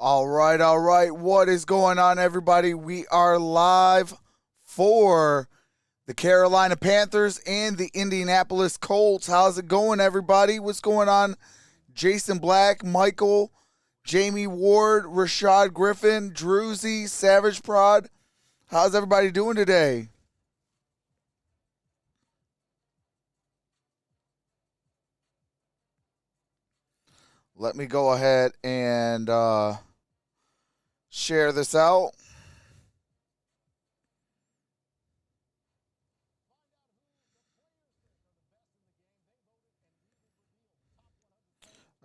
All right, all right. What is going on, everybody? We are live for the Carolina Panthers and the Indianapolis Colts. How's it going, everybody? What's going on? Jason Black, Michael, Jamie Ward, Rashad Griffin, Druzy, Savage Prod. How's everybody doing today? Let me go ahead and share this out.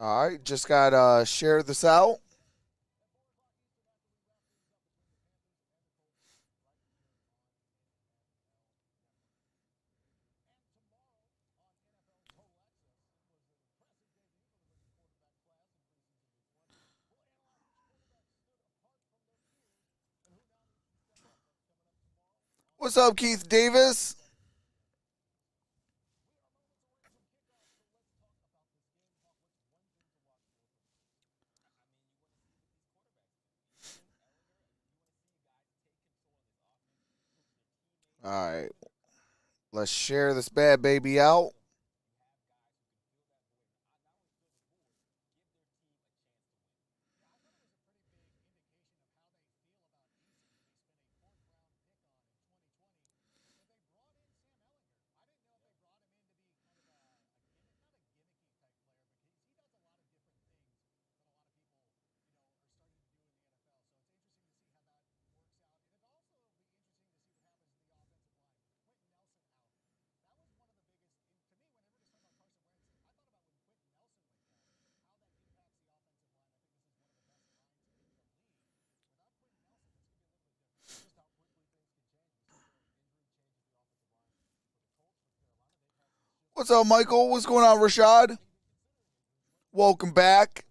All right, just got to share this out. What's up, Keith Davis? All right, let's share this bad baby out. What's up, Michael? What's going on, Rashad? Welcome back.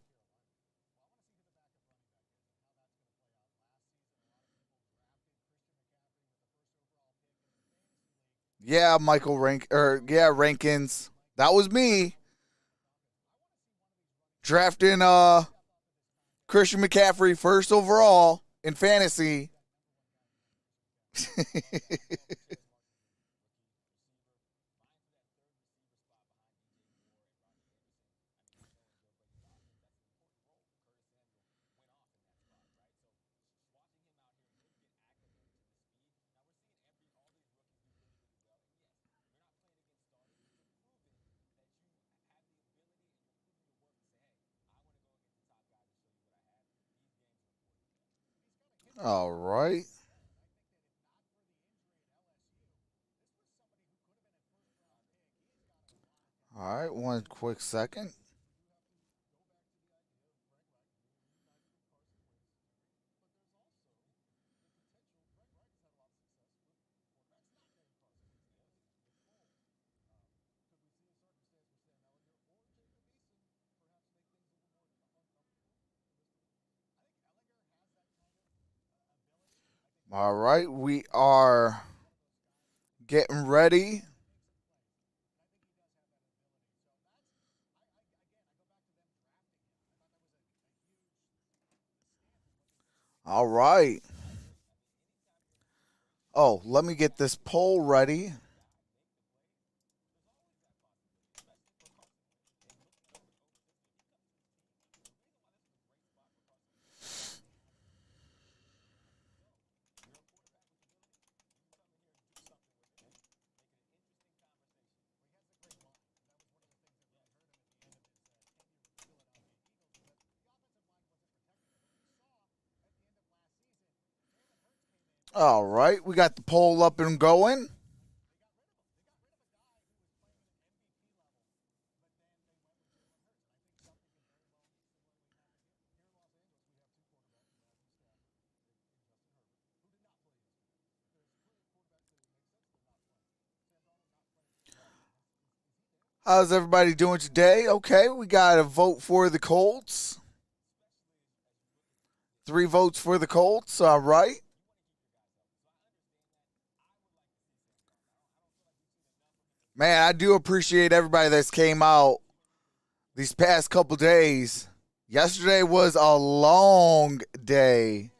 Yeah, Rankins. That was me drafting Christian McCaffrey first overall in fantasy. All right. All right, one quick second. All right, we are getting ready. All right. Oh, let me get this poll ready. All right, we got the poll up and going. How's everybody doing today? Okay, we got a vote for the Colts. 3 votes for the Colts. All right. Man, I do appreciate everybody that's came out these past couple days Yesterday was a long day.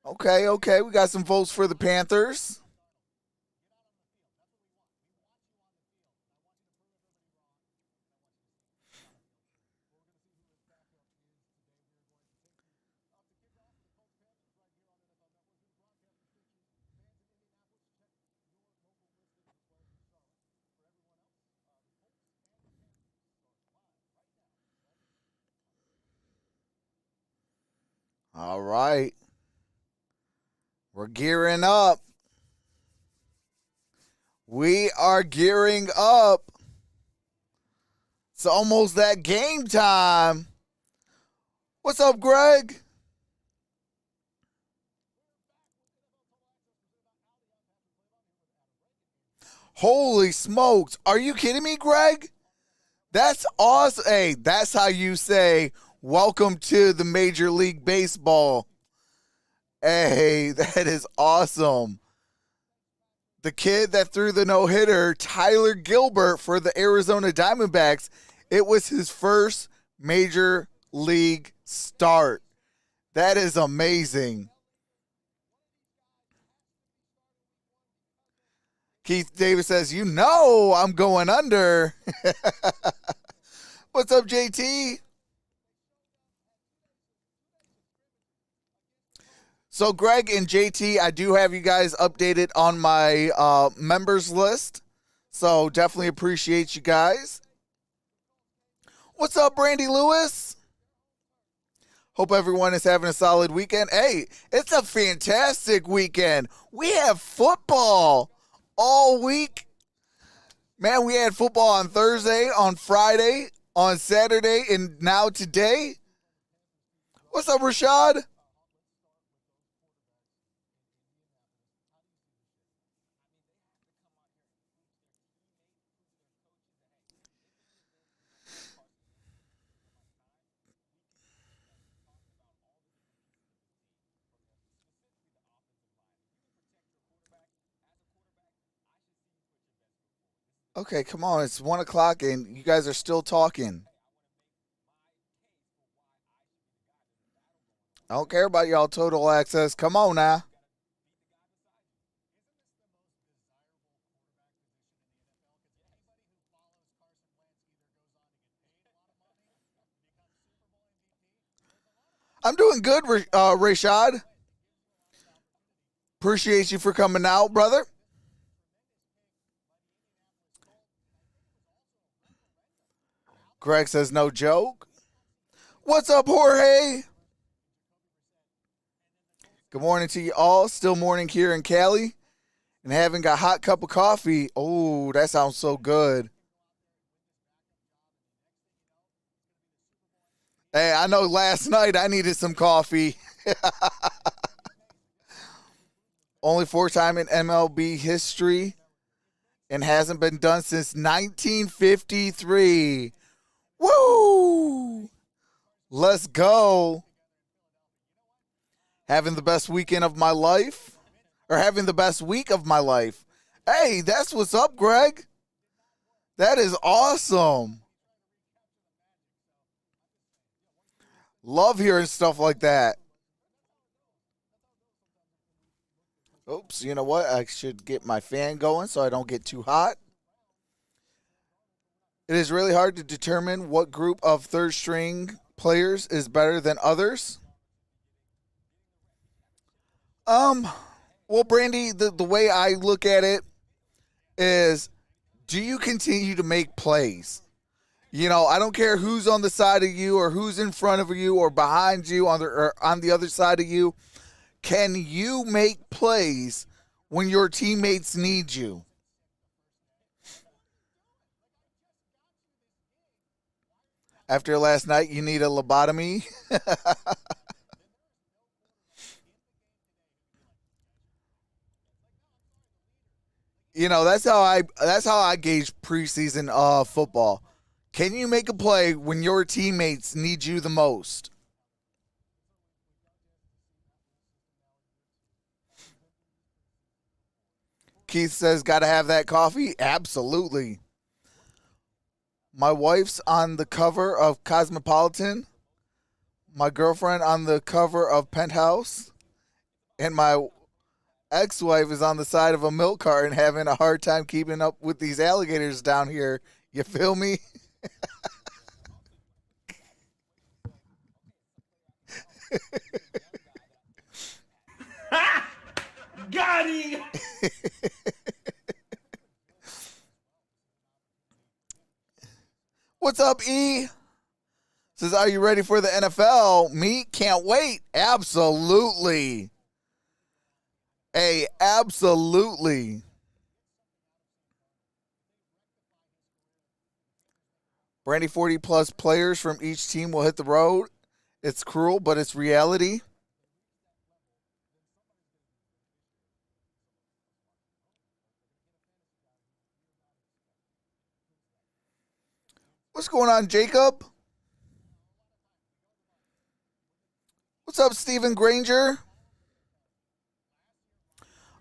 Okay. We got some votes for the Panthers. All right. We're gearing up. We are gearing up. It's almost that game time. What's up, Greg? Holy smokes. Are you kidding me, Greg? That's awesome. Hey, that's how you say, welcome to the Major League Baseball. Hey, that is awesome. The kid that threw the no-hitter, Tyler Gilbert for the Arizona Diamondbacks, it was his first Major League start. That is amazing. Keith Davis says, you know I'm going under. What's up, JT? So, Greg and JT, I do have you guys updated on my members list. So, definitely appreciate you guys. What's up, Brandy Lewis? Hope everyone is having a solid weekend. Hey, it's a fantastic weekend. We have football all week. Man, we had football on Thursday, on Friday, on Saturday, and now today. What's up, Rashad? Okay, come on. It's 1 o'clock and you guys are still talking. I don't care about y'all total access. Come on now. I'm doing good, Rashad. Appreciate you for coming out, brother. Greg says no joke. What's up, Jorge? Good morning to you all. Still morning here in Cali and having a hot cup of coffee. Oh, that sounds so good. Hey, I know last night I needed some coffee. Only 4-time in MLB history and hasn't been done since 1953. Woo! Let's go. Having the best weekend of my life, or having the best week of my life. Hey, that's what's up, Greg. That is awesome. Love hearing stuff like that. Oops, you know what? I should get my fan going so I don't get too hot. It is really hard to determine what group of third string players is better than others. Um, well, Brandy, the way I look at it is, do you continue to make plays? You know, I don't care who's on the side of you or who's in front of you or behind you or on the other side of you. Can you make plays when your teammates need you? After last night, you need a lobotomy. You know, that's how I gauge preseason football. Can you make a play when your teammates need you the most? Keith says, got to have that coffee? Absolutely. My wife's on the cover of Cosmopolitan. My girlfriend on the cover of Penthouse. And my ex-wife is on the side of a milk carton having a hard time keeping up with these alligators down here. You feel me? Got him! What's up, E? Says, are you ready for the NFL? Me? Can't wait. Absolutely. Hey, absolutely. Brandy, 40-plus players from each team will hit the road. It's cruel, but it's reality. What's going on, Jacob? What's up, Stephen Granger?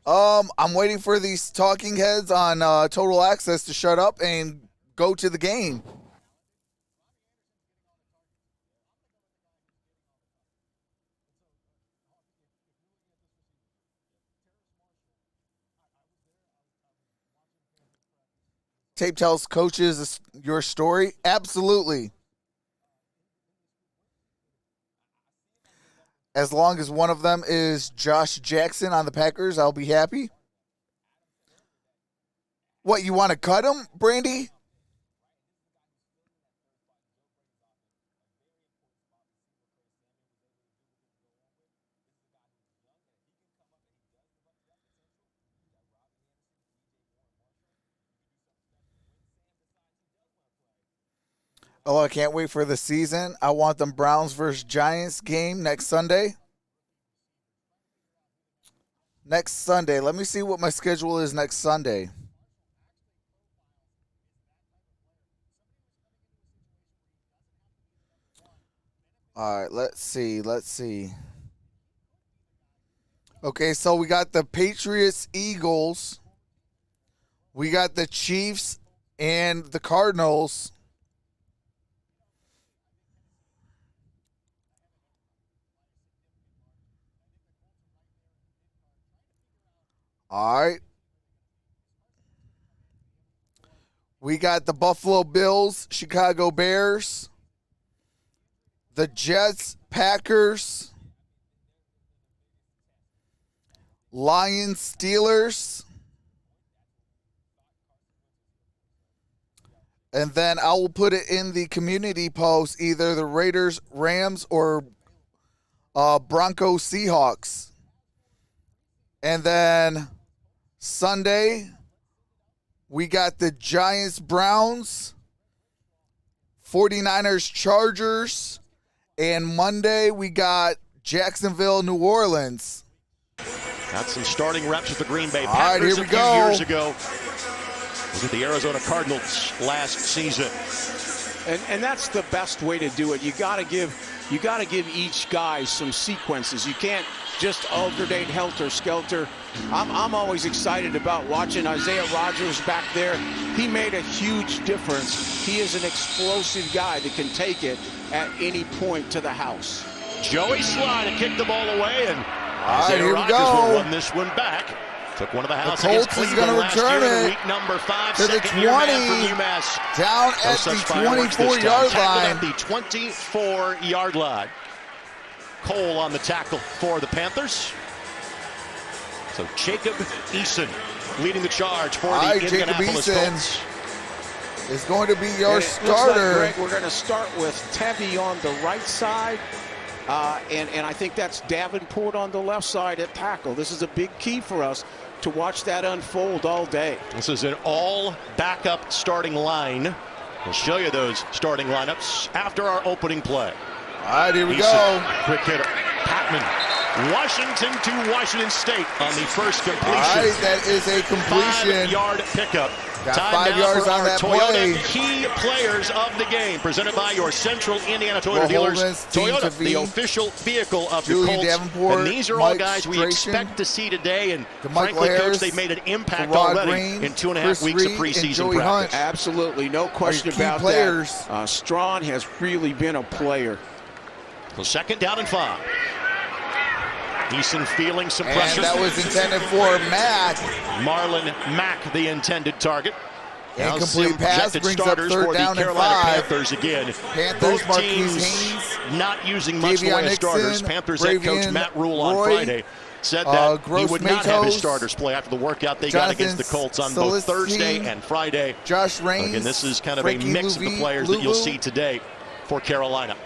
I'm waiting for these talking heads on Total Access to shut up and go to the game. Tape tells coaches your story. Absolutely. As long as one of them is Josh Jackson on the Packers, I'll be happy. What, you want to cut him, Brandy? Oh, I can't wait for the season. I want them Browns versus Giants game next Sunday. Next Sunday. Let me see what my schedule is next Sunday. All right, let's see. Okay, so we got the Patriots, Eagles. We got the Chiefs and the Cardinals. All right. We got the Buffalo Bills, Chicago Bears, the Jets, Packers, Lions, Steelers. And then I will put it in the community post, either the Raiders, Rams, or Broncos, Seahawks. And then Sunday, we got the Giants, Browns, 49ers, Chargers, and Monday we got Jacksonville, New Orleans. Got some starting reps with the Green Bay All right, Packers here we a few go. years ago. Was it the Arizona Cardinals last season? And that's the best way to do it. You got to give each guy some sequences. You can't just alternate helter skelter. I'm always excited about watching Isaiah Rodgers back there. He made a huge difference. He is an explosive guy that can take it at any point to the house. Joey Slye to kick the ball away, and Isaiah here we Rodgers go. will run this one back. Took one of the house The against Colts is Cleveland gonna last return year in it week number 5. to the Second-year man 20, from UMass. down No at such the fireworks this 24-yard time. Tackled line. at the 24-yard line. Cole on the tackle for the Panthers. So Jacob Eason leading the charge for the Indianapolis Colts. Is going to be your And it looks like, starter. Greg, we're going to start with Tevy on the right side. And I think that's Davenport on the left side at tackle. This is a big key for us to watch that unfold all day. This is an all backup starting line. We'll show you those starting lineups after our opening play. All right, here we Eason, go. quick hitter. Patman Washington to Washington State on the first completion. All right, that is a completion. 5-yard pickup. Got Time 5 now yards for on our that Toyota play. key players of the game, presented by your Central Indiana Toyota dealers. Toyota, the official vehicle of the Colts. Davenport, and these are all Mike guys we Strachan, expect to see today. And DeMichael frankly, Harris, Coach, they've made an impact Rod already Green, in 2.5 Chris weeks of Reed, preseason and Joey practice. Hunt. Absolutely, no question key about players. that. Strawn has really been a player. So 2nd down and 5. Eason feeling some And pressure. that was intended for Mack. Marlon Mack, the intended target. Now Incomplete some pass projected brings up starters 3rd for the down and Carolina 5. Panthers again. Panthers, Both Marquise teams Haynes, not using much in the way of starters. Panthers head coach Matt Rule on Roy, Friday said that he Gross would not have his Matos, starters play after the workout they Jonathan got against the Colts on both Thursday and Friday. Josh Raines, Again, this is kind of Frankie a mix of the players that you'll see today for Carolina.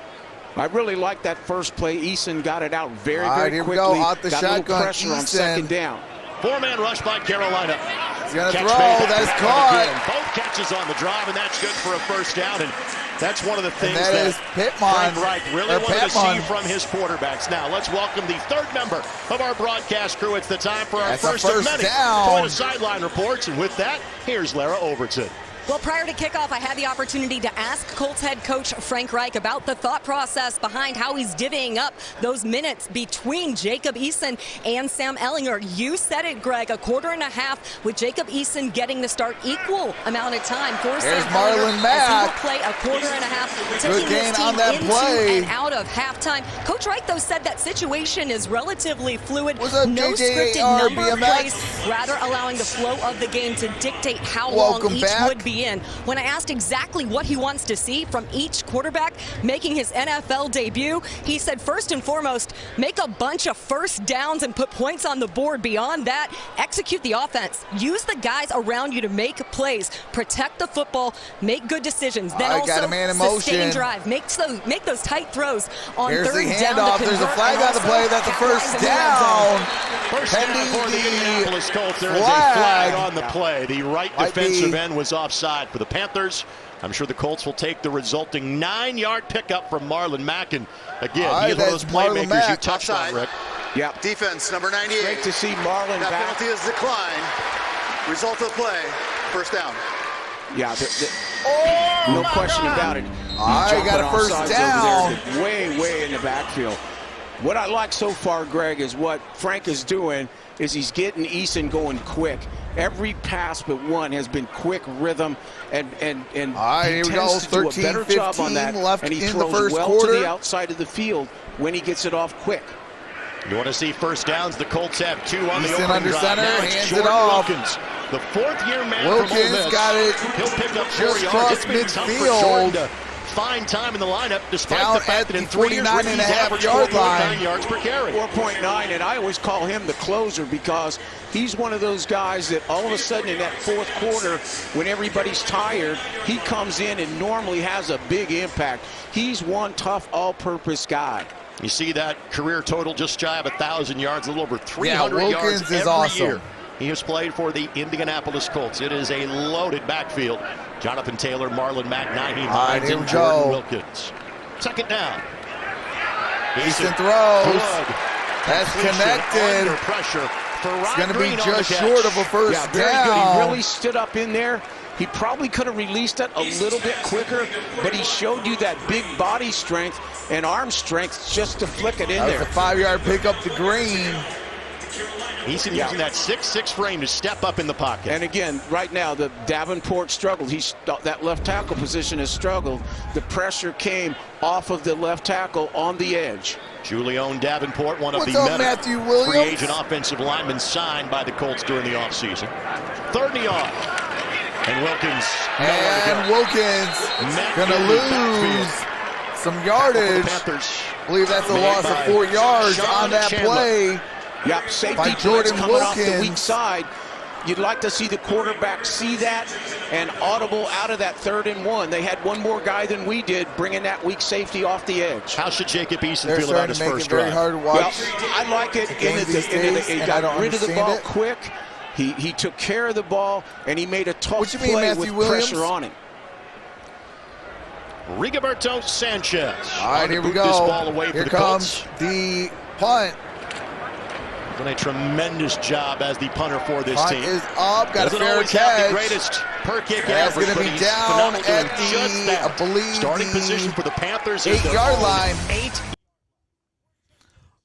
I really like that first play. Eason got it out very here quickly. we go. Out the got a shotgun, little pressure on Eason. 2nd down. 4-man rush by Carolina. He's going to Catch throw. made. That's caught. Again, both catches on the drive, and that's good for a 1st down. And that's one of the things that is Pittman, Frank Reich really wanted to see from his quarterbacks. Now, let's welcome the 3rd member of our broadcast crew. It's the time for our first of many Toyota Sideline reports. And with that, here's Lara Overton. Well, prior to kickoff, I had the opportunity to ask Colts head coach Frank Reich about the thought process behind how he's divvying up those minutes between Jacob Eason and Sam Ehlinger. You said it, Greg, 1.5 with Jacob Eason getting the start equal amount of time for Sam Marlon Ehlinger Mack. as he will play 1.5, taking his team on that into play. and out of halftime. Coach Reich, though, said that situation is relatively fluid. What's up, no JJ, scripted number of BMX? plays, rather allowing the flow of the game to dictate how Welcome long each back. would be in. When I asked exactly what he wants to see from each quarterback making his NFL debut, he said first and foremost, make a bunch of 1st downs and put points on the board. Beyond that, execute the offense. Use the guys around you to make plays, protect the football, make good decisions. Then also sustain drive, make those tight throws on Here's 3rd the down. handoff. There's a flag on the play. That's a 1st down. First down for the Indianapolis Colts. There is a flag on the play. The right defensive end was offside for the Panthers. I'm sure the Colts will take the resulting 9-yard pickup from Marlon Mack. And again, he's one of those playmakers you touched on, Rick. Yeah. Defense, number 98. Great to see Marlon that back. penalty is declined. Result of the play, 1st down. Yeah, no question about it. I got a 1st down. Way in the backfield. What I like so far, Greg, is what Frank is doing is he's getting Eason going quick. Every pass but one has been quick rhythm, and he tends to do a better job on that, and he throws well to the outside of the field when he gets it off quick. You want to see 1st downs? The Colts have 2 on the Eason opening under drive. center, Now it's hands Jordan it off. Wilkins, the 4th-year man Wilkins from Ole Miss. got it He'll pick up 4 just yards. cross It's been tough for midfield. Jordan to find time in the lineup, despite Down the fact at that in the 3 years, 49.5 he's averaged yard 4.9 line. yards per carry. 4.9, and I always call him the closer because he's one of those guys that all of a sudden in that 4th quarter, when everybody's tired, he comes in and normally has a big impact. He's one tough all-purpose guy. You see that career total just shy of 1,000 yards, a little over 300 Wilkins yards is every awesome. year. He has played for the Indianapolis Colts. It is a loaded backfield. Jonathan Taylor, Marlon Mack, Nyheim Hines, and Jordan Wilkins. 2nd down. Eason throws. Good. That's connected. Under pressure for Rod It's going to be Green on just the catch. short of a 1st Very down. good. He really stood up in there. He probably could have released it a little bit quicker, but he showed you that big body strength and arm strength just to flick it in That there. was a 5-yard pickup to Green. Eason using that 6'6" frame to step up in the pocket. And again, right now, the Davenport struggled. That left tackle position has struggled. The pressure came off of the left tackle on the edge. Julian Davenport, one of What's the up, Matthew Williams? free agent offensive linemen signed by the Colts during the offseason. 3rd and yard. And Wilkins. And Wilkins going to lose some yardage. I believe that's a loss of 4 yards on that play. Yep, safety by blitz Jordan coming off the Wilkins. weak side. You'd like to see the quarterback see that and audible out of that 3rd and 1. They had one more guy than we did, bringing that weak safety off the edge. How should Jacob Eason feel about his first drive? Very hard to watch. Well, I like it. He got rid of the ball quick. He took care of the ball, and he made a tough play with pressure on him. Rigoberto Sanchez. All right, here we go. Here comes the punt. Done a tremendous job as the punter for this Punt team. is up. Got Doesn't a fair always catch. have the greatest per kick That's average, going to but be he's down phenomenal at doing just the, that. I believe, Starting position for the Panthers is 8-yard line. 8.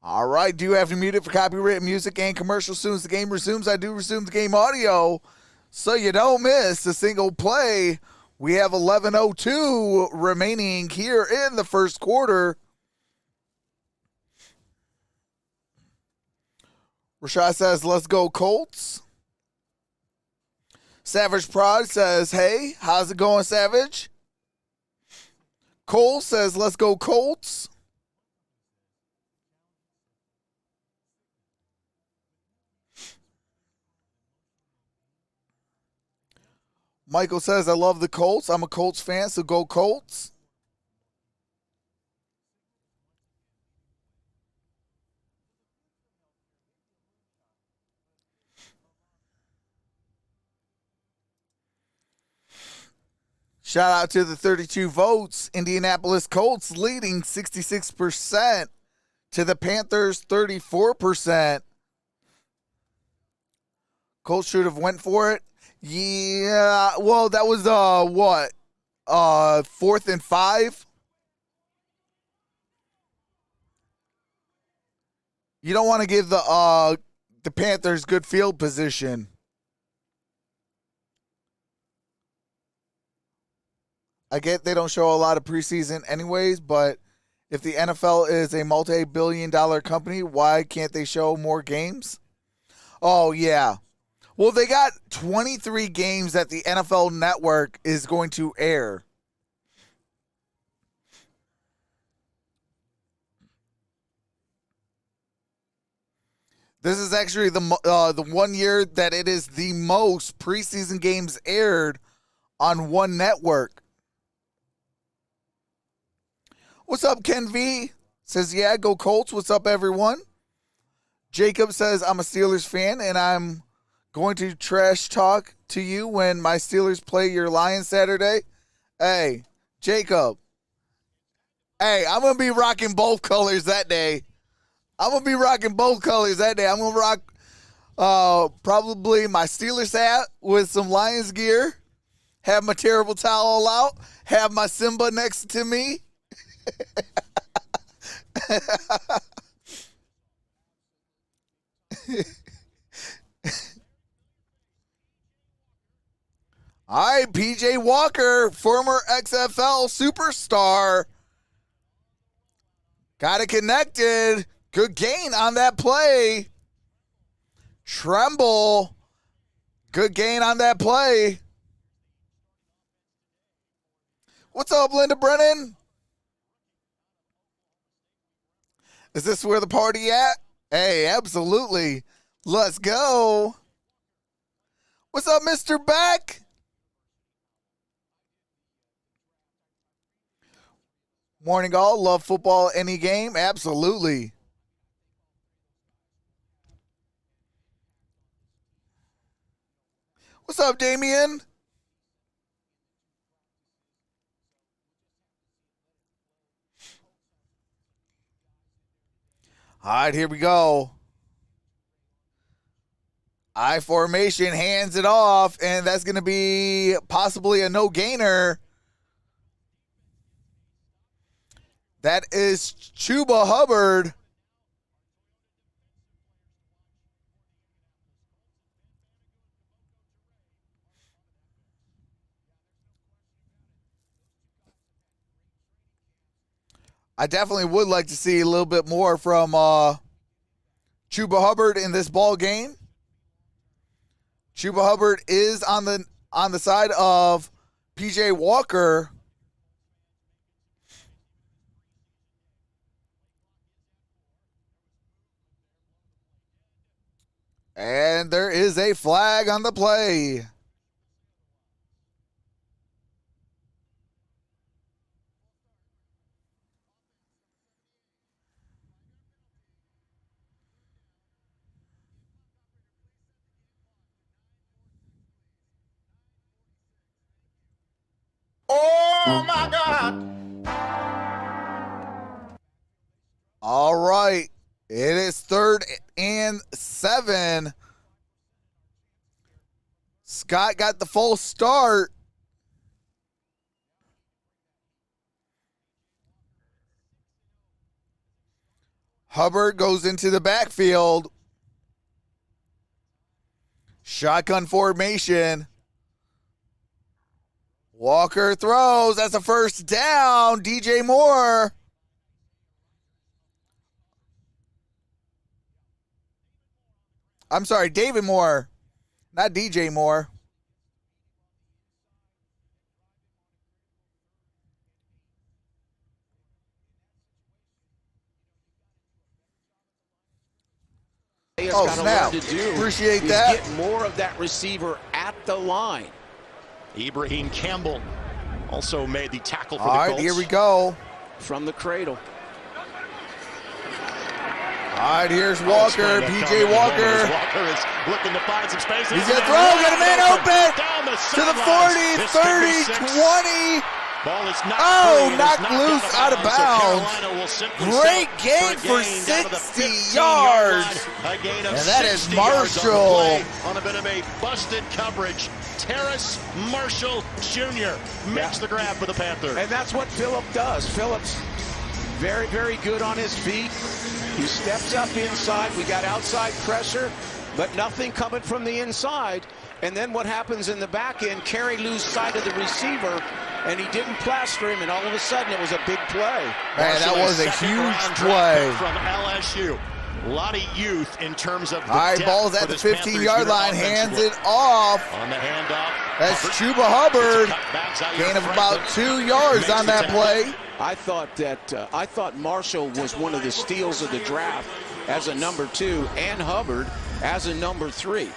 All right, do have to mute it for copyright music and commercials. As soon as the game resumes, I do resume the game audio, so you don't miss a single play. We have 11:02 remaining here in the first quarter. Rashad says, let's go Colts. Savage Prod says, hey, how's it going, Savage? Cole says, let's go Colts. Michael says, I love the Colts. I'm a Colts fan, so go Colts. Shout out to the 32 votes. Indianapolis Colts leading 66% to the Panthers 34%. Colts should have went for it. Yeah, well, that was what? 4th and 5. You don't want to give the Panthers good field position. I get they don't show a lot of preseason anyways, but if the NFL is a multi-billion-dollar company, why can't they show more games? Oh, yeah. Well, they got 23 games that the NFL Network is going to air. This is actually the 1 year that it is the most preseason games aired on one network. What's up, Ken V? Says, yeah, go Colts. What's up, everyone? Jacob says, I'm a Steelers fan, and I'm going to trash talk to you when my Steelers play your Lions Saturday. Hey, Jacob. Hey, I'm going to be rocking both colors that day. I'm going to rock probably my Steelers hat with some Lions gear, have my terrible towel out, have my Simba next to me. All right, PJ Walker, former XFL superstar. Got it connected. Good gain on that play. Tremble. Good gain on that play. What's up, Linda Brennan? Is this where the party at? Hey, absolutely. Let's go. What's up, Mr. Beck? Morning all. Love football any game? Absolutely. What's up, Damien? All right, here we go. I formation, hands it off, and that's going to be possibly a no-gainer. That is Chuba Hubbard. I definitely would like to see a little bit more from Chuba Hubbard in this ball game. Chuba Hubbard is on the side of PJ Walker. And there is a flag on the play. Oh my God! All right. It is 3rd and 7. Scott got the full start. Hubbard goes into the backfield. Shotgun formation. Walker throws. That's a first down. DJ Moore. I'm sorry, David Moore, not DJ Moore. Oh, snap. Appreciate that. Get more of that receiver at the line. Ibrahim Campbell also made the tackle for the Colts. All right, here we go. From the cradle. All right, here's Walker, PJ Walker. Walker is looking to find some space. He's going to throw, got a man open to the 40, 30, 20. Ball is knocked loose out of bounds. Great gain for 60 yards. And that is Marshall. On a bit of a busted coverage. Terrace Marshall Jr. makes the grab for the Panthers. And that's what Phillip does. Phillip's very, very good on his feet. He steps up inside. We got outside pressure, but nothing coming from the inside. And then what happens in the back end, Carey lose sight of the receiver, and he didn't plaster him, and all of a sudden it was a big play. Man, that was a huge play. From LSU. A lot of youth in terms of the all right, depth ball's at the 15-yard line, hands it off. On the handoff. That's Chuba Hubbard. Gain of about 2 yards on that play. I thought Marshall was one of the steals of the draft as a number 2, and Hubbard as a number 3.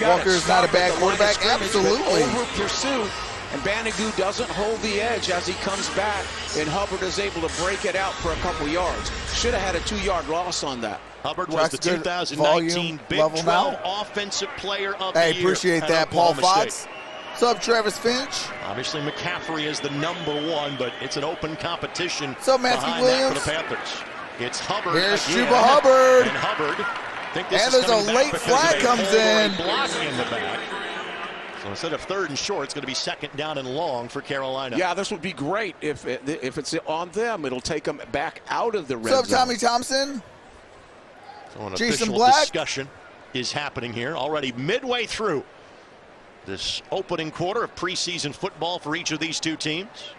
Walker's not a bad quarterback, absolutely. Over pursuit, and Banigou doesn't hold the edge as he comes back, and Hubbard is able to break it out for a couple yards. Should have had a 2-yard loss on that. Hubbard was the 2019 Big 12 Offensive Player of the Year. Hey, appreciate that, Paul Fox. What's up, Travis Finch? Obviously, McCaffrey is the number 1, but it's an open competition. What's up, Matthew Williams? For the Panthers. It's Hubbard. Here's Chuba Hubbard. And Hubbard. And there's a late flag comes in. Block in the back. So instead of 3rd and short, it's going to be 2nd down and long for Carolina. Yeah, this would be great if it's on them. It'll take them back out of the red zone. What's up, Tommy Thompson? So an Jason official Black discussion is happening here, already midway through this opening quarter of preseason football for each of these two teams.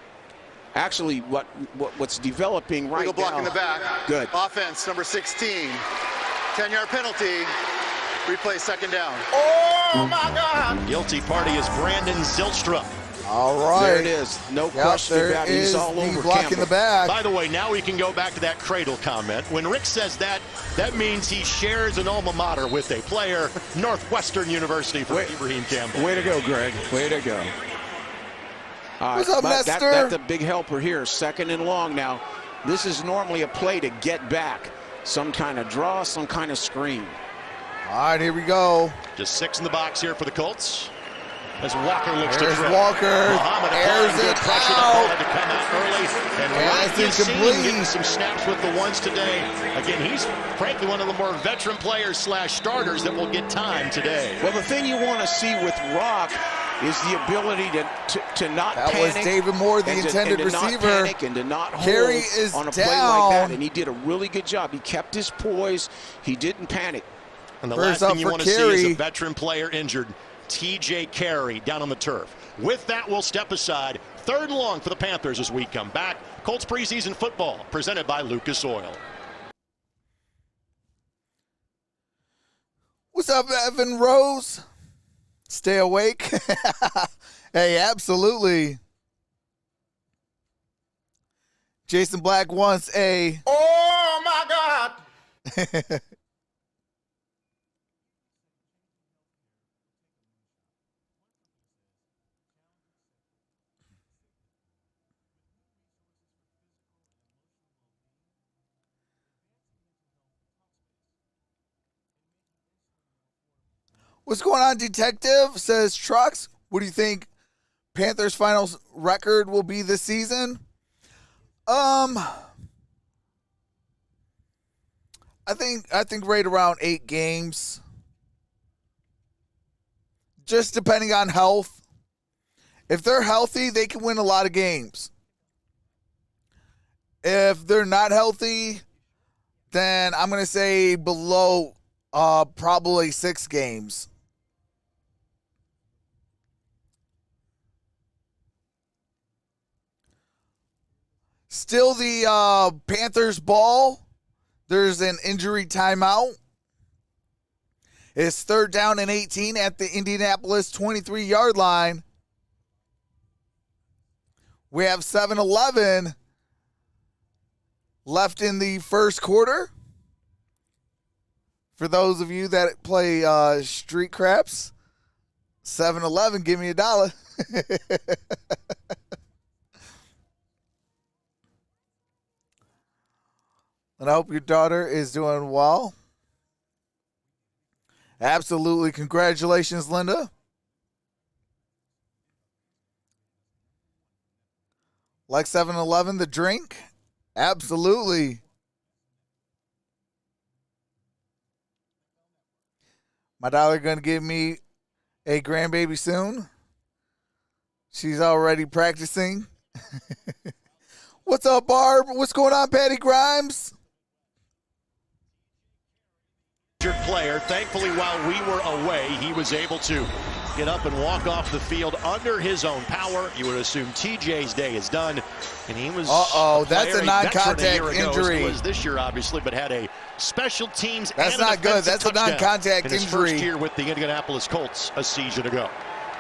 Actually, what's developing right now. Block in the back. Good. Offense, number 16. 10-yard penalty. Replay 2nd down. Oh, my God. Guilty party is Brandon Zylstra. All right. There it is. No question about it. He's all over block in the back. By the way, now we can go back to that cradle comment. When Rick says that, that means he shares an alma mater with a player, Northwestern University for Ibrahim Campbell. Way to go, Greg. Way to go. What's up, Nestor? That's a big helper here. 2nd and long now. This is normally a play to get back. Some kind of draw, some kind of screen. All right, here we go. Just 6 in the box here for the Colts. As Walker looks There's to throw. Walker. Airs it out. To come out early. And that's incomplete. Getting some snaps with the ones today. Again, he's frankly one of the more veteran players / starters that will get time today. Well, the thing you want to see with Rock is the ability to not that panic. That was David Moore, the intended and to receiver. Not panic and to not hold Carey is on a down. play like that, and he did a really good job. He kept his poise. He didn't panic. And the last thing you want to see is a veteran player injured. TJ Carey down on the turf. With that, we'll step aside. 3rd and long for the Panthers as we come back. Colts preseason football presented by Lucas Oil. What's up, Evan Rose? Stay awake. Hey, absolutely. Jason Black wants a... Oh, my God. What's going on, Detective? Says Trox. What do you think Panthers' final record will be this season? I think right around 8 games. Just depending on health. If they're healthy, they can win a lot of games. If they're not healthy, then I'm going to say below probably 6 games. Still the Panthers ball. There's an injury timeout. It's 3rd down and 18 at the Indianapolis 23-yard line. We have 7-11 left in the first quarter. For those of you that play street craps, 7-11, give me $1. And I hope your daughter is doing well. Absolutely. Congratulations, Linda. Like 7-Eleven, the drink? Absolutely. My daughter going to give me a grandbaby soon. She's already practicing. What's up, Barb? What's going on, Patty Grimes? Player. Thankfully, while we were away, he was able to get up and walk off the field under his own power. You would assume TJ's day is done, and he was. That's a non-contact injury. Was this year, obviously, but had a special teams. That's and not good. That's a non-contact in his injury. First year with the Indianapolis Colts a season ago.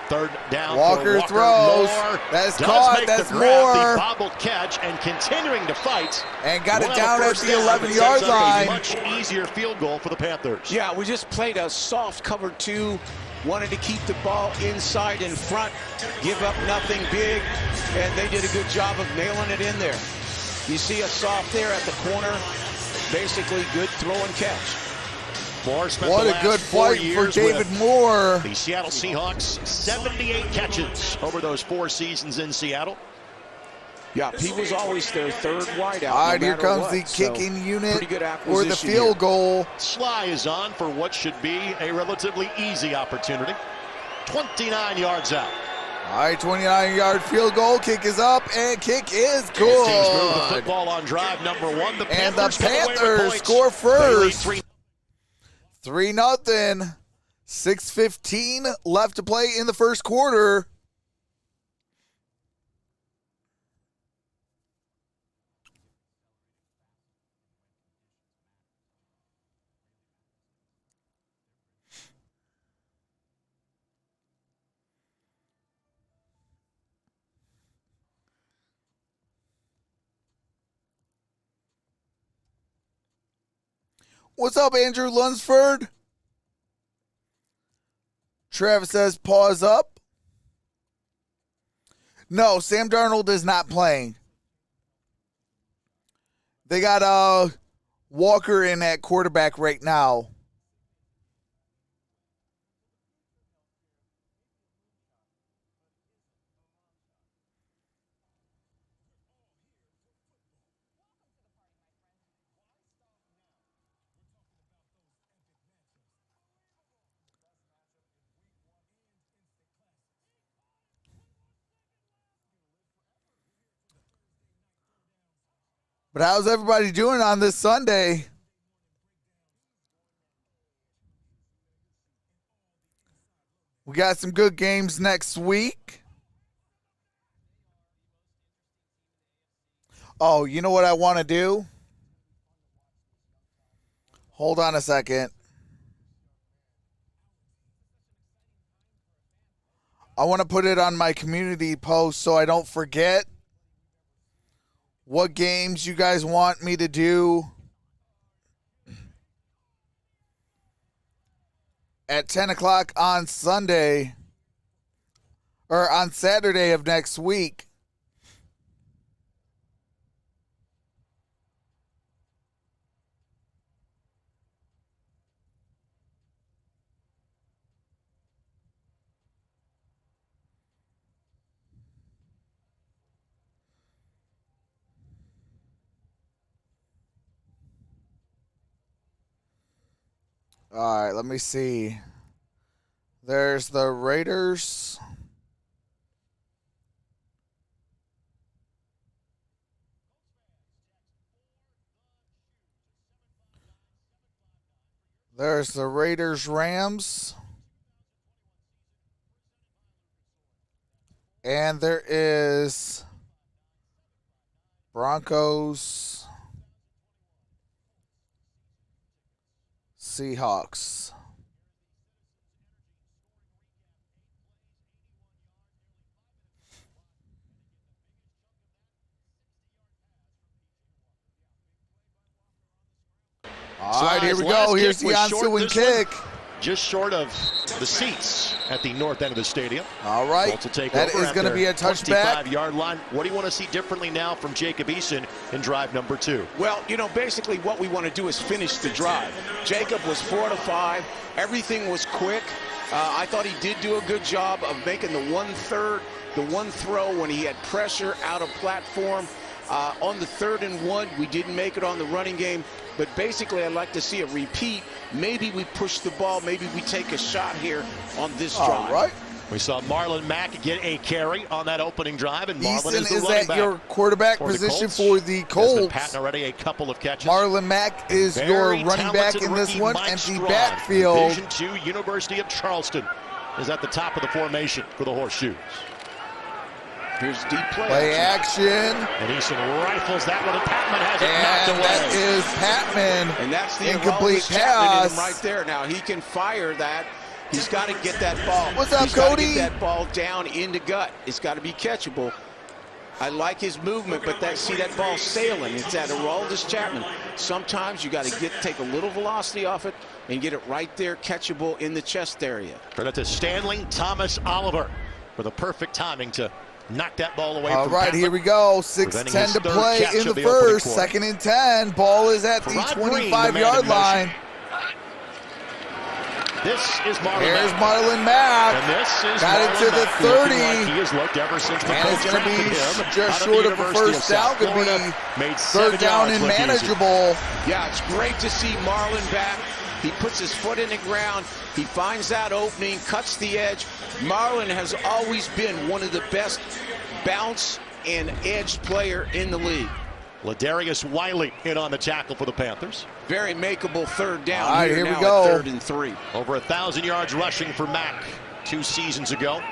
3rd down. Walker throws. That's caught. That's more. The bobbled catch and continuing to fight. And got it down at the 11-yard line. Much easier field goal for the Panthers. Yeah, we just played a soft cover 2. Wanted to keep the ball inside in front, give up nothing big, and they did a good job of nailing it in there. You see a soft there at the corner. Basically, good throw and catch. What a good fight for David Moore. The Seattle Seahawks, 78 catches over those 4 seasons in Seattle. Yeah, he was always their 3rd wideout. All right, here comes the kicking unit for the field goal. Sly is on for what should be a relatively easy opportunity. 29 yards out. All right, 29-yard field goal. Kick is up, and kick is good. Teams move the football on drive number 1. And the Panthers score first. 3-0. 6:15 left to play in the first quarter. What's up, Andrew Lunsford? Travis says, pause up. No, Sam Darnold is not playing. They got Walker in at quarterback right now. But how's everybody doing on this Sunday? We got some good games next week. Oh, you know what I want to do? Hold on a second. I want to put it on my community post so I don't forget what games you guys want me to do at 10 o'clock on Sunday or on Saturday of next week. All right, let me see. There's the Raiders. There's the Raiders-Rams. And there is Broncos, Seahawks. All right, here we go. Here's the ensuing kick. Just short of the seats at the north end of the stadium. All right, Colts will take that over is going to be a touchback. 25-yard line. What do you want to see differently now from Jacob Eason in drive number 2? Well, you know, basically what we want to do is finish the drive. Jacob was 4 to 5. Everything was quick. I thought he did do a good job of making the one throw when he had pressure out of platform. On the 3rd and 1, we didn't make it on the running game. But basically, I'd like to see a repeat. Maybe we push the ball. Maybe we take a shot here on this drive. All right. We saw Marlon Mack get a carry on that opening drive, and Marlon Eason is the is running at back your quarterback for the position Colts. for the Colts. Patton already a couple of catches. Marlon Mack is your Very running back talented in this rookie one. Mike Empty Strong, backfield. Division II, University of Charleston, is at the top of the formation for the Horseshoes. Here's deep Play action. And Eason rifles that one, and Patman has it And knocked away. that is Patman. And that's the incomplete Aroldis Chapman in him pass. right there. Now he can fire that. He's got to get that ball. What's up, He's got to Cody? get that ball down into gut. It's got to be catchable. I like his movement, but see that ball sailing. It's that Aroldis Chapman. Sometimes you got to take a little velocity off it and get it right there, catchable in the chest area. Credit to Stanley Thomas Oliver for the perfect timing to knock that ball away. All from right, Patman. here we go. Preventing 6:10 his to third play catch in of the the opening first. quarter. 2nd and 10. Ball is at the Rod Green, the 25-yard man in line. motion. This is Marlon Here's Mack. Marlon Mack. And this is Got it Marlon to the Mack, 30. looking like he has looked ever since the And it's Colts going to drafted be him just out short the of a University first South down. Could Florida. be Made 3rd down and look easy. manageable. Yeah, it's great to see Marlon back. He puts his foot in the ground. He finds that opening, cuts the edge. Marlon has always been one of the best bounce and edge player in the league. Ladarius Wiley in on the tackle for the Panthers. Very makeable 3rd down. All right, here we now go. At 3rd and 3. Over 1,000 yards rushing for Mack 2 seasons ago.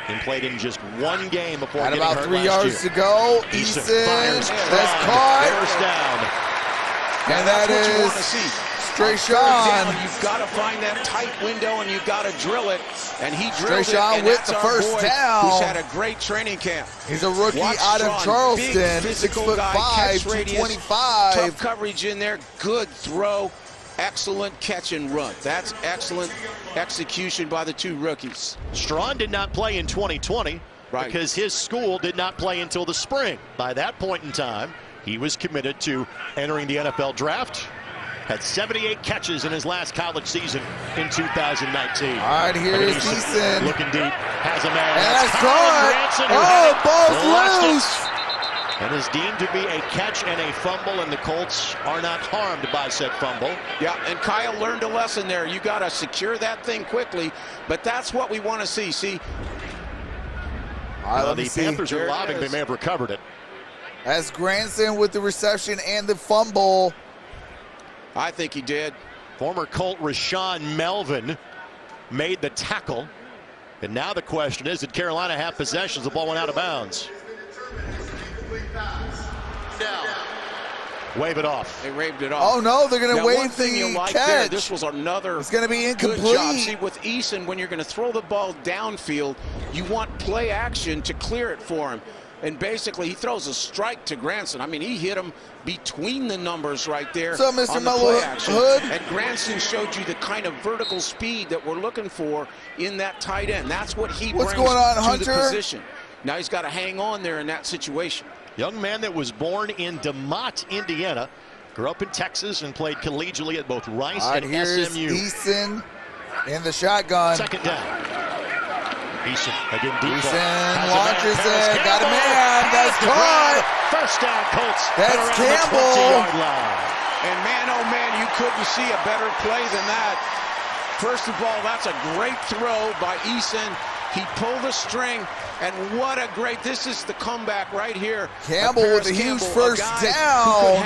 He played in just 1 game before At getting about hurt 3 last yards year. to go. Eason Eason, fires that's strong. caught. First down. And that That's what you is want to see. Streyshawn. Down, you've got to find that tight window and you've got to drill it. And he drilled Streyshawn it. And with that's the our first boy down. Who's had a great training camp. He's a rookie Watch out of Strong, Charleston. big physical guy, 6'5", catch radius, 225. Tough coverage in there. Good throw. Excellent catch and run. That's excellent execution by the 2 rookies. Strawn did not play in 2020 because his school did not play until the spring. By that point in time, he was committed to entering the NFL draft. Had 78 catches in his last college season in 2019. All right, here's Eason. Looking deep, has a man. And that's caught. Oh, ball's loose. And is deemed to be a catch and a fumble, and the Colts are not harmed by said fumble. Yeah, and Kyle learned a lesson there. You got to secure that thing quickly, but that's what we want to see. See, the Panthers are lobbing. They may have recovered it. That's Granson with the reception and the fumble. I think he did. Former Colt Rashawn Melvin made the tackle. And now the question is, did Carolina have possessions? The ball went out of bounds. Down. Wave it off. They waved it off. Oh, no, they're going to wave one thing you the like catch. there, this was another It's going to be good incomplete. job. See, with Eason, when you're going to throw the ball downfield, you want play action to clear it for him. And basically, he throws a strike to Granson. I mean, he hit him between the numbers right there. So, Mr. on the Mellow play action. Hood. And Granson showed you the kind of vertical speed that we're looking for in that tight end. That's what he What's brings going on, to Hunter? the position. Now he's got to hang on there in that situation. Young man that was born in DeMott, Indiana. Grew up in Texas and played collegiately at both Rice All right, and here's SMU. Eason in the shotgun. 2nd down. Eason again deep. Eason launches it. Got a man. That's caught. First down, Colts. That's around Campbell. the 20-yard line. And man, oh man, you couldn't see a better play than that. First of all, that's a great throw by Eason. He pulled the string, and what a great, this is the comeback right here. Campbell with a huge first down.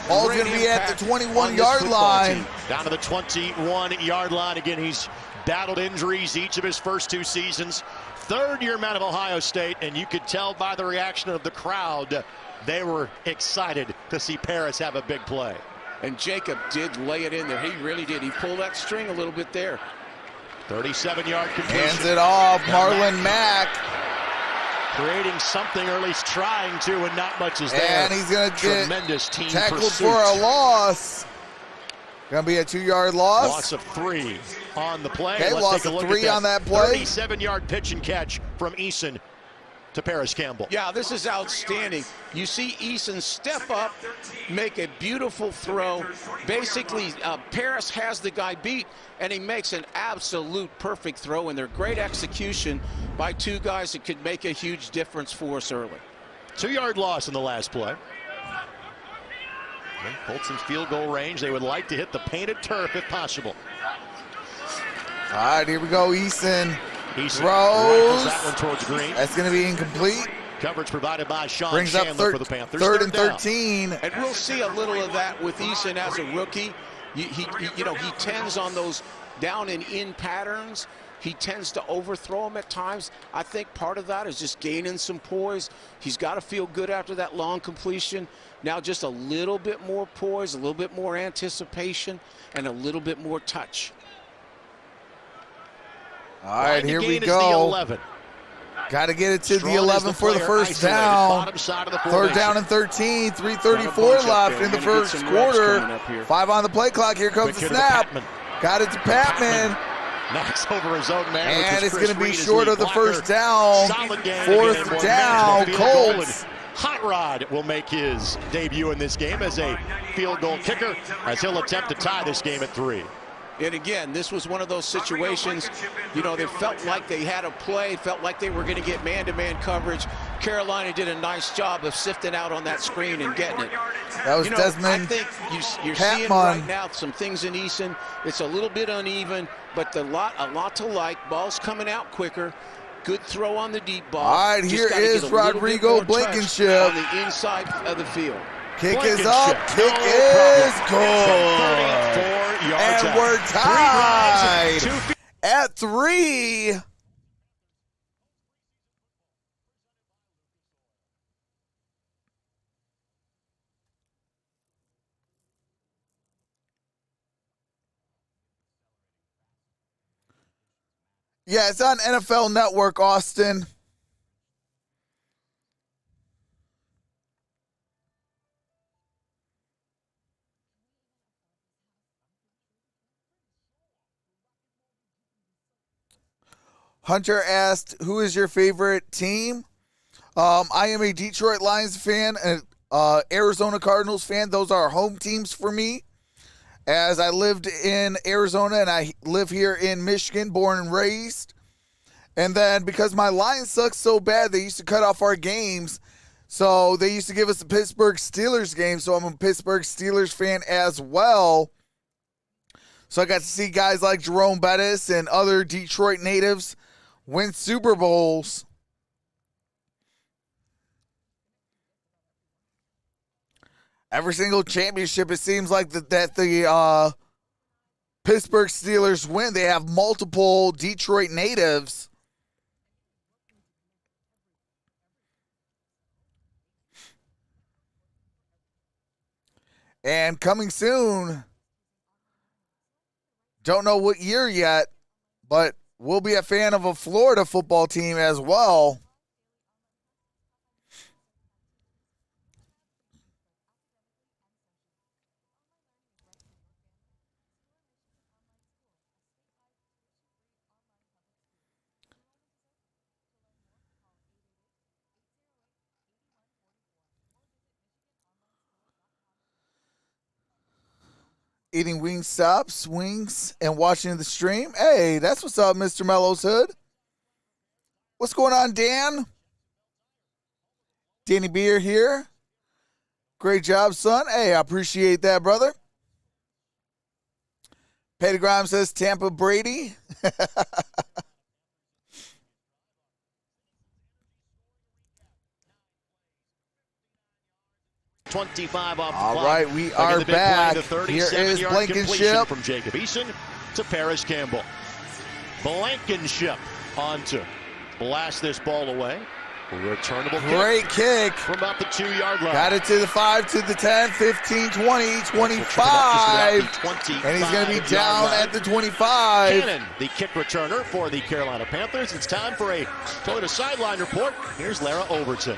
Ball's going to be at the 21-yard line. Down to the 21-yard line. Again, he's battled injuries each of his first 2 seasons. Third-year man of Ohio State, and you could tell by the reaction of the crowd, they were excited to see Paris have a big play. And Jacob did lay it in there. He really did. He pulled that string a little bit there. 37-yard completion. Hands it off, Marlon Mack. Creating something, or at least trying to, and not much is there. And he's going to get tremendous team tackled pursuit. for a loss. Going to be a 2-yard loss. Loss of 3 on the play. Okay, Let's loss take a of look 3 at on that play. 37-yard pitch and catch from Eason to Paris Campbell. Yeah, this is outstanding. You see Eason step up, make a beautiful throw. Basically, Paris has the guy beat, and he makes an absolute perfect throw, and they're great execution by 2 guys that could make a huge difference for us early. 2-yard loss in the last play. Colts in field goal range. They would like to hit the painted turf if possible. All right, here we go. Eason Eason throws. that one towards Green. That's going to be incomplete. Coverage provided by Sean Brings up Chandler for the Panthers. third and down. 13. And we'll see a little of that with Eason as a rookie. He tends on those down and in patterns. He tends to overthrow them at times. I think part of that is just gaining some poise. He's got to feel good after that long completion. Now just a little bit more poise, a little bit more anticipation, and a little bit more touch. All right, here we The go. 11. Got to get it to Strong the is 11 for the player, first isolated, down. bottom side of the Third formation. down and 13. 3:34 left in the first quarter. 5 on the play clock. Here comes the snap. Got it to Patman. Knocks over his own man. And it's going to be Reed, short of the first down. Fourth down, Colts. Hot Rod will make his debut in this game as a field goal kicker, as he'll attempt to tie this game at 3. And again, this was one of those situations, they felt like they had a play, felt like they were going to get man-to-man coverage. Carolina did a nice job of sifting out on that screen and getting it. That was Desmond. I think you're seeing right now some things in Eason. It's a little bit uneven, but a lot to like. Ball's coming out quicker. Good throw on the deep ball. All right, here is Rodrigo Blankenship on the inside of the field. Kick is up. Kick is good. And we're tied at 3. Yeah, it's on NFL Network, Austin. Hunter asked, who is your favorite team? I am a Detroit Lions fan and Arizona Cardinals fan. Those are home teams for me, as I lived in Arizona and I live here in Michigan, born and raised. And then because my Lions suck so bad, they used to cut off our games. So they used to give us the Pittsburgh Steelers game. So I'm a Pittsburgh Steelers fan as well. So I got to see guys like Jerome Bettis and other Detroit natives win Super Bowls. Every single championship, it seems like that the Pittsburgh Steelers win. They have multiple Detroit natives. And coming soon, don't know what year yet, but we'll be a fan of a Florida football team as well. Eating wings, and watching the stream. Hey, that's what's up, Mr. Mellows Hood. What's going on, Dan? Danny Beer here. Great job, son. Hey, I appreciate that, brother. Petty Grimes says Tampa Brady. 25 off the All clock. right, we are back. Here is Blankenship from Jacob Eason to Paris Campbell. Blankenship on to blast this ball away. Returnable Great kick. From about the 2-yard line. Got it to the 5, to the 10, 15, 20, 25. And he's going to be down at the 25. Cannon, the kick returner for the Carolina Panthers. It's time for a Toyota Sideline report. Here's Lara Overton.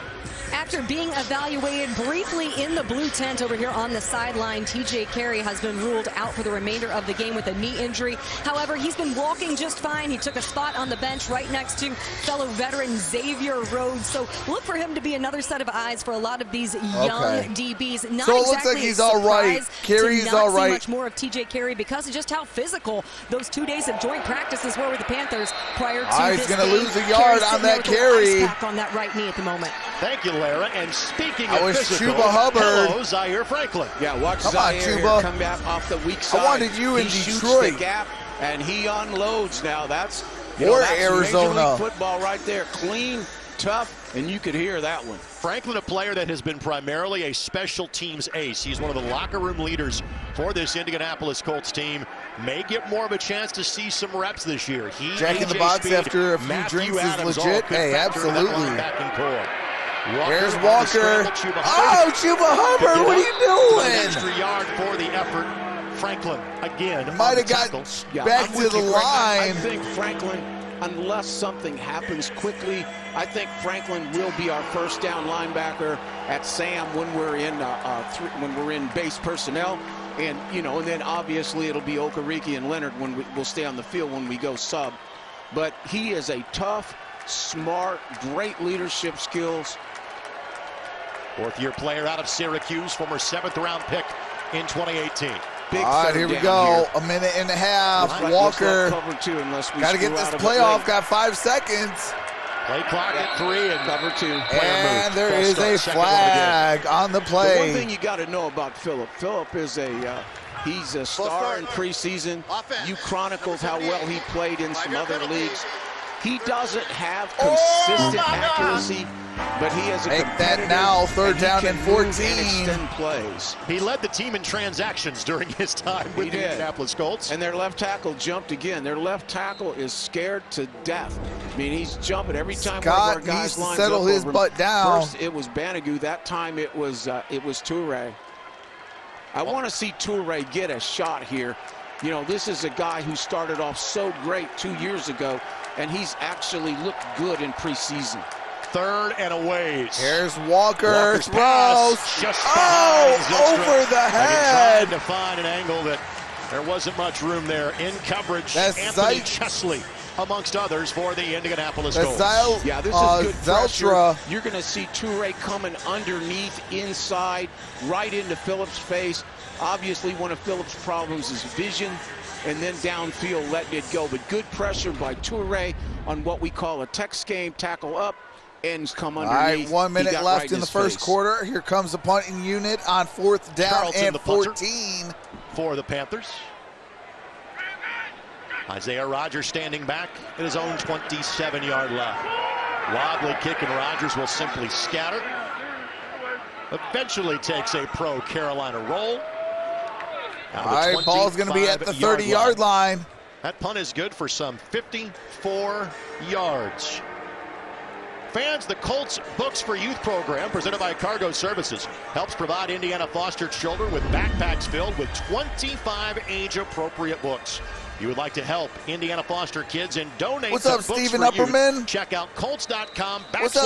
After being evaluated briefly in the blue tent over here on the sideline, TJ Carey has been ruled out for the remainder of the game with a knee injury. However, he's been walking just fine. He took a spot on the bench right next to fellow veteran Xavier Rhodes. So look for him to be another set of eyes for a lot of these young DBs. Not so it exactly looks like he's all right. Carey's all right. Much more of TJ Carey because of just how physical those 2 days of joint practices were with the Panthers prior to this he's going to game. lose a yard on that carry. On that right knee at the moment. Thank you, Lara. And speaking of physical, Chuba Hubbard. Hello, Zaire Franklin. Yeah, watch Zaire here come back off the weak side. I wanted you in Detroit. Detroit. The gap, and he unloads now. That's Arizona. Major League football right there. Clean, tough, and you could hear that one. Franklin, a player that has been primarily a special teams ace. He's one of the locker room leaders for this Indianapolis Colts team. May get more of a chance to see some reps this year. Jacking the box after a few drinks is legit. Hey, absolutely. There's Walker. Oh, Chuba Hubbard, what are you doing? An extra yard for the effort. Franklin again. Might have gotten back to the line. I think Franklin, unless something happens quickly, I think Franklin will be our first down linebacker at Sam when we're in base personnel, and and then obviously it'll be Okereke and Leonard when we'll stay on the field when we go sub. But he is a tough, smart, great leadership skills. Fourth-year player out of Syracuse, former 7th-round pick in 2018. All right, here we go. A minute and a half. Walker. Got to get this play off. Got 5 seconds. Play clock at 3 and cover 2. And there is a flag on the play. The one thing you got to know about Phillip is he's a star in preseason. You chronicled how well he played in some other leagues. He doesn't have consistent accuracy, but he is a competitor. Make that now, 3rd down and 14. Extend plays. He led the team in transactions during his time with the Indianapolis Colts. And their left tackle jumped again. Their left tackle is scared to death. I mean, he's jumping every time one of our guys lines up settle his butt down. First it was Banogu. That time it was Toure. I want to see Toure get a shot here. This is a guy who started off so great 2 years ago, and he's actually looked good in preseason. 3rd and a ways. Here's Walker. Throws. Just over the head. Trying to find an angle that there wasn't much room there in coverage. That's Anthony Chesley, amongst others, for the Indianapolis Colts. Yeah, this is good pressure. You're going to see Toure coming underneath, inside, right into Phillips' face. Obviously, one of Phillips' problems is vision, and then downfield letting it go. But good pressure by Toure on what we call a Tex game, tackle up, ends come underneath. All right, 1 minute left in the first quarter. Here comes the punting unit on 4th down and 14. For the Panthers. Isaiah Rodgers standing back at his own 27-yard line. Wobbly kick, and Rodgers will simply scatter. Eventually takes a pro Carolina roll. All right, ball's going to be at the 30-yard line. That punt is good for some 54 yards. Fans, the Colts Books for Youth program, presented by Cargo Services, helps provide Indiana foster children with backpacks filled with 25 age-appropriate books. You would like to help Indiana foster kids and donate What's up, Books Stephen for Upperman? Youth. Check out Colts.com/books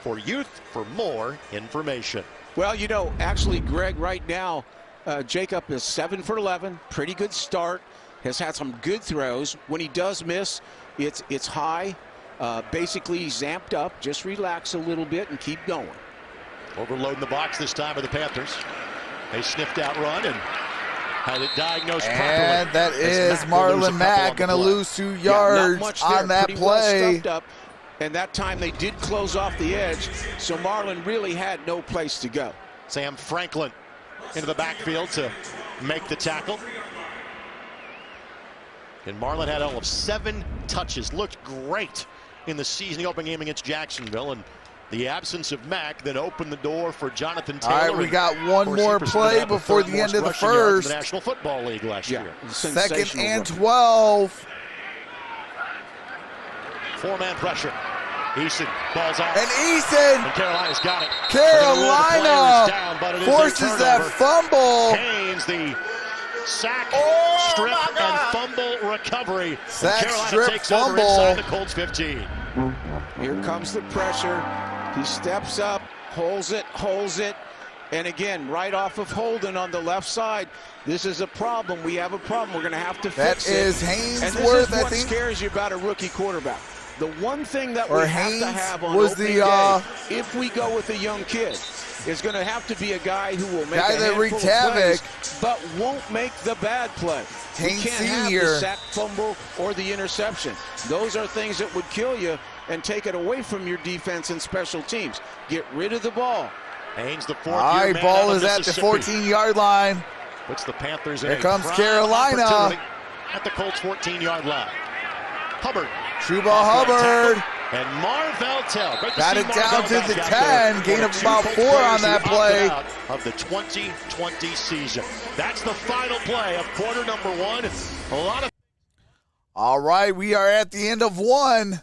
for youth for more information. Well, actually, Greg, right now, Jacob is 7 for 11. Pretty good start. Has had some good throws. When he does miss, it's high. Basically, he's amped up. Just relax a little bit and keep going. Overloading the box this time of the Panthers. They sniffed out run and had it diagnosed properly. And that is Marlon Mack going to lose 2 yards on that play. Well up. And that time they did close off the edge, so Marlon really had no place to go. Sam Franklin into the backfield to make the tackle. And Marlon had all of 7 touches. Looked great in the season opening game against Jacksonville. And the absence of Mack that opened the door for Jonathan Taylor. All right, we got one more play before the end of the first. The National Football League last year. 2nd and 12. 4-man pressure. Eason balls off. And Eason. And Carolina's got it. Carolina down, forces that fumble. Haynes, the sack, strip, and fumble recovery. Sack, Carolina strip, takes fumble. over inside the Colts 15. Here comes the pressure. He steps up, holds it, and again, right off of Holden on the left side. This is a problem. We have a problem. We're going to have to fix it. That is Haynesworth, and this is what I think. scares you about a rookie quarterback. The one thing that Or we have Haynes to have on was opening day, if we go with a young kid, is going to have to be a guy who will make a handful of plays, but won't make the bad play. Haynes we can't have Senior. the sack, fumble, or the interception. Those are things that would kill you and take it away from your defense and special teams. Get rid of the ball. Haynes, the 4th-year All right, man ball out of is at the Mississippi. 14-yard line. Puts the Panthers in Here a comes prime Carolina. opportunity at the Colts 14-yard line. Hubbard. Chuba Hubbard. And Marvell Tell. Got it down to the 10. Gain of about 4 on that play. Of the 2020 season. That's the final play of quarter number 1. A lot of. All right, we are at the end of 1.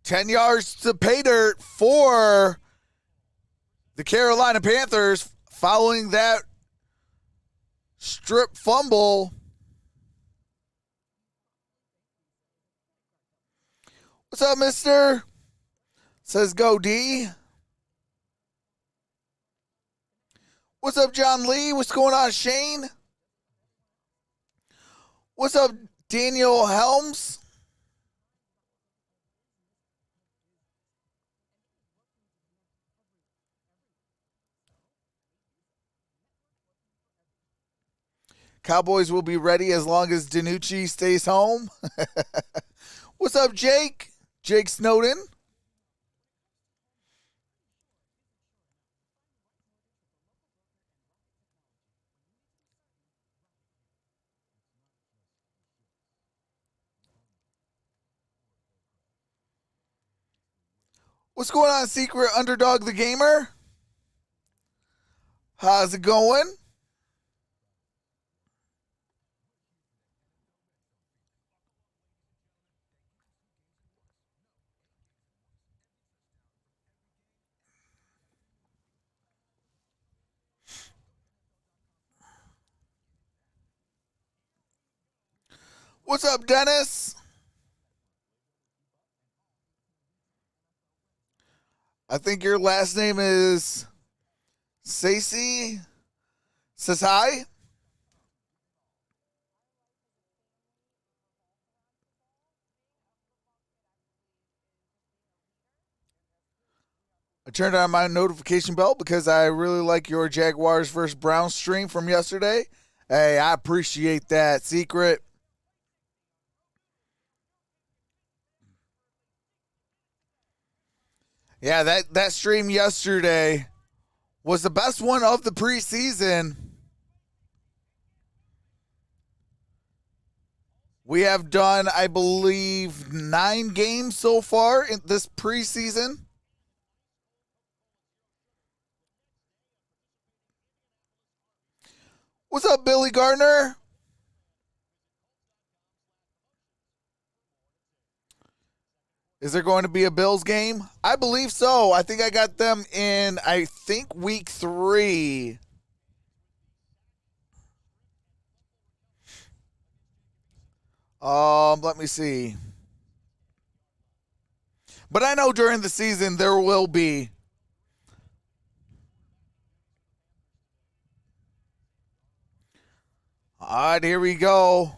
10 yards to pay dirt for the Carolina Panthers following that strip fumble. What's up, mister? Says go D. What's up, John Lee? What's going on, Shane? What's up, Daniel Helms? Cowboys will be ready as long as DiNucci stays home. What's up, Jake? Jake Snowden. What's going on, Secret Underdog the Gamer? How's it going? What's up, Dennis? I think your last name is Sassi. Says hi. I turned on my notification bell because I really like your Jaguars versus Browns stream from yesterday. Hey, I appreciate that, Secret. Yeah, that stream yesterday was the best one of the preseason. We have done, I believe, 9 games so far in this preseason. What's up, Billy Gardner? Is there going to be a Bills game? I believe so. I think I got them in, week 3. Let me see. But I know during the season there will be. All right, here we go.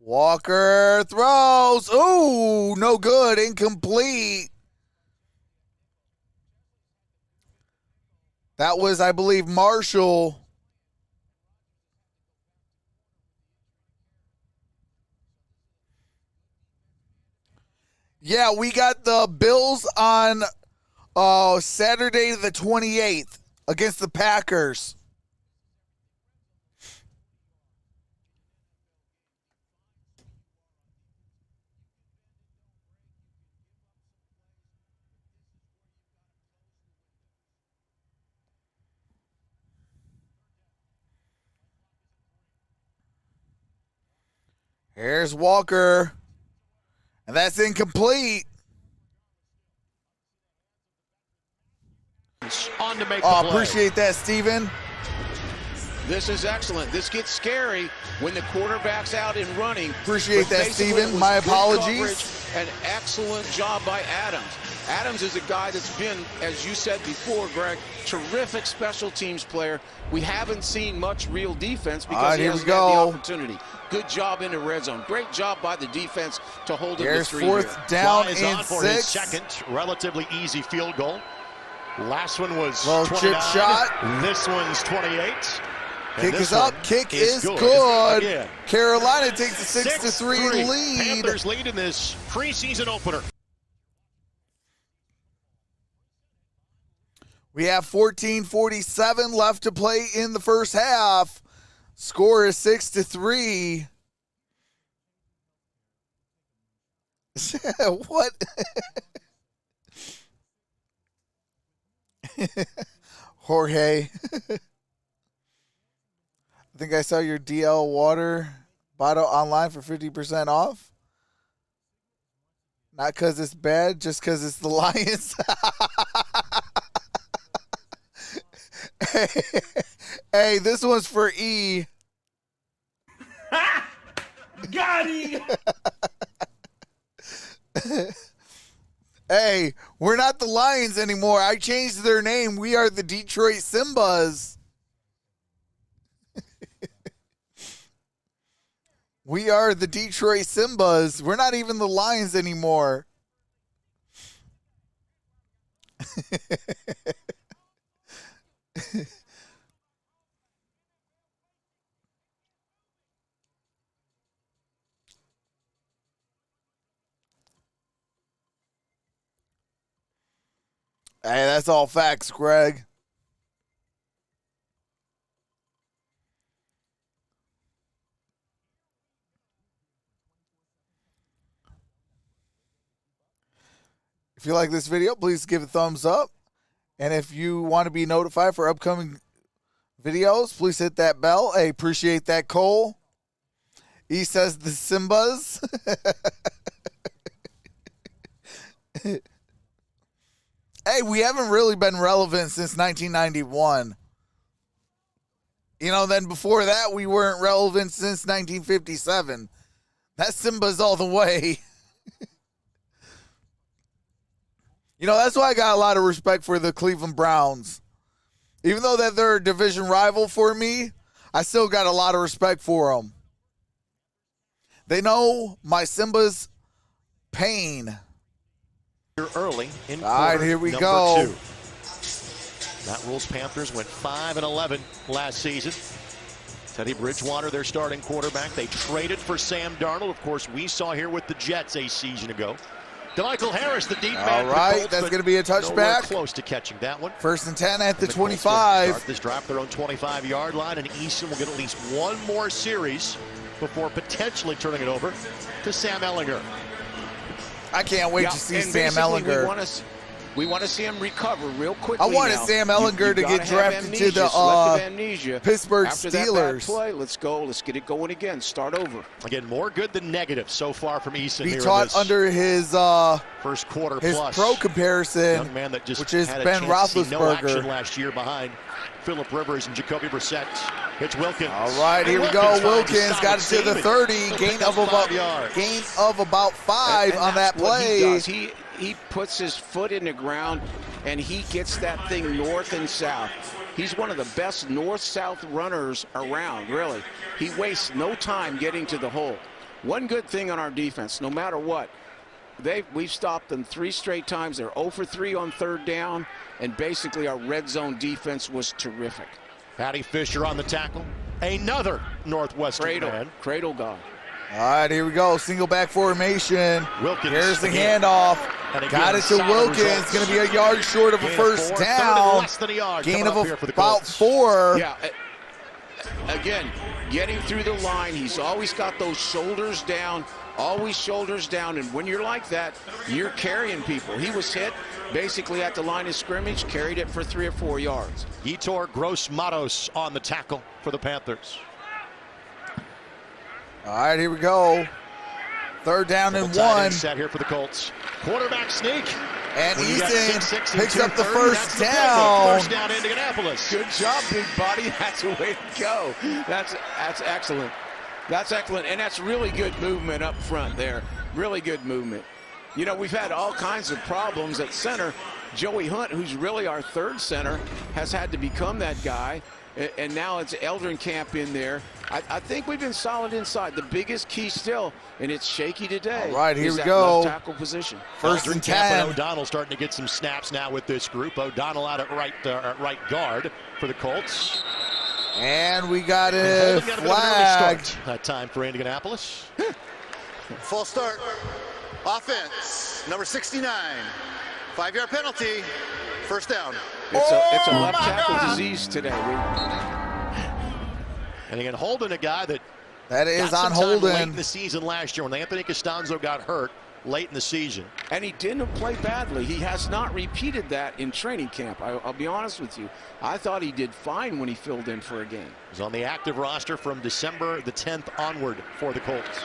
Walker throws. Ooh, no good. Incomplete. That was, I believe, Marshall. Yeah, we got the Bills on Oh, Saturday the 28th against the Packers. Here's Walker. And that's incomplete. On to make the Oh, play. appreciate that, Steven. This is excellent. This gets scary when the quarterback's out and running. Appreciate But that, basically, Steven. it was My good apologies. coverage. An excellent job by Adams. Adams is a guy that's been, as you said before, Greg, terrific special teams player. We haven't seen much real defense because he hasn't had the opportunity. Good job in the red zone. Great job by the defense to hold him to 3 fourth here. down Fly is and on for his 6. second relatively easy field goal. Last one was Little 29. chip shot. This one's 28. And Kick this is up. one Kick is good. Again. Carolina takes a 6-3 lead. Panthers lead in this preseason opener. We have 14:47 left to play in the first half. Score is 6-3. What? Jorge. I think I saw your DL water bottle online for 50% off. Not because it's bad, just because it's the Lions. Hey, this one's for E. Got him. Hey, we're not the Lions anymore. I changed their name. We are the Detroit Simbas. We are the Detroit Simbas. We're not even the Lions anymore. Hey, that's all facts, Greg. If you like this video, please give it a thumbs up. And if you want to be notified for upcoming videos, please hit that bell. Hey, appreciate that, Cole. He says the Simbas. Hey, we haven't really been relevant since 1991. You know, then before that, we weren't relevant since 1957. That's Simba's all the way. You know, that's why I got a lot of respect for the Cleveland Browns. Even though that they're a division rival for me, I still got a lot of respect for them. They know my Simba's pain. Early in all right, here we go. 2. That rules Panthers went 5-11 last season. Teddy Bridgewater, their starting quarterback. They traded for Sam Darnold. Of course, we saw here with the Jets a season ago. DeMichael Harris, the deep man. All right, that's going to be a touchback. Close to catching that one. 1st and 10 at the 25. Start this drive their own 25-yard line, and Easton will get at least one more series before potentially turning it over to Sam Ehlinger. I can't wait to see Sam Ehlinger. We want to see him recover real quickly. I wanted Sam Ehlinger to get drafted to the Pittsburgh Steelers. Play. Let's go. Let's get it going again. Start over. Again, more good than negative so far from Easton. He taught under his first quarter his plus. pro comparison, Young man that just which is had a Ben chance to see no action Roethlisberger. last year behind Phillip Rivers and Jacoby Brissett. It's Wilkins. All right, here we go. Wilkins got it to the 30. Gain of about 5 on that play. He puts his foot in the ground, and he gets that thing north and south. He's one of the best north-south runners around, really. He wastes no time getting to the hole. One good thing on our defense, no matter what, we've stopped them 3 straight times. They're 0 for 3 on 3rd down, and basically our red zone defense was terrific. Patty Fisher on the tackle. Another Northwestern man. Cradle guy. All right, here we go. Single back formation. Wilkins. Here's the again. handoff. Got it to Wilkins. Going to be a yard short of a first down. Gain of about 4. Yeah. Again, getting through the line, he's always got those shoulders down, always shoulders down, and when you're like that, you're carrying people. He was hit basically at the line of scrimmage, carried it for 3 or 4 yards. Yetur Gross-Matos on the tackle for the Panthers. All right, here we go. 3rd down and 1. Set here for the Colts. Quarterback sneak. And Eason picks up the first down. First down, Indianapolis. Good job, big buddy. That's the way to go. That's excellent. That's excellent, and that's really good movement up front there. Really good movement. You know, we've had all kinds of problems at center. Joey Hunt, who's really our 3rd center, has had to become that guy, and now it's Eldrenkamp in there. I think we've been solid inside. The biggest key still, and it's shaky today. All right, here is we that go. Left tackle position. 1st and 10. O'Donnell starting to get some snaps now with this group. O'Donnell out at right guard for the Colts. And we got a flag. That time for Indianapolis. Full start. Offense, number 69. 5-yard penalty. First down. It's a left tackle disease today. And again, Holden, a guy that is got on some time Holden. late in the season last year when Anthony Costanzo got hurt late in the season. And he didn't play badly. He has not repeated that in training camp. I'll be honest with you. I thought he did fine when he filled in for a game. He's on the active roster from December the 10th onward for the Colts.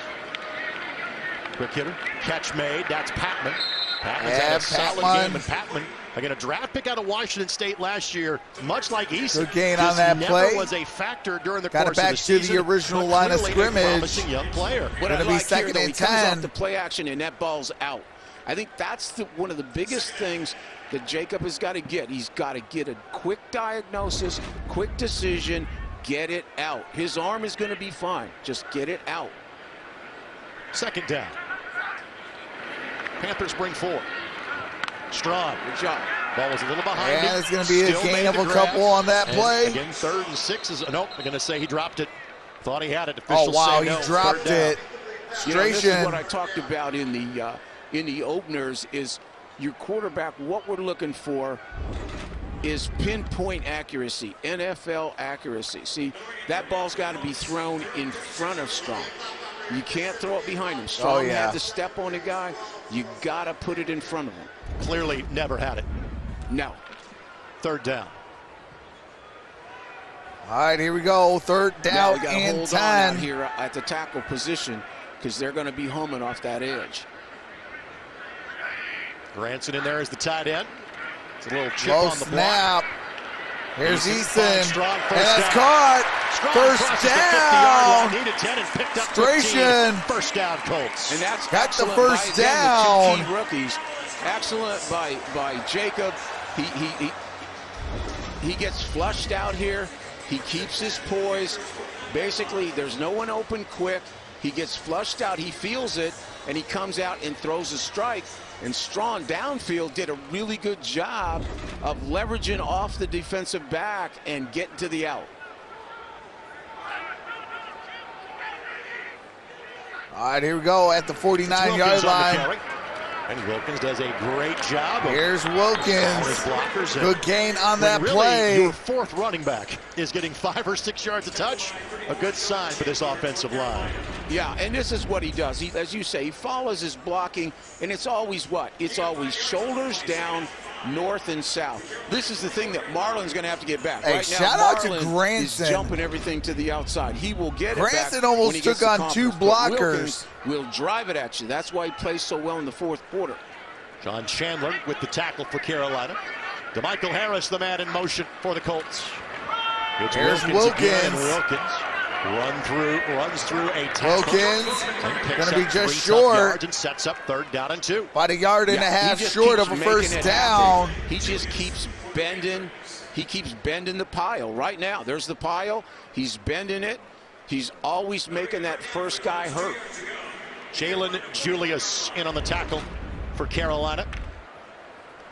Quick hitter, catch made. That's Patman. Patman's had a solid game, and Patman, again, a draft pick out of Washington State last year, much like Eason. Good gain on that play. Was a factor during the Got course it back of the season, to the original line of scrimmage. Promising young player. Going to be 2nd and 10. He comes off the play action and that ball's out. I think that's one of the biggest things that Jacob has got to get. He's got to get a quick diagnosis, quick decision, get it out. His arm is going to be fine. Just get it out. 2nd down. Panthers bring 4. Strong. Good job. Ball was a little behind him. And it's going to be a gain of a couple on that play. And again, 3rd and 6 is, nope, I'm going to say he dropped it. Thought he had it. Oh, wow, he dropped it. You know, this is what I talked about in the openers is your quarterback. What we're looking for is pinpoint accuracy, NFL accuracy. See, that ball's got to be thrown in front of Strong. You can't throw it behind him. Strong had to step on the guy. You got to put it in front of him. Clearly never had it. No. 3rd down. All right, here we go. 3rd down we got to and hold 10. on out here at the tackle position because they're going to be homing off that edge. Granson in there as the tight end. It's a little chip Low on the snap. block. Here's Eason. Strong, and that's caught. First down. Needed 10 and picked up Stration. 15. First down, Colts. And that's got the excellent first by, again, down. the 2 key rookies. Excellent by Jacob. He gets flushed out here. He keeps his poise. Basically, there's no one open quick. He gets flushed out. He feels it, and he comes out and throws a strike. And Strong downfield did a really good job of leveraging off the defensive back and getting to the out. All right, here we go at the 49-yard line. And Wilkins does a great job. Here's Wilkins. Good gain on that play. Your 4th running back is getting 5 or 6 yards a touch. A good sign for this offensive line. Yeah, and this is what he does. He, as you say, he follows his blocking, and it's always what? It's always shoulders down, north and south. This is the thing that Marlon's going to have to get back. Hey, right now, shout out to Marlon Granson. is jumping everything to the outside. He will get it back. Granson almost when he gets took on 2 blockers. Will drive it at you. That's why he plays so well in the 4th quarter. John Chandler with the tackle for Carolina. DeMichael Harris, the man in motion for the Colts. Here's Wilkins. Runs through a tackle. Wilkins going to be just short. And sets up 3rd down and 2. About a yard and a half short of a first down. He just keeps bending. He keeps bending the pile. Right now, there's the pile. He's bending it. He's always making that first guy hurt. Jalen Julius in on the tackle for Carolina.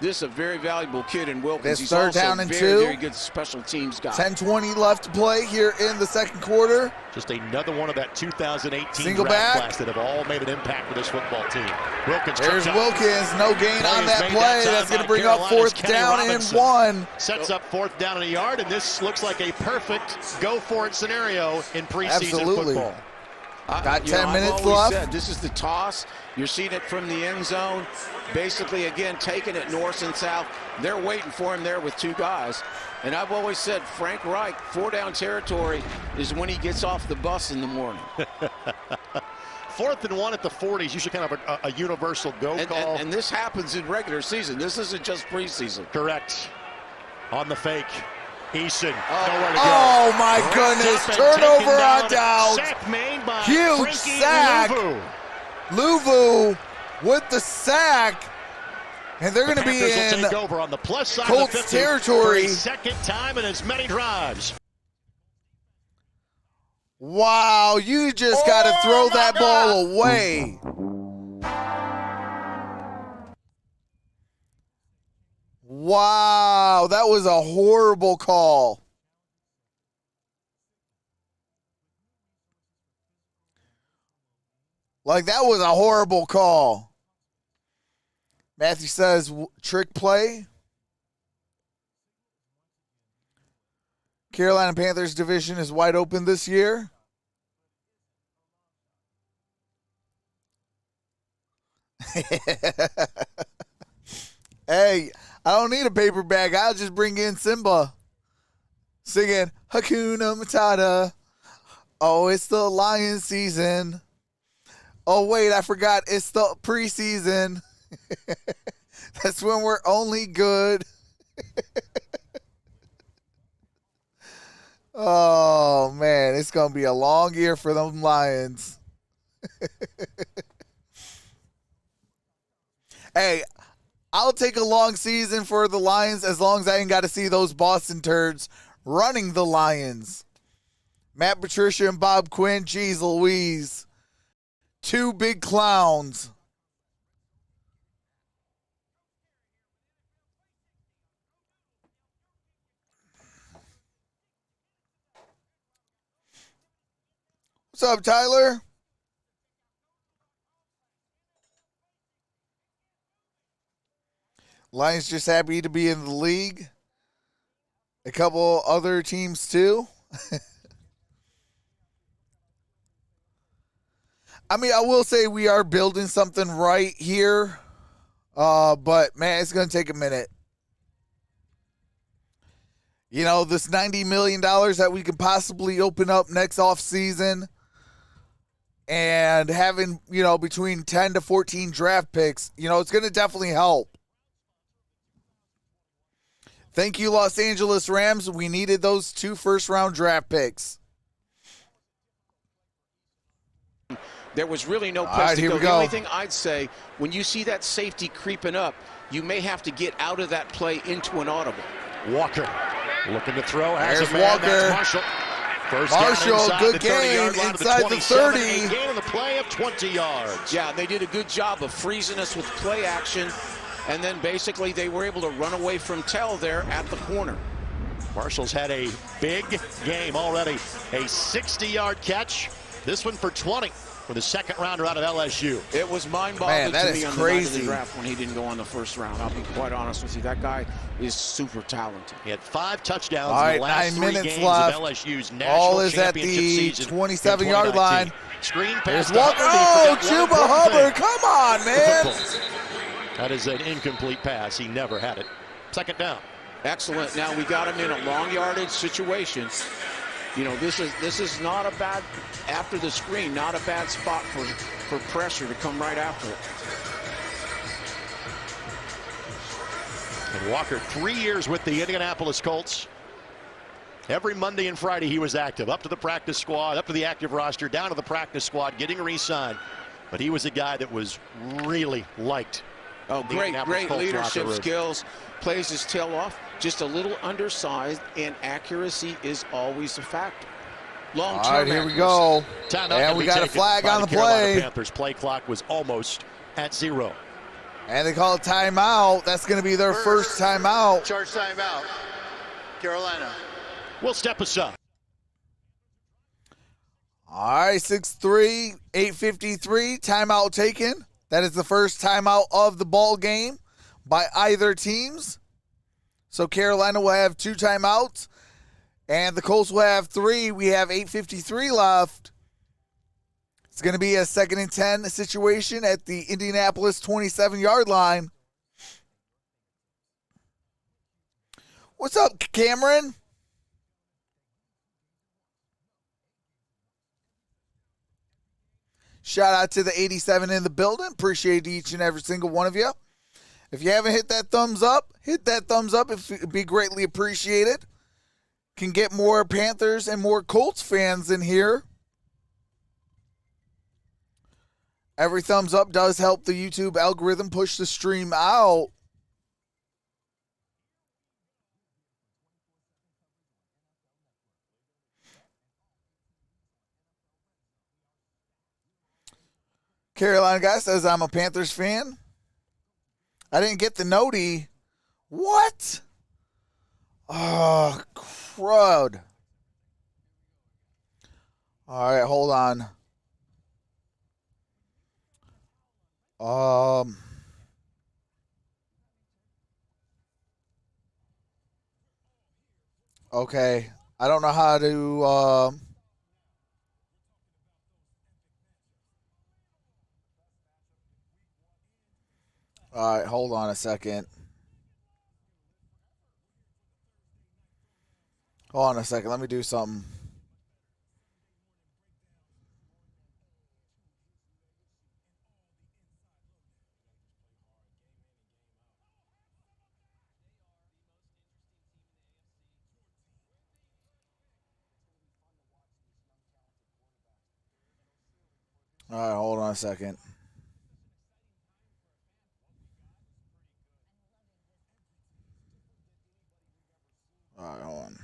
this is a very valuable kid in Wilkins. This He's third also down and very, 2. very good special teams guy. 10:20 left to play here in the second quarter. Just another one of that 2018 Single draft back. class that have all made an impact for this football team. Wilkins. There's Wilkins, no gain Play on is that made play. that That's time going to by bring up Carolina's 4th Kenny down Robinson. and 1. Sets up 4th down and a yard, and this looks like a perfect go-for-it scenario in preseason football. Got 10 minutes I've always left. said, this is the toss. You're seeing it from the end zone. Basically, again, taking it north and south. They're waiting for him there with 2 guys. And I've always said, Frank Reich, 4-down territory is when he gets off the bus in the morning. 4th and 1 at the 40s, usually kind of a universal go call. And this happens in regular season. This isn't just preseason. Correct. On the fake. Eason, nowhere to go. Oh, my goodness. Turnover on downs. Sack made by Huge Frankie sack. Luvu. Luvu with the sack. And they're going to be Panthers will in take over on the plus side Colts of the 50 territory. for a second time in as many drives. Wow, you just got to throw that ball away. Wow, that was a horrible call. Like, that was a horrible call. Matthew says, trick play. Carolina Panthers division is wide open this year. Hey, I don't need a paper bag. I'll just bring in Simba singing Hakuna Matata. Oh, it's the Lion season. Oh, wait, I forgot. It's the preseason. That's when we're only good. Oh, man, it's going to be a long year for them Lions. Hey, I'll take a long season for the Lions as long as I ain't got to see those Boston turds running the Lions. Matt Patricia and Bob Quinn, geez Louise. 2 big clowns. What's up, Tyler? Lions just happy to be in the league. A couple other teams too. I mean, I will say we are building something right here. But, man, it's going to take a minute. You know, this $90 million that we could possibly open up next offseason and having, you know, between 10 to 14 draft picks, you know, it's going to definitely help. Thank you, Los Angeles Rams. We needed those 2 first-round draft picks. There was really no place All right, to here go. we The go. only thing I'd say, when you see that safety creeping up, you may have to get out of that play into an audible. Walker looking to throw. There's Man, Walker. that's Marshall. First Marshall, down good inside the 30-yard gain line inside to the 27, 30. A gain on the play of 20 yards. Yeah, they did a good job of freezing us with play action, and then basically they were able to run away from Tell there at the corner. Marshall's had a big game already. A 60-yard catch. This one for 20 for the second rounder out of LSU. It was mind-boggling that to is me on the night of crazy. the draft when he didn't go on the first round. I'll be quite honest with you. That guy is super talented. He had 5 touchdowns All in right, the last 9 3 minutes games left. of LSU's national Ball is at championship the season. 27-yard in line. 2019. Screen There's pass to Walker. Hubbard. He Oh, forgot one Chuba important Hubbard. thing. Come on, man. That is an incomplete pass. He never had it. Second down. Excellent. Now we got him in a long yardage situation. You know, this is not a bad, after the screen, not a bad spot for pressure to come right after it. And Walker, 3 years with the Indianapolis Colts. Every Monday and Friday he was active, up to the practice squad, up to the active roster, down to the practice squad, getting re-signed. But he was a guy that was really liked. Oh, The great Indianapolis Colts leadership locker room. skills, plays his tail off, just a little undersized, and accuracy is always a factor. Long-term All right, here accuracy. we go. Timeout And gonna we be got a taken flag by on the Carolina play. Panthers. Play clock was almost at 0. And they call a timeout. That's going to be their first timeout. Charge timeout. Carolina. We'll step aside. All right, 6-3, 8:53, timeout taken. That is the first timeout of the ball game by either teams. So Carolina will have 2 timeouts, and the Colts will have 3. We have 8:53 left. It's going to be a 2nd and 10 situation at the Indianapolis 27-yard line. What's up, Cameron? Shout out to the 87 in the building. Appreciate each and every single one of you. If you haven't hit that thumbs up, hit that thumbs up. It'd be greatly appreciated. Can get more Panthers and more Colts fans in here. Every thumbs up does help the YouTube algorithm push the stream out. Carolina guy says, I'm a Panthers fan. I didn't get the noti. What? Oh, crud. All right, hold on. Okay. I don't know how to, all right, hold on a second. Hold on a second. Let me do something. All right, hold on a second. All right, hold on.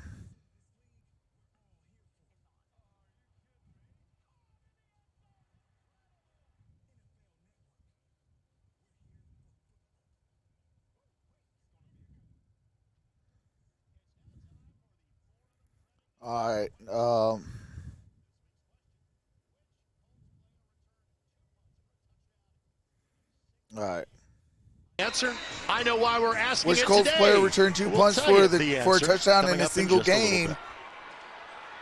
All right. All right. Answer. I know why we're asking Which it Colts today. player returned 2 punts for a touchdown in a single game?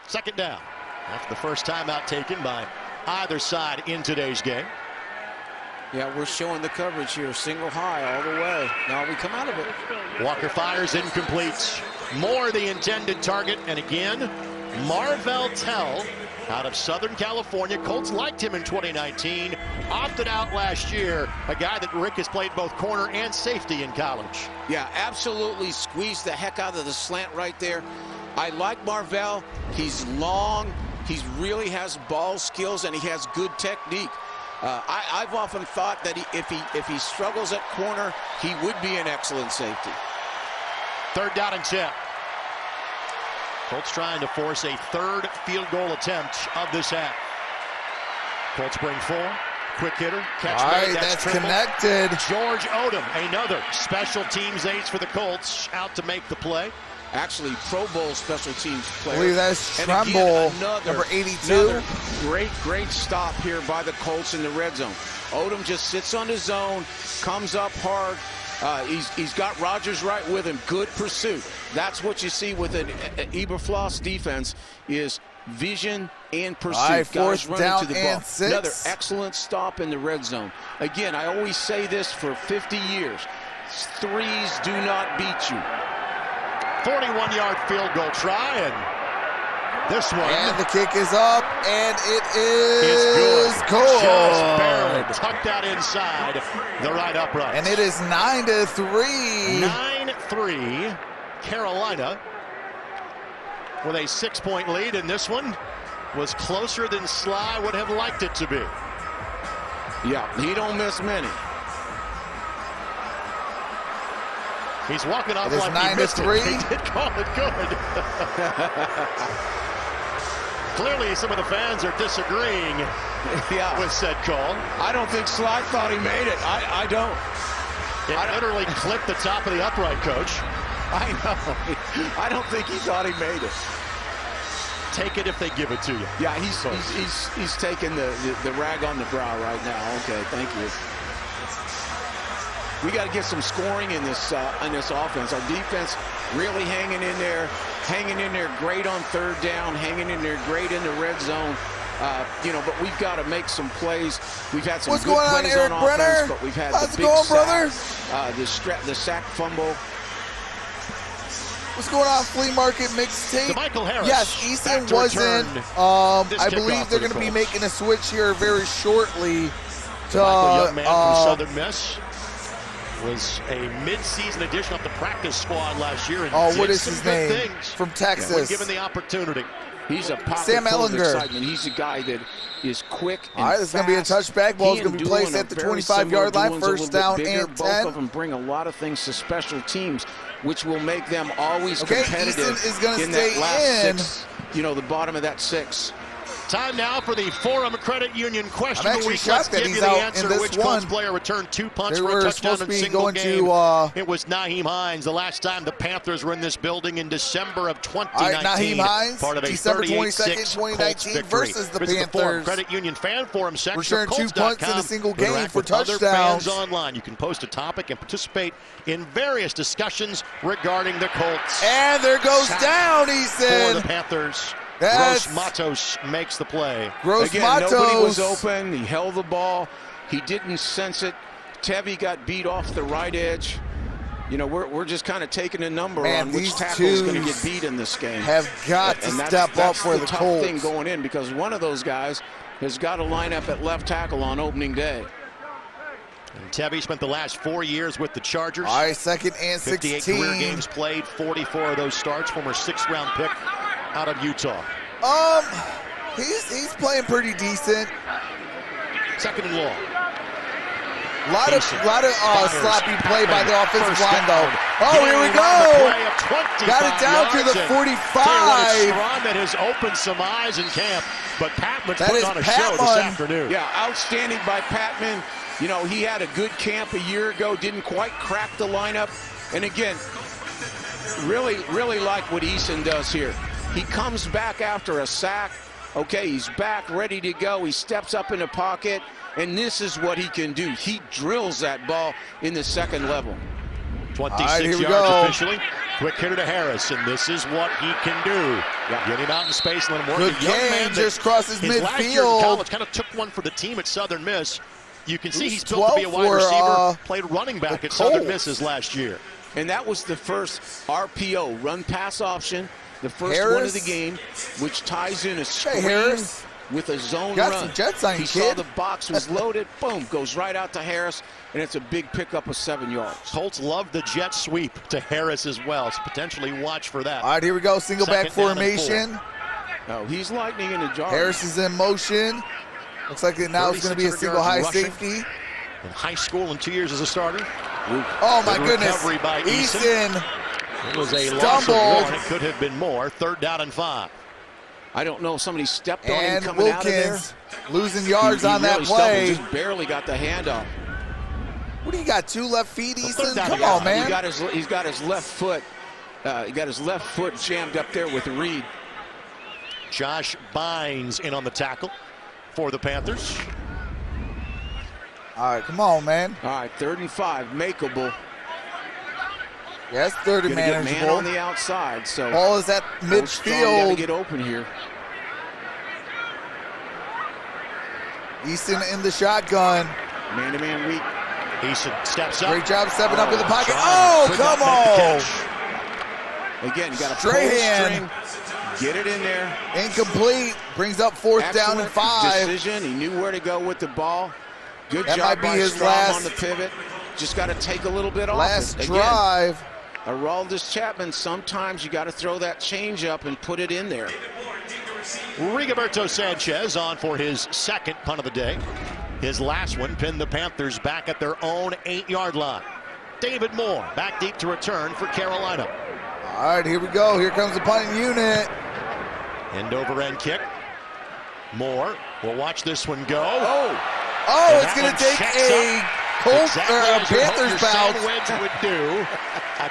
Second down. After the first timeout taken by either side in today's game. Yeah, we're showing the coverage here. Single high all the way. Now we come out of it. Walker fires incomplete. Moore the intended target. And again, Marvell Tell out of Southern California. Colts liked him in 2019. Opted out last year. A guy that Rick has played both corner and safety in college. Yeah, absolutely squeezed the heck out of the slant right there. I like Marvell. He's long. He really has ball skills, and he has good technique. I've often thought that if he struggles at corner, he would be an excellent safety. 3rd down and 10. Colts trying to force a 3rd field goal attempt of this half. Colts bring 4. Quick hitter. Catch All made. right, that's triple. connected. George Odom, another special teams ace for the Colts, out to make the play. Actually, Pro Bowl special teams player. I believe that's And Trumbull, again, number 82. Another great stop here by the Colts in the red zone. Odom just sits on his zone, comes up hard. He's got Rodgers right with him. Good pursuit. That's what you see with an Eberfloss defense is vision and pursuit. All right, 4th down to the and ball. 6. Another excellent stop in the red zone. Again, I always say this for 50 years. Threes do not beat you. 41-yard field goal try, and this one. And the kick is up, and it is is good. Just barely good. tucked that inside the right upright. And it is 9-3. 9-3. Carolina with a 6-point lead, and this one was closer than Sly would have liked it to be. Yeah, he don't miss many. He's walking off It is like he missed 9-3. it. He did call it good. Clearly, some of the fans are disagreeing with said call. I don't think Sly thought he made it. I don't. It literally clipped the top of the upright, Coach. I know. I don't think he thought he made it. Take it if they give it to you. Yeah, he's taking the rag on the brow right now. Okay, thank you. We got to get some scoring in this offense. Our defense really hanging in there great on third down, hanging in there great in the red zone. You know, but we've got to make some plays. We've had some good plays on offense, but we've had the big sack, the sack fumble. What's going on, Flea Market Mixtape? Michael Harris. Yes, Eason wasn't. I believe they're going to be making a switch here very shortly. To young man from Southern Miss was a mid-season addition of the practice squad last year. And what is his name? From Texas. When given the opportunity. He's a pocket Sam full of Ellinger. excitement. He's a guy that is quick and all right, this is going to be a touchback. Ball is going to be placed at the 25-yard line. First down and 10. Both of them bring a lot of things to special teams, which will make them always competitive Easton is going to in stay that last in. six, you know, the bottom of that six. Time now for the Forum Credit Union question I'm of the actually week. shocked Let's that give he's you the out answer. in this Which one. Colts player returned 2 punts They for a were touchdown supposed to in be single going game? to, it was Nyheim Hines. The last time the Panthers were in this building in December of 2019. All right, Nyheim Hines, part of a December 38-6 22nd, 2019 versus the Visit Panthers. The Forum Credit Union Fan Forum section. Returned 2 punts in a single game Interact for with other touchdowns. fans online. You can post a topic and participate in various discussions regarding the Colts. And there goes Sack down, for Eason. the Panthers. That's Gross Matos makes the play. Gross Again, Matos. nobody was open. He held the ball. He didn't sense it. Tevy got beat off the right edge. You know, we're just kind of taking a number on which tackle is going to get beat in this game. Have got to step up for the tough Colts. thing going in, because one of those guys has got to line up at left tackle on opening day. And Tevy spent the last 4 years with the Chargers. All right, 2nd and 58 16. career games played, 44 of those starts. Former 6th-round pick out of Utah. He's playing pretty decent. 2nd and long. A lot of sloppy play by the offensive line, though. Oh, here we go. Got it down to the 45. Strong that has opened some eyes in camp, but Patman's putting on a show this afternoon. Yeah, outstanding by Patman. You know, he had a good camp a year ago, didn't quite crack the lineup. And again, really like what Eason does here. He comes back after a sack. Okay, he's back, ready to go. He steps up in the pocket, and this is what he can do. He drills that ball in the second level. 26 yards officially. Quick hitter to Harris, and this is what he can do. Get him out in space and let him work. Good game, just crosses midfield. Last year in college kind of took one for the team at Southern Miss. You can see he's built to be a wide receiver. Played running back at Southern Miss his last year. And that was the first RPO, run pass option. The first one of the game, which ties in a screen with a zone run. Some jets on you, he saw the box was loaded, boom, goes right out to Harris, and it's a big pickup of 7 yards. Colts love the jet sweep to Harris as well, so potentially watch for that. All right, here we go, single back formation. Oh, he's lightning in the jar. Harris is in motion. Looks like now it's going to be a single high safety. In high school and 2 years as a starter. Oh, my goodness. Recovery by Eason. It was a loss of one. It could have been more. 3rd down and 5. I don't know if somebody stepped on him And coming out of there. Wilkins losing yards on that really play. Just barely got the handoff. What do you got? 2 left feet, Eason? Come on, man. He's got his left foot. He got his left foot jammed up there with Reed. Josh Bynes in on the tackle for the Panthers. All right, come on, man. All right, 3rd and 5, makeable. Yes, 30 man manageable. on the outside, so ball is at midfield. Got to get open here. Eason in the shotgun. Man-to-man weak. Eason steps up. Great job stepping up in the pocket. Oh, come on. Again, you got to pull the string. Get it in there. Incomplete. Brings up 4th down and 5. Decision. He knew where to go with the ball. Good that job might be by his Strom last on the pivot. Just got to take a little bit off. Last drive. Aroldis Chapman, sometimes you got to throw that change up and put it in there. Rigoberto Sanchez on for his 2nd punt of the day. His last one pinned the Panthers back at their own 8-yard line. David Moore back deep to return for Carolina. All right, here we go. Here comes the punting unit. End over end kick. Moore will watch this one go. Oh, it's going to take a Colts exactly Panthers bounce. Would do.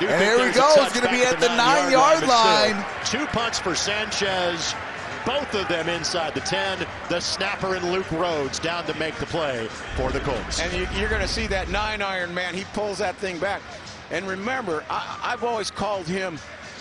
And here we go. It's going to be at the 9-yard line. 2 punts for Sanchez. Both of them inside the 10. The snapper and Luke Rhodes down to make the play for the Colts. And you're going to see that 9-iron, man. He pulls that thing back. And remember, I've always called him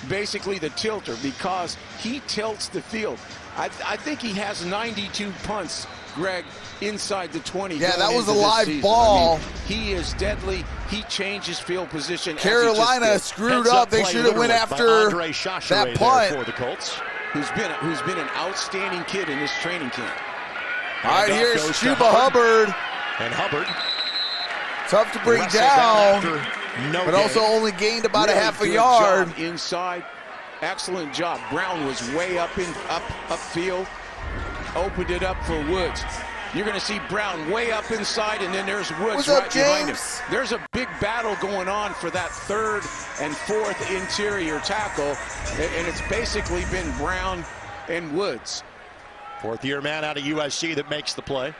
basically the tilter because he tilts the field. I think he has 92 punts, Greg, inside the 20. Yeah, that was a live ball. I mean, he is deadly. He changes field position. Carolina screwed up. They should have went after that punt. For the Colts. Who's been an outstanding kid in this training camp. All right, here's Chuba Hubbard. And Hubbard. Tough to bring down, but also only gained about really a half a yard. Inside. Excellent job. Brown was way upfield. Opened it up for Woods. You're going to see Brown way up inside, and then there's Woods right behind him. There's a big battle going on for that 3rd and 4th interior tackle, and it's basically been Brown and Woods. 4th-year man out of USC that makes the play.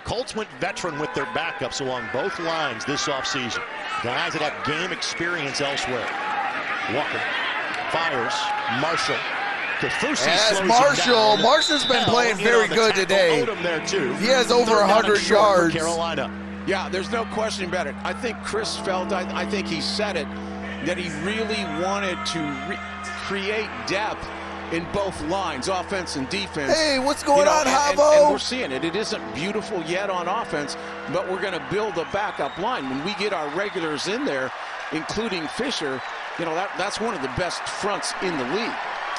Colts went veteran with their backups along both lines this offseason. Guys that have game experience elsewhere. Walker fires. Marshall. As Marshall. Marshall's been playing very good today. He has over 100 yards. Carolina. Yeah, there's no question about it. I think Chris felt, I think he said it, that he really wanted to create depth in both lines, offense and defense. Hey, what's going on, Havo? And we're seeing it. It isn't beautiful yet on offense, but we're going to build a backup line. When we get our regulars in there, including Fisher, that's one of the best fronts in the league.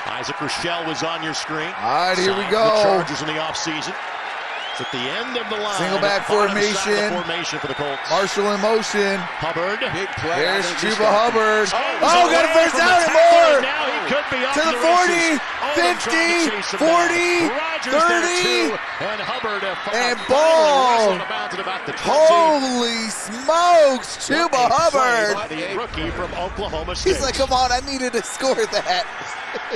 Isaac Rochelle was on your screen. All right, here we go. The Chargers in the offseason. It's at the end of the line. Single back formation. For the Colts. Marshall in motion. Hubbard. Big play. There's Chuba Hubbard. Got a first down and more. Now he could be up to the 40, 50, 40, 30. And Hubbard and ball. Holy smokes, Chuba Hubbard. The rookie from Oklahoma State. He's like, come on, I needed to score that.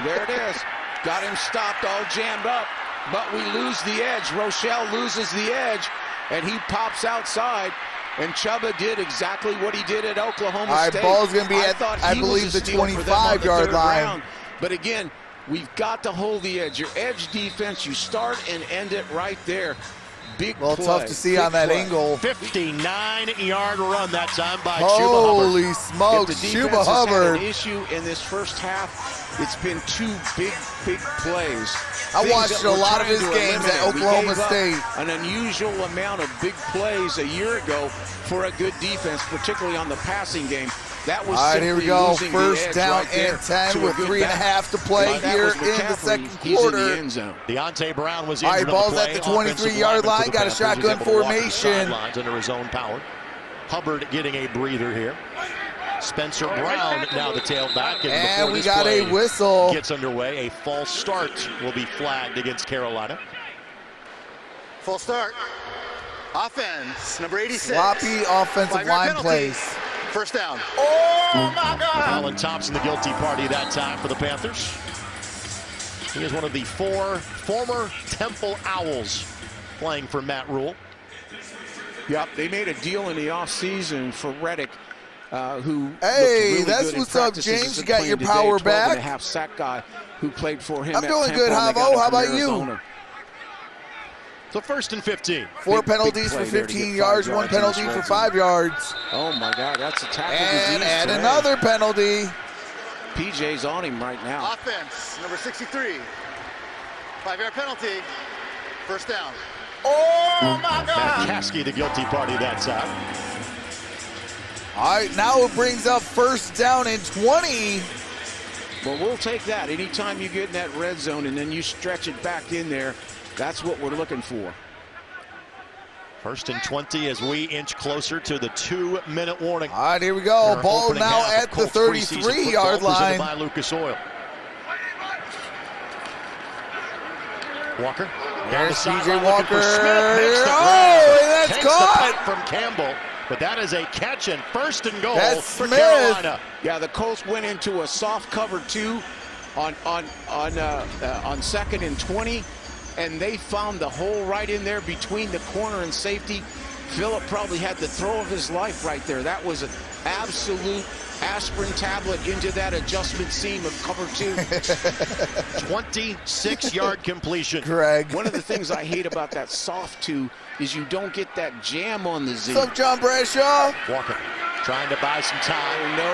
There it is. Got him stopped, all jammed up. But we lose the edge. Rochelle loses the edge, and he pops outside. And Chuba did exactly what he did at Oklahoma State. Ball's going to be at, I believe, the 25-yard line. But again, we've got to hold the edge. Your edge defense, you start and end it right there. Big play. Tough to see on that angle. 59-yard run that time by Chuba Hubbard. Holy smokes, Chuba Hubbard. Had an issue in this first half. It's been 2 big plays. I watched a lot of his games at Oklahoma State. An unusual amount of big plays a year ago for a good defense, particularly on the passing game. That was all right, here we go. First down right and 10 with 3.5 to play here in the second quarter. Deontay Brown was all right, injured. ball's at the 23-yard line. Got a shotgun formation. Under his own power. Hubbard getting a breather here. Spencer Brown now the tailback. And we got a whistle. Gets underway. A false start will be flagged against Carolina. Full start. Offense, number 86. Sloppy offensive line plays. First down. Oh, my God. Alan Thompson, the guilty party that time for the Panthers. He is one of the 4 former Temple Owls playing for Matt Rule. Yep, they made a deal in the offseason for Reddick. Who hey, really that's what's up, James. You got your power back. And a half sack guy who played for him. I'm doing good, Havo. How about you? So 1st and 15. 4 penalties for 15 yards, 1 penalty for 5 yards. Oh my God, that's a tackle and another penalty. PJ's on him right now. Offense, number 63. 5-yard penalty. First down. Oh my God. Caskey, the guilty party that time. All right, now it brings up first down and 20. Well, we'll take that. Anytime you get in that red zone and then you stretch it back in there, that's what we're looking for. 1st and 20 as we inch closer to the 2-minute warning. All right, here we go. Ball now at the 33-yard line. By Lucas Oil. Walker. There's CJ Walker. Oh, and that's caught. From Campbell. But that is a catch and 1st and goal for Smith. Carolina. Yeah, the Colts went into a soft cover 2 on 2nd and 20, and they found the hole right in there between the corner and safety. Phillip probably had the throw of his life right there. That was an absolute aspirin tablet into that adjustment seam of cover 2. 26-yard completion. Greg. One of the things I hate about that soft 2 is you don't get that jam on the Z. What's up, John Bradshaw? Walker trying to buy some time. No.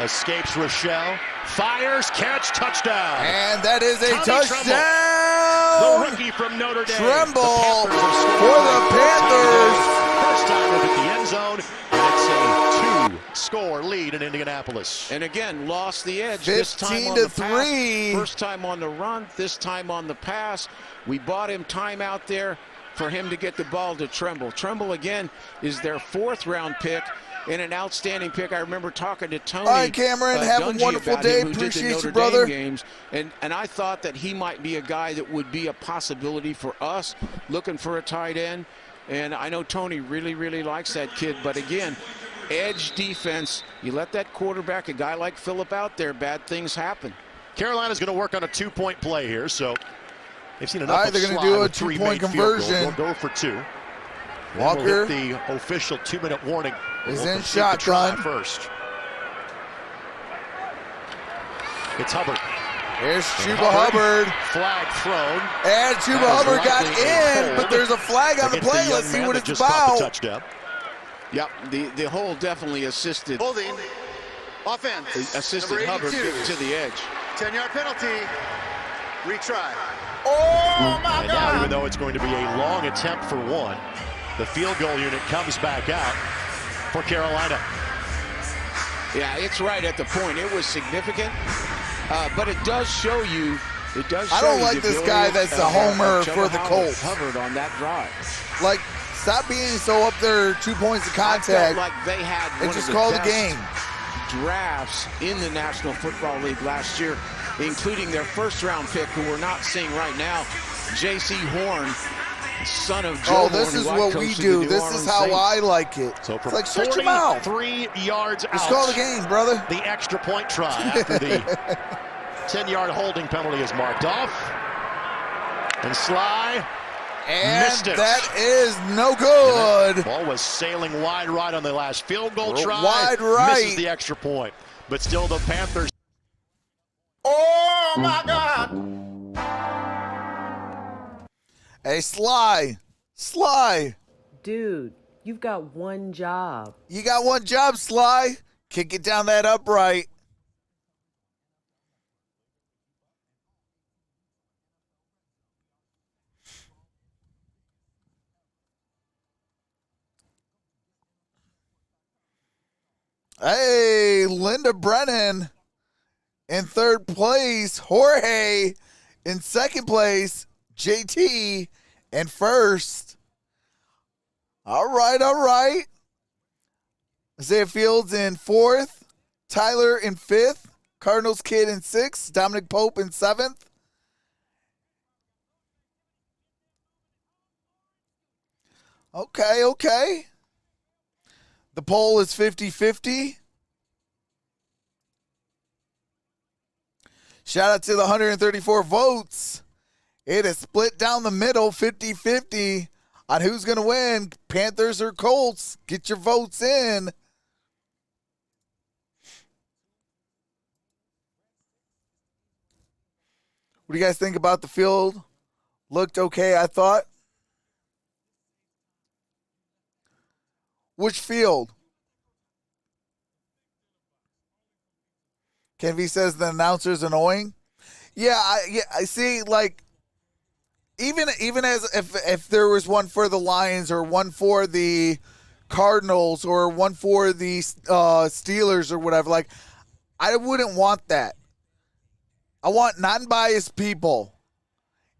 Escapes Rochelle. Fires, catch, touchdown. And that is a Tommy touchdown. The rookie from Notre Dame. Tremble The Panthers have for scored the Panthers. First time at the end zone, and it's a 2-score lead in Indianapolis. And again, lost the edge. 15 this time on to the 3. pass. First time on the run, this time on the pass. We bought him time out there for him to get the ball to Tremble. Tremble, again, is their 4th-round pick and an outstanding pick. I remember talking to Tony. All right, Cameron, have Dungy a wonderful about day. him, who did the Appreciate Notre you, brother. Dame games, and I thought that he might be a guy that would be a possibility for us, looking for a tight end. And I know Tony really, really likes that kid. But again, edge defense, you let that quarterback, a guy like Phillip out there, bad things happen. Carolina's going to work on a 2-point play here, so they've seen enough. All right, of they're going to slide do a with 3 2-point made field goals. conversion. They'll go for 2. Walker We'll hit the official 2-minute warning. is We'll in complete the try shotgun. first. It's Hubbard. Here's Chuba Hubbard. Flag thrown. And Chuba That was Hubbard got likely a in, hold but there's a flag on the against play. young Let's see man what that it's just caught the about. touchdown. Yep, the hole definitely assisted Holding. Offense. Hubbard Number 82. to the edge. 10-yard penalty. Retry. Oh, my And now, even though it's going to be a long attempt for 1, the field goal unit comes back out for Carolina. Yeah, it's right at the point. It was significant, but it does show you. It does. I show don't you like the this ability guy of- that's a of homer Chuba for the Hubbard Colts. Hubbard on that drive. Like, stop being so up there, 2 points of I felt contact, like they had and one just of the call the best game. drafts in the National Football League last year, including their 1st-round pick, who we're not seeing right now, J.C. Horn, son of Joe Oh, this Horn, is who I what coached we at the do. New This Orleans is how Saints. I like it. So It's from like, stretch him out. 43 yards out. Just call the game, brother. The extra point try after the 10-yard holding penalty is marked off. And Sly And missed it. that is no good. Ball was sailing wide right on the last field goal try. Wide right. Misses the extra point. But still the Panthers. Oh, my God. Hey, Sly. Dude, you've got one job. You got one job, Sly. Kick it down that upright. Hey, Linda Brennan in 3rd place. Jorge in 2nd place. JT in 1st. All right. Isaiah Fields in 4th. Tyler in 5th. Cardinals Kid in 6th. Dominic Pope in 7th. Okay. The poll is 50-50. Shout out to the 134 votes. It is split down the middle, 50-50 on who's going to win, Panthers or Colts. Get your votes in. What do you guys think about the field? Looked okay, I thought. Which field? Ken V says the announcer's annoying. Yeah, I see. Like, even as if there was one for the Lions or one for the Cardinals or one for the Steelers or whatever, like, I wouldn't want that. I want non-biased people.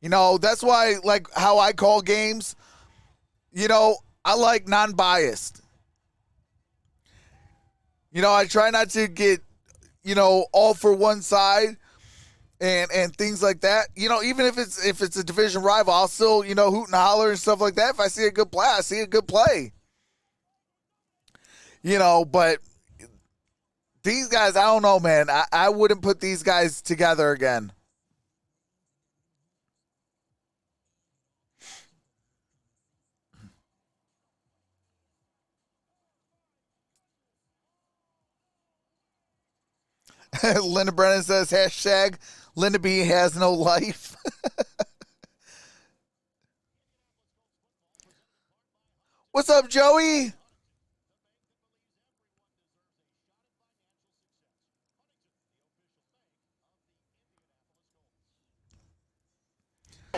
You know, that's why, like, how I call games, you know, I like non-biased. You know, I try not to get, you know, all for one side and things like that. You know, even if it's a division rival, I'll still, you know, hoot and holler and stuff like that. If I see a good play, I see a good play. You know, but these guys, I don't know, man. I wouldn't put these guys together again. Linda Brennan says, hashtag Linda B has no life. What's up, Joey?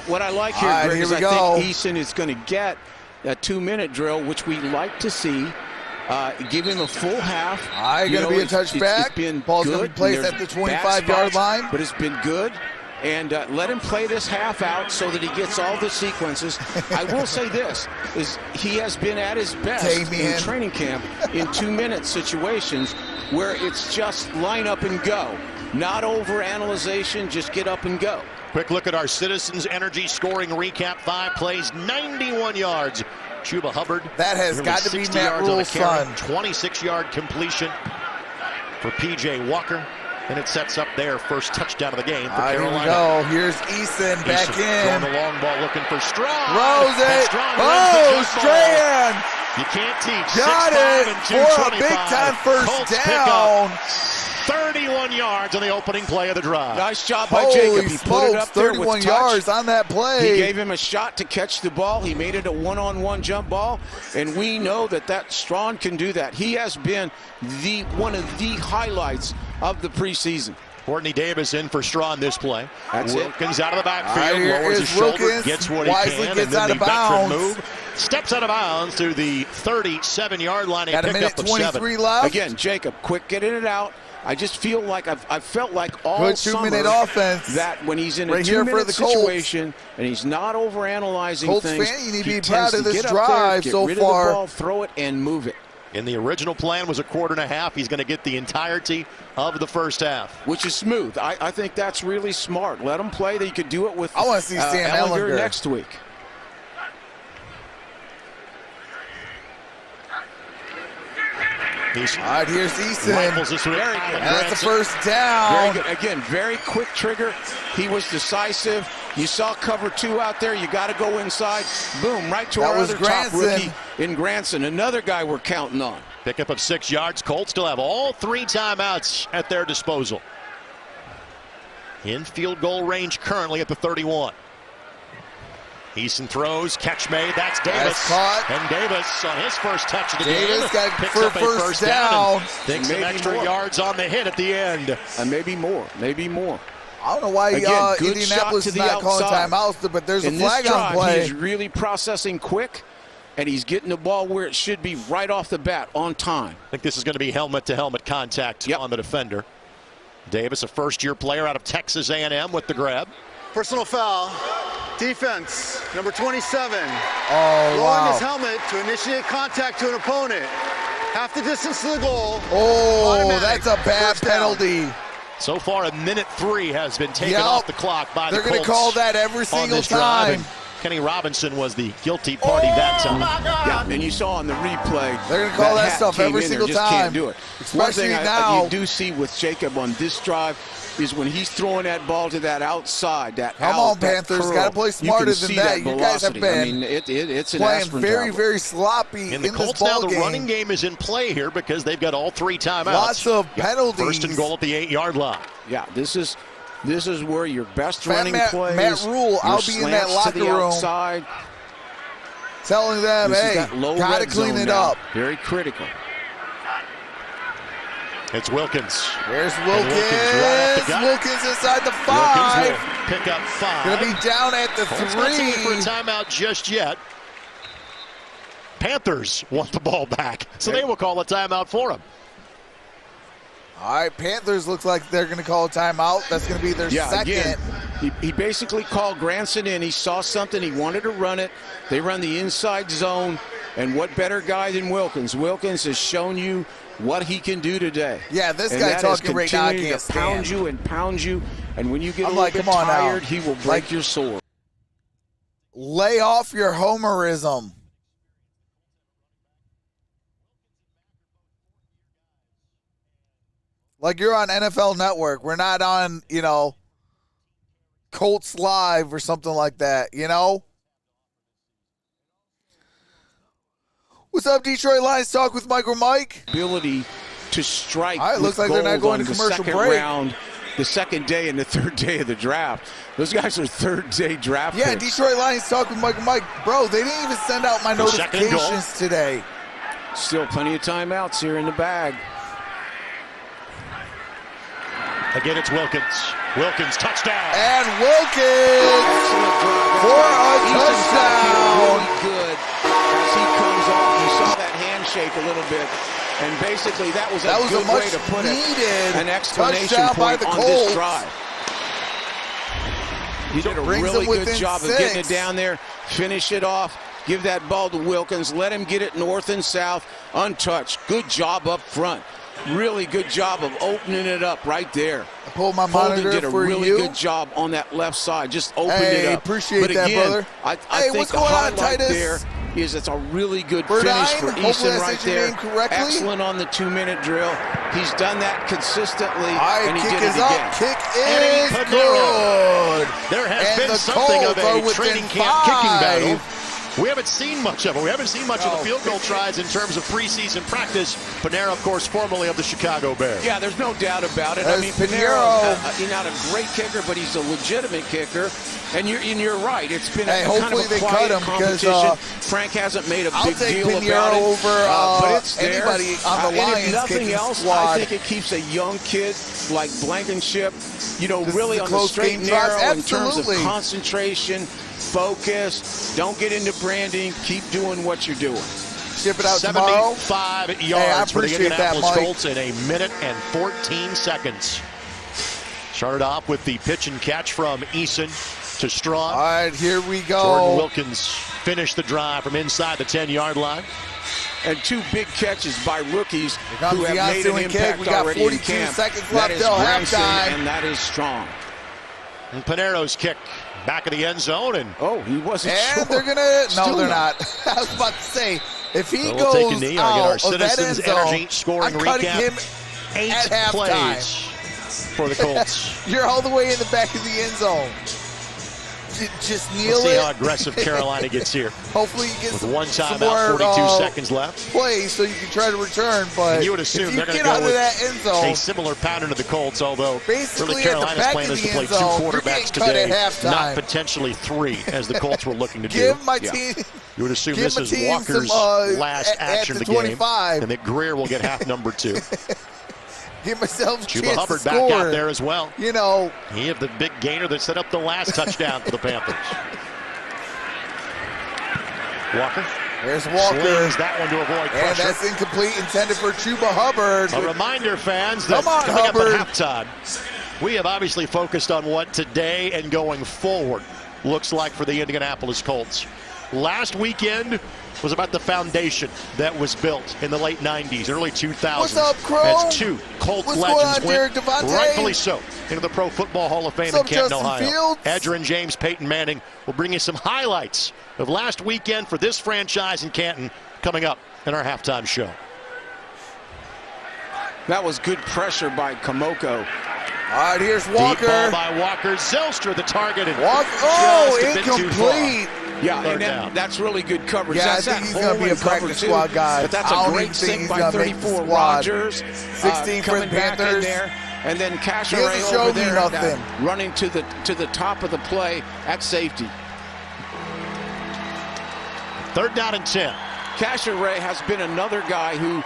What I like here, All right, Greg, is here we I go. think Eason is going to get a 2-minute drill, which we like to see. Give him a full half. All right, going to be a touchback. It's been Ball's good. going to be placed at the 25-yard line. But it's been good. And let him play this half out so that he gets all the sequences. I will say this, is he has been at his best in training camp in 2-minute situations where it's just line up and go. Not over-analyzation, just get up and go. Quick look at our Citizens Energy scoring recap. 5 plays, 91 yards. Chuba Hubbard. That has got to be Matt Rule's son. 26-yard completion for P.J. Walker. And it sets up their first touchdown of the game for Carolina. Here we go. Here's Eason back in. Throwing the long ball looking for Strong. Throws it. Oh, Strand. You can't teach. Got it for a big-time first Colts down. 31 yards on the opening play of the drive. Nice job by Jacob. He put it up there with 31 yards on that play. He gave him a shot to catch the ball. He made it a one-on-one jump ball, and we know that Strawn can do that. He has been one of the highlights of the preseason. Courtney Davis in for Strawn this play. That's Wilkins out of the backfield, right, lowers his shoulder, Wilkins, gets what he wisely can, gets and then out the of veteran bounds. move. Steps out of bounds to the 37-yard line. Got a minute 23 left. Again, Jacob, quick getting it out. I just feel like I've felt like all good summer 2-minute offense that when he's in a right here for 2-minute the Colts. situation and he's not overanalyzing Colts things, fan, you need to he be proud tends of to this get up drive there, so get rid far. of the ball, throw it, and move it. And the original plan was a quarter and a half. He's going to get the entirety of the first half. Which is smooth. I think that's really smart. Let him play. That you could do it with I want to see Sam Ellinger next week. All right, here's Eason. Rifles this one. That's a first down. Very good. Again, very quick trigger. He was decisive. You saw cover 2 out there. You got to go inside. Boom, right to our other top rookie in Granson. Another guy we're counting on. Pickup of 6 yards. Colts still have all 3 timeouts at their disposal. In field goal range currently at the 31. Eason throws, catch made, that's Davis. That's caught. And Davis on his first touch of the game. Davis got picks for up a first down. And takes some extra yards on the hit at the end. And maybe more, maybe more. I don't know why Indianapolis is not calling timeouts, but there's a flag on play. He's really processing quick, and he's getting the ball where it should be right off the bat on time. I think this is going to be helmet-to-helmet contact on the defender. Davis, a first-year player out of Texas A&M with the grab. Personal foul. Defense, number 27. Oh, lowering his helmet to initiate contact to an opponent. Half the distance to the goal. Oh, that's a bad penalty. So far, a minute 3 has been taken off the clock by the Colts. They're going to call that every single time. Kenny Robinson was the guilty party that time. Yeah, and you saw on the replay. They're going to call that stuff every single just time. Can't do it. Especially One thing now. you do see with Jacob on this drive is when he's throwing that ball to that outside, that Come on, Panthers. Got to play smarter than that. You guys have been it's an playing very sloppy in the Colts this ball now, the game. running game is in play here because they've got all 3 timeouts. Lots of penalties. First and goal at the 8-yard line. Yeah, this is where your best running plays. Matt Rule, I'll be in that locker room outside, telling them, hey, got to clean it up. Very critical. It's Wilkins. There's Wilkins. Wilkins inside the 5. Wilkins will pick up 5. Going to be down at the 3. Not looking for a timeout just yet. Panthers want the ball back, so they will call a timeout for him. All right, Panthers looks like they're going to call a timeout. That's going to be their second. Again, he basically called Granson in. He saw something. He wanted to run it. They run the inside zone. And what better guy than Wilkins? Wilkins has shown you what he can do today. Yeah, this guy talking right now, I can't stand. Pound you and pound you. And when you get a little bit tired, he will break your sword. Lay off your homerism. Like you're on NFL Network. We're not on, Colts Live or something like that, What's up, Detroit Lions Talk with MicroMike? Ability to strike. It looks like they're not going to commercial break. Round, the second day and the third day of the draft. Those guys are third-day draft Yeah, picks. Detroit Lions talking with MicroMike. Bro, they didn't even send out my notifications today. Still plenty of timeouts here in the bag. Again, it's Wilkins. Wilkins, touchdown. And Wilkins for a touchdown. Really good as he comes off. You saw that handshake a little bit. And basically, that was a good way to put it. An exclamation point on this drive. He did a really good job of getting it down there, finish it off, give that ball to Wilkins, let him get it north and south, untouched. Good job up front. Really good job of opening it up right there. I pulled my monitor did a for really you. good job on that left side, just opened it up. Appreciate but that, again, brother. I think what's the going on, highlight Titus? there is it's a really good Derrn, finish for hopefully Eason I right said your there. name correctly. Excellent on the 2-minute drill. He's done that consistently, and he did it is again. Up. Kick is good. There has And been the something of Colts a training camp kicking battle. We haven't seen much of it. We haven't seen much of the field goal tries in terms of preseason practice. Panera, of course, formerly of the Chicago Bears. Yeah, there's no doubt about it. I mean, Panera, he's not a great kicker, but he's a legitimate kicker. And you're right. It's been hopefully kind of a quiet competition. Frank hasn't made a big deal about it. But it's there. Anybody on the Lions and if nothing else, squad. I think it keeps a young kid like Blankenship, really on the close straight and narrow in terms of Absolutely. concentration, focus. Don't get into branding. Keep doing what you're doing. Ship it out tomorrow. 75 yards for the appreciate that, Indianapolis Mike. Colts in 1 minute and 14 seconds. Started off with the pitch and catch from Eason to Strong. All right, here we go. Jordan Wilkins finished the drive from inside the 10-yard line. And 2 big catches by rookies who have made an impact we got already 42 in camp. seconds left That is till Granson, halftime. and that is Strong. And Panero's kick back of the end zone. And he wasn't sure. And they're going to – no, they're not. I was about to say, if he we'll take a goes knee. out Our of that Citizens end zone, Energy scoring I'm cutting recap. him 8 at halftime. plays for the Colts. You're all the way in the back of the end zone. Just kneel Let's see how aggressive Carolina gets here. Hopefully you get with some, one some timeout, more 42 seconds left. Play so you can try to return, but And you would assume if you they're going to get go out of with that end zone, a similar pattern to the Colts, although basically really Carolina's at the plan back is of to the play end 2 zone, quarterbacks you're getting cut today, at halftime. not potentially 3, as the Colts were looking to do. Give my team. You would assume give this my is team Walker's some, last at action the of the 25. game, and that Greer will get half number 2. Give myself a Chuba chance Hubbard to back score. out there as well. You know, he had the big gainer that set up the last touchdown for the Panthers. Walker. There's Walker. Slings that one to avoid pressure. And that's incomplete, intended for Chuba Hubbard. A reminder, fans, that Come on, coming Hubbard. up at halftime, we have obviously focused on what today and going forward looks like for the Indianapolis Colts. Last weekend was about the foundation that was built in the late 90s, early 2000s. What's up, Crow? As 2 Colts What's going legends on, went, Derek Devontae? rightfully so, into the Pro Football Hall of Fame What's in up, Canton, Justin Ohio. Fields? Edgerrin James, Peyton Manning will bring you some highlights of last weekend for this franchise in Canton coming up in our halftime show. That was good pressure by Kamoko. All right, here's Walker. Deep ball by Walker. Zylstra the target. And Walker. Incomplete. Yeah, and that's really good coverage. Yeah, that's I think he's going to be a practice squad guy. But that's a great sink by 34 Rogers. 16 for the coming back in Panthers. there. And then CashApp over there running to the top of the play at safety. 3rd down and 10. CashApp has been another guy who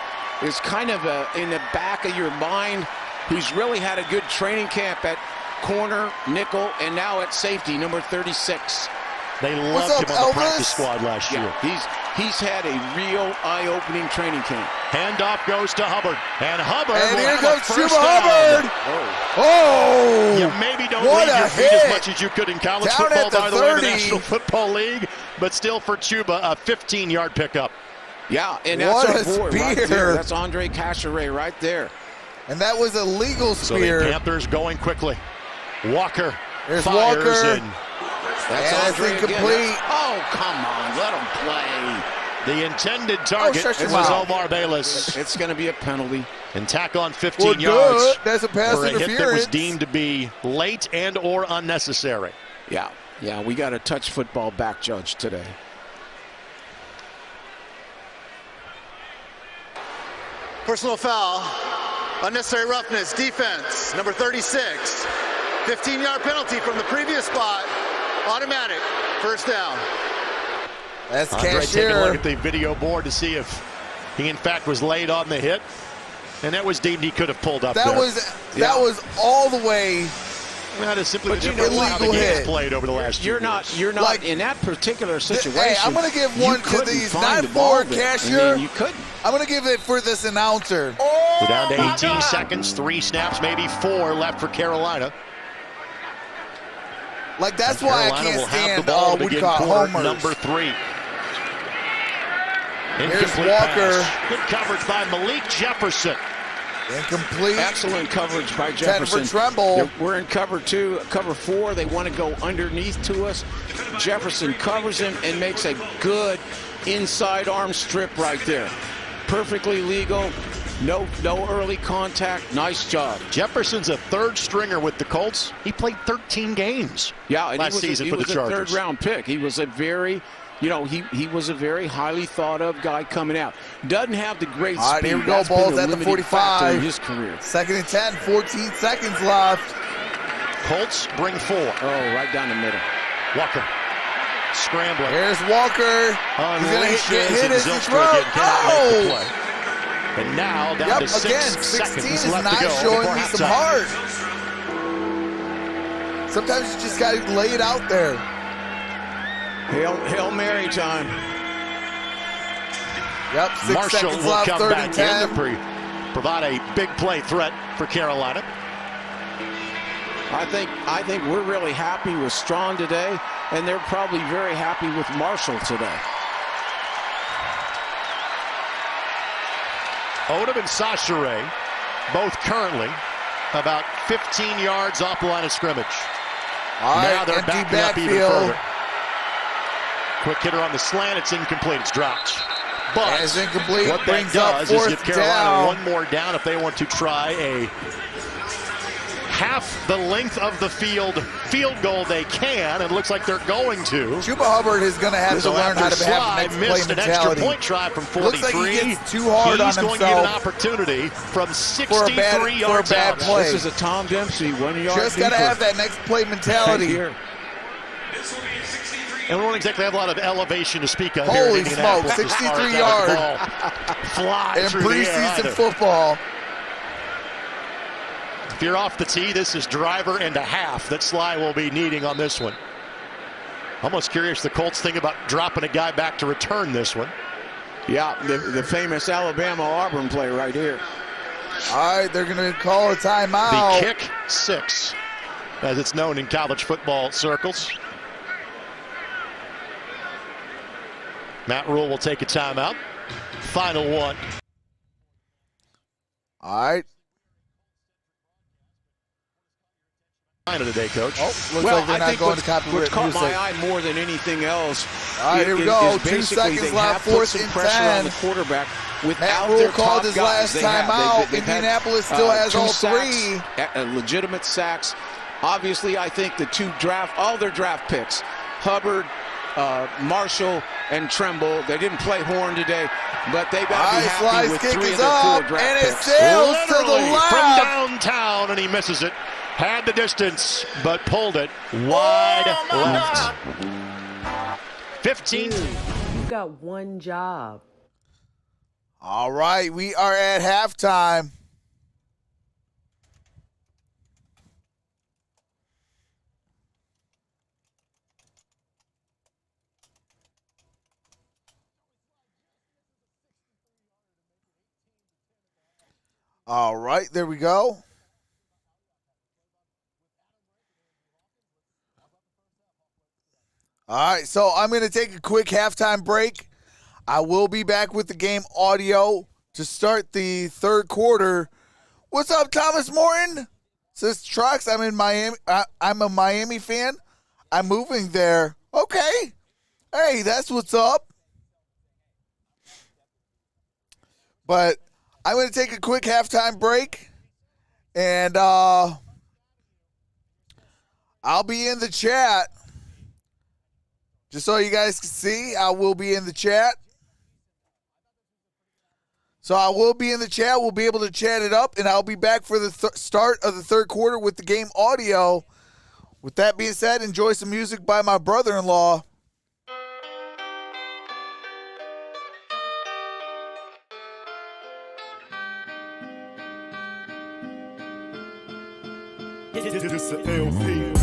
is kind of in the back of your mind, who's really had a good training camp at corner, nickel, and now at safety, number 36. They loved him on the practice squad last year. He's had a real eye-opening training camp. Handoff goes to Hubbard. And Hubbard And will here have goes a first Chuba down. Hubbard. Oh! You maybe don't What leave a your feet hit. as much as you could in college Down football, at the by the way, in the 30. National Football League. But still for Chuba, a 15-yard pickup. Yeah, and What that's a our boy right spear. there. That's Andre CashApp right there. And that was a legal So spear. the Panthers going quickly. Walker There's fires Walker. and That's Andre incomplete. again. Oh, come on. Let him play. the intended target shut your was mouth. Omar Bayless. It's going to be a penalty. And tack on 15 Well, yards that's a pass for a hit that was interference. deemed to be late and or unnecessary. Yeah, we got a touch football back judge today. Personal foul Unnecessary roughness, defense, number 36. 15-yard penalty from the previous spot. Automatic, first down. That's Andre Cashier. taking a look at the video board to see if he in fact was laid on the hit, and that was deemed he could have pulled up. That was all the way. That is simply the illegal how the hit. game's played over the last You're few not years. like, in that particular situation. Hey, I'm going to give one to these 9-4 Cashier. I mean, you couldn't. I'm going to give it for this announcer. We're down to 18 seconds, 3 snaps, maybe 4 left for Carolina. Like, that's why I can't will have stand the ball to what do you begin call quarter homers. number 3. Here's Incomplete Walker. pass. Good coverage by Malik Jefferson. Incomplete. Excellent coverage by 10 Jefferson. for Tremble. We're in cover 2, cover 4. They want to go underneath to us. Jefferson covers him and makes a good inside arm strip right there. Perfectly legal. No early contact. Nice job. Jefferson's a third stringer with the Colts. He played 13 games last season for the Chargers. He was a third-round pick. He was a very, he was a very highly thought-of guy coming out. Doesn't have the great All right, speed. here we go. That's been Ball's the at the limiting factor 45. in his career. 2nd and 10, 14 seconds left. Colts bring 4. Oh, right down the middle. Walker scrambling. Here's Walker. He's going to get hit as he throws. Oh! And now down to 6 again, 16 seconds is left not to go showing before me some halftime. heart. Sometimes you just got to lay it out there. Hail Mary time. Yep, 6 Marshall seconds will left, come 3rd back and in 10. to provide a big play threat for Carolina. I think we're really happy with Strong today, and they're probably very happy with Marshall today. Orum and Sachere, both currently about 15 yards off the line of scrimmage. All right, Now they're empty backing up even backfield. further. Quick hitter on the slant. It's incomplete. It's dropped. But It's incomplete. what that Brings up does is 4th give Carolina down. one more down if they want to try a half the length of the field goal they can. It looks like they're going to. Chuba Hubbard is going to have to learn how to have the next play missed an extra mentality. point try from 43. Looks like he gets too hard on He's going to get an himself opportunity from 63 for a bad yards out. play. This is a Tom Dempsey 1 yard. Just got to have that next play mentality. Here. And we don't exactly have a lot of elevation to speak of. Holy here in Indianapolis smoke, as far 63 as that yards. ball fly In through the air preseason either. football. If you're off the tee, this is driver and a half that Sly will be needing on this one. Almost curious the Colts think about dropping a guy back to return this one. Yeah, the famous Alabama-Auburn play right here. All right, they're going to call a timeout. The kick 6, as it's known in college football circles. Matt Rule will take a timeout. Final one. All right. Today, Coach. Oh, looks like they're not going to copyright What caught music. my eye more than anything else. All right, here we go. 2 basically seconds they left, have put 4th some and pressure 10. on the quarterback without Matt Rule their called top his guys. last They have. timeout. They've had, Indianapolis still has 2 all sacks, 3. legitimate sacks. Obviously, I think all their draft picks, Hubbard, Marshall, and Tremble, they didn't play Horn today, but they got to be happy with 3 of their 4 draft and it picks. sails to the Literally left. from downtown, and he misses it. Had the distance, but pulled it wide left. 15. You got one job. All right, we are at halftime. All right, there we go. All right, so I'm going to take a quick halftime break. I will be back with the game audio to start the 3rd quarter. What's up, Thomas Morton? Says Trox, I'm in Miami. I'm a Miami fan. I'm moving there. Okay. Hey, that's what's up. But I'm going to take a quick halftime break, and I'll be in the chat. Just so you guys can see, I will be in the chat. So I will be in the chat. We'll be able to chat it up, and I'll be back for the start of the third quarter with the game audio. With that being said, enjoy some music by my brother-in-law. This a LP.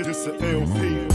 This a LP.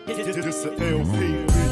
This a LP.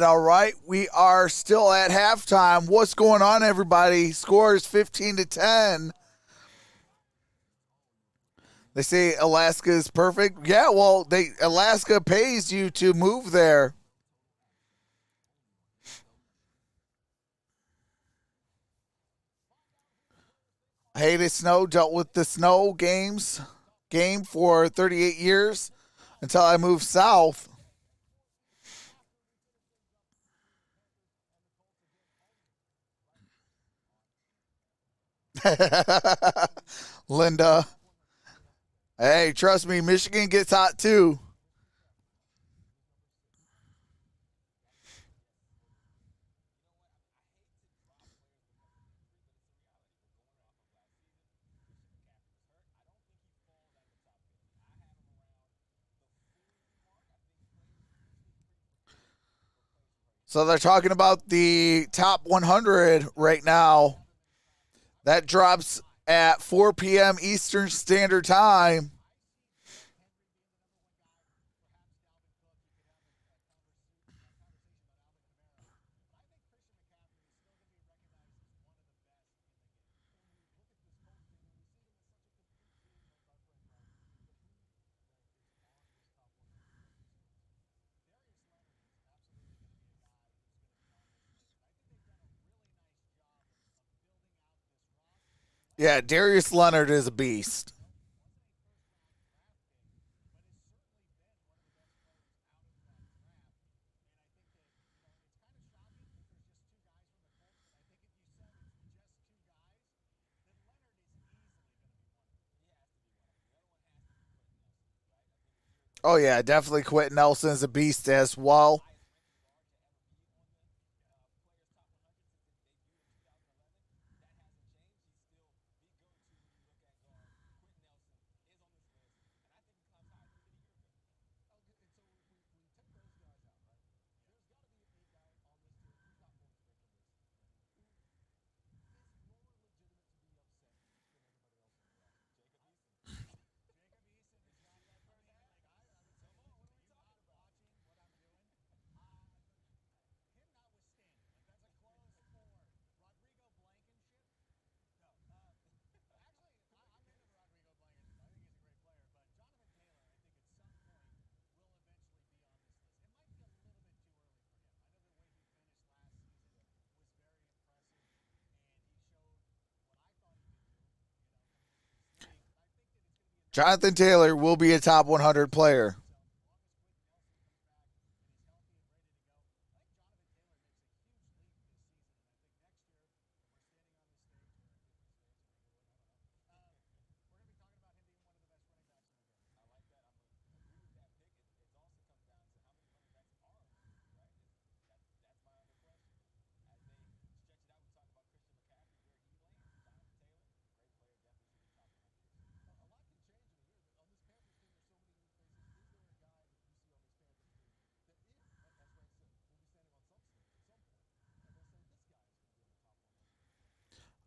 All right. We are still at halftime. What's going on, everybody? Score is 15-10. They say Alaska is perfect. Yeah, well, Alaska pays you to move there. Hated snow, dealt with the snow game for 38 years until I moved south. Linda. Hey, trust me, Michigan gets hot too. So they're talking about the top 100 right now. That drops at 4 p.m. Eastern Standard Time. Yeah, Darius Leonard is a beast. Oh, yeah, definitely Quentin Nelson is a beast as well. Jonathan Taylor will be a top 100 player.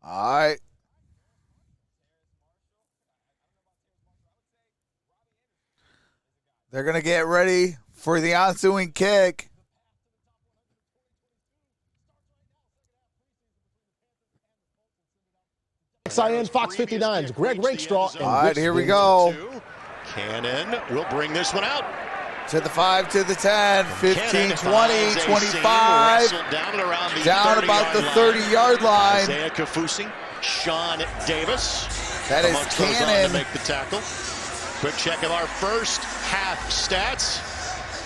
All right. They're going to get ready for the ensuing kick. XIN Fox 59's Greg Rakestraw. All right, here we go. Cannon will bring this one out. To the 5, to the 10, 15, 20, 25. Down about the 30-yard line. Isaiah Kafusi, Sean Davis. That is Cannon. To make the tackle. Quick check of our first half stats.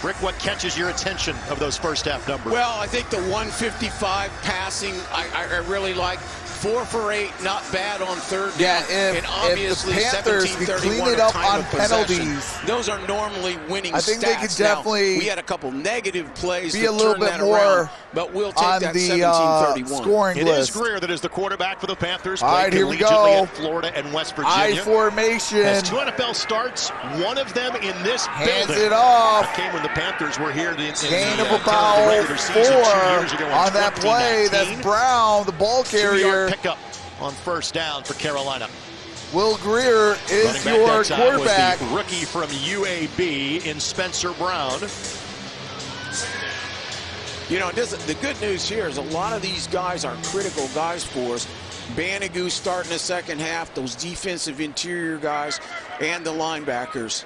Rick, what catches your attention of those first half numbers? Well, I think the 155 passing, I really like. 4 for 8, not bad on third down. Yeah, and obviously if the Panthers could clean it up on penalties, those are normally winning I think stats. they could definitely we had a couple negative plays be to a little turn bit that more around, but we'll take on that the 17-31. scoring It list. is Greer that is the quarterback for the Panthers. All right, here we go. Collegiately at Florida and West Virginia. I formation. Has 2 NFL starts, one of them in this Hands building. it off. That came when the Panthers were here in Gain the of about regular 4 season 2 years ago on that play. 2019. That's Brown, the ball 2-yard carrier. pickup on first down for Carolina. Will Greer is Running back your that time quarterback. was the rookie from UAB in Spencer Brown. You know, the good news here is a lot of these guys are critical guys for us. Banigou starting the second half, those defensive interior guys, and the linebackers.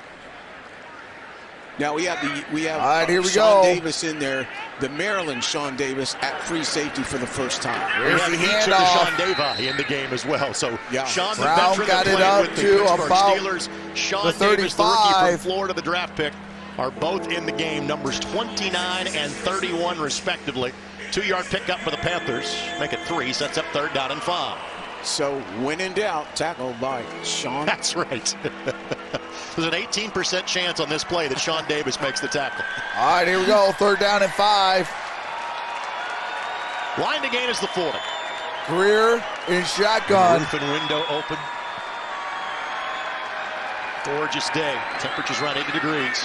Now we have All right, here we Sean go. Davis in there, the Maryland Sean Davis at free safety for the first time. Here's We the have each of the handoff. Sean Deva in the game as well. So Yeah. Sean, the Brown veteran got that it played up with the to Pittsburgh about Steelers, Sean the Davis, the rookie 35. from Florida, the draft pick, are both in the game. Numbers 29 and 31 respectively. 2-yard pickup for the Panthers. Make it 3. Sets up 3rd down and 5. So when in doubt, tackled by Sean. That's right. There's an 18% chance on this play that Sean Davis makes the tackle. All right, here we go. 3rd down and 5. Line to gain is the 40. Greer in shotgun. Roof and window open. Gorgeous day. Temperatures around 80 degrees.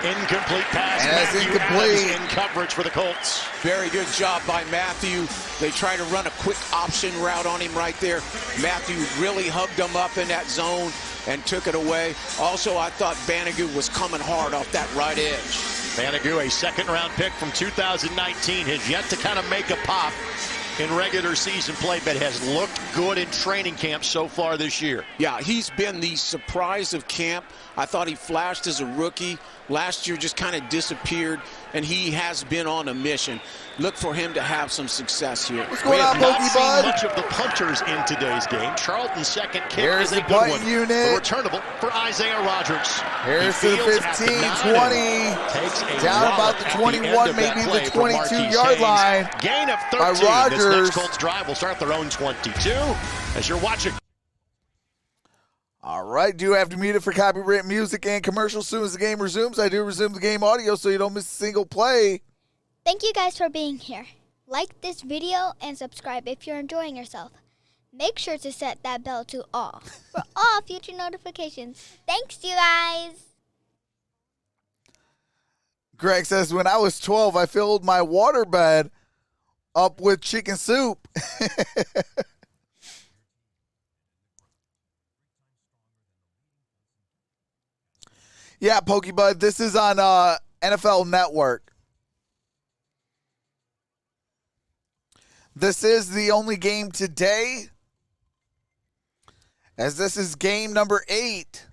Incomplete pass. And that's Matthew incomplete. Adams in coverage for the Colts. Very good job by Matthew. They try to run a quick option route on him right there. Matthew really hugged him up in that zone and took it away. Also, I thought Banigou was coming hard off that right edge. Banigou, a 2nd-round pick from 2019, has yet to kind of make a pop in regular season play, but has looked good in training camp so far this year. Yeah, he's been the surprise of camp. I thought he flashed as a rookie. Last year just kind of disappeared, and he has been on a mission. Look for him to have some success here. What's going We on, have not Pokey seen Bud? much of the punters in today's game. Charlton's second kick Here's is a the good punt one. unit. The returnable for Isaiah Rogers. Here's He to the fields at 15, 9. 20. Takes a Down about wallop the at 21, end of that maybe the play from Marquise 22-yard Haynes. line Gain of by 13. Rogers. This next Colts drive will start their own 22 as you're watching. All right, do have to mute it for copyright music and commercials. As soon as the game resumes, I do resume the game audio so you don't miss a single play. Thank you guys for being here. Like this video and subscribe if you're enjoying yourself. Make sure to set that bell to all for all future notifications. Thanks, you guys. Greg says, when I was 12, I filled my waterbed up with chicken soup. Yeah, Pokebud, this is on NFL Network. This is the only game today, as this is game number 8.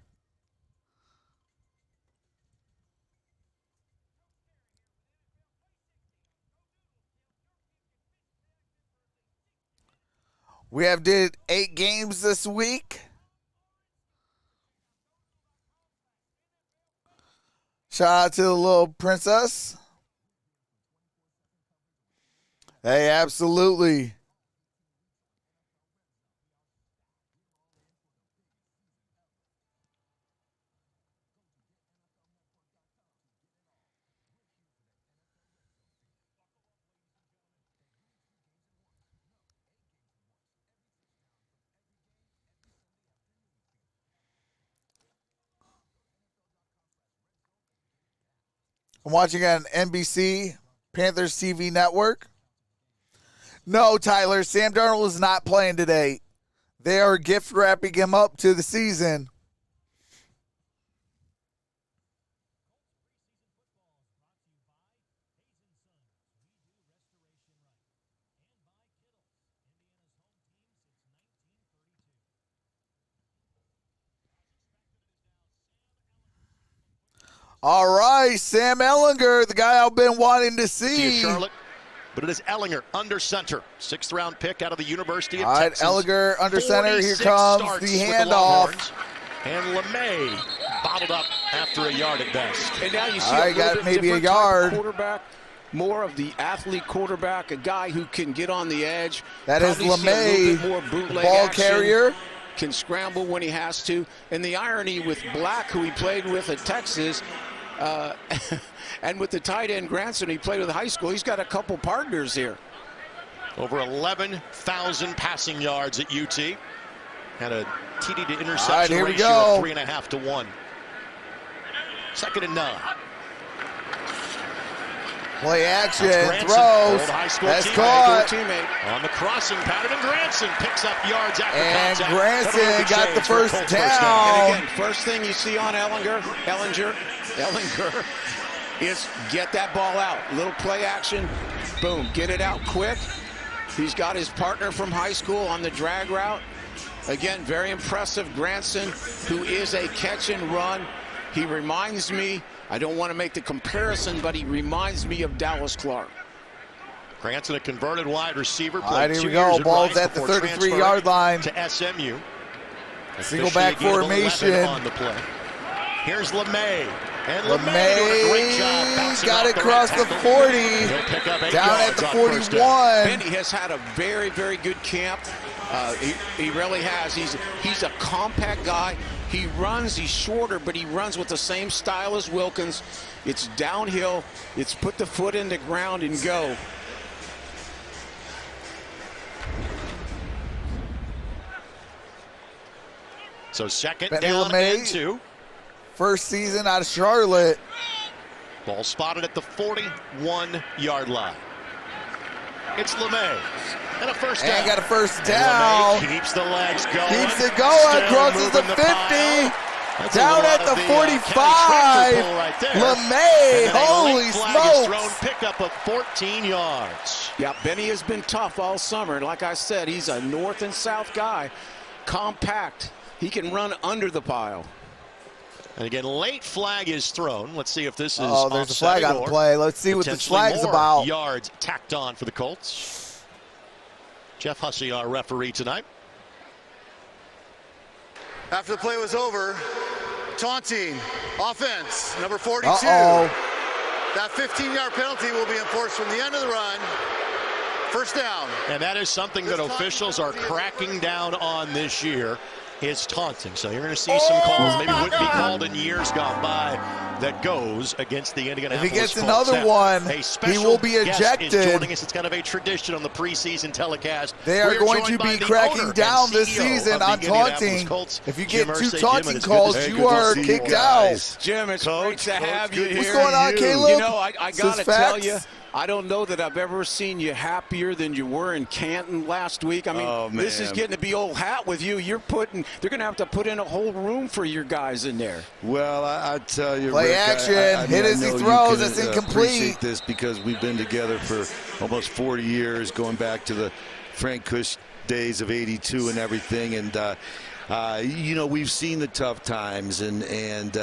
We have did 8 games this week. Shout out to the little princess. Hey, absolutely. I'm watching on NBC, Panthers TV network. No, Tyler, Sam Darnold is not playing today. They are gift wrapping him up to the season. All right, Sam Ehlinger, the guy I've been wanting to see. Charlotte, but it is Ehlinger under center. 6th round pick out of the University of All right, Texas. Ehlinger under center. Here comes the handoff. And LeMay bottled up after a yard at best. And now you see I got maybe a yard. Quarterback, more of the athlete quarterback, a guy who can get on the edge. That is LeMay, the ball carrier. Can scramble when he has to. And the irony with Black, who he played with at Texas, and with the tight end Granson he played with high school, he's got a couple partners here. Over 11,000 passing yards at UT. Had a TD to interception right, here we ratio go. of 3.5 to 1. 2nd and 9. Play action, That's throws. That's caught. On the crossing pattern, and Granson picks up yards after and contact. Granson got the first And down. again, first thing you see on Ehlinger is get that ball out. Little play action, boom, get it out quick. He's got his partner from high school on the drag route. Again, very impressive. Granson, who is a catch and run. He reminds me, I don't want to make the comparison, but he reminds me of Dallas Clark. Granson, a converted wide receiver. All right, here we go. Ball's at the 33-yard line. To SMU. A single back formation. On the play. Here's LeMay. And LeMay doing a great job got it across the 40. Down at the 41. Benny has had a very, very good camp. He really has. He's a compact guy. He runs, he's shorter, but he runs with the same style as Wilkins. It's downhill. It's put the foot in the ground and go. So 2nd Benny down LeMay, and 2. First season out of Charlotte. Ball spotted at the 41-yard line. It's LeMay. And a first down. And got a first down. Keeps the legs going. Keeps it going. Crosses the 50. Down at the 45. Right LeMay, holy smokes. Thrown pickup of 14 yards. Yeah, Benny has been tough all summer. And like I said, he's a north and south guy. Compact. He can run under the pile. And again, late flag is thrown. Let's see if this is there's a flag on the play. Let's see what this flag's about. Yards tacked on for the Colts. Jeff Hussey, our referee tonight. After the play was over, taunting, offense, number 42. That 15-yard penalty will be enforced from the end of the run. First down. And that is something that officials are cracking down on this year, is taunting. So you're going to see some calls, maybe wouldn't be called in years gone by, that goes against the Indianapolis If he gets Colts. another one, he will be ejected. Is joining us. It's kind of a tradition on the preseason telecast. They are going to be cracking down this season on taunting. If you get 2 taunting calls, you are kicked out. Jim, it's great to have you here. What's going on, Caleb? You know, I got to tell you, I don't know that I've ever seen you happier than you were in Canton last week. I mean, this is getting to be old hat with you. They're going to have to put in a whole room for your guys in there. Well, I tell you, play Rick, action, hit as he throws, that's incomplete. Appreciate this because we've been together for almost 40 years, going back to the Frank Kush days of '82 and everything. And you know, we've seen the tough times, and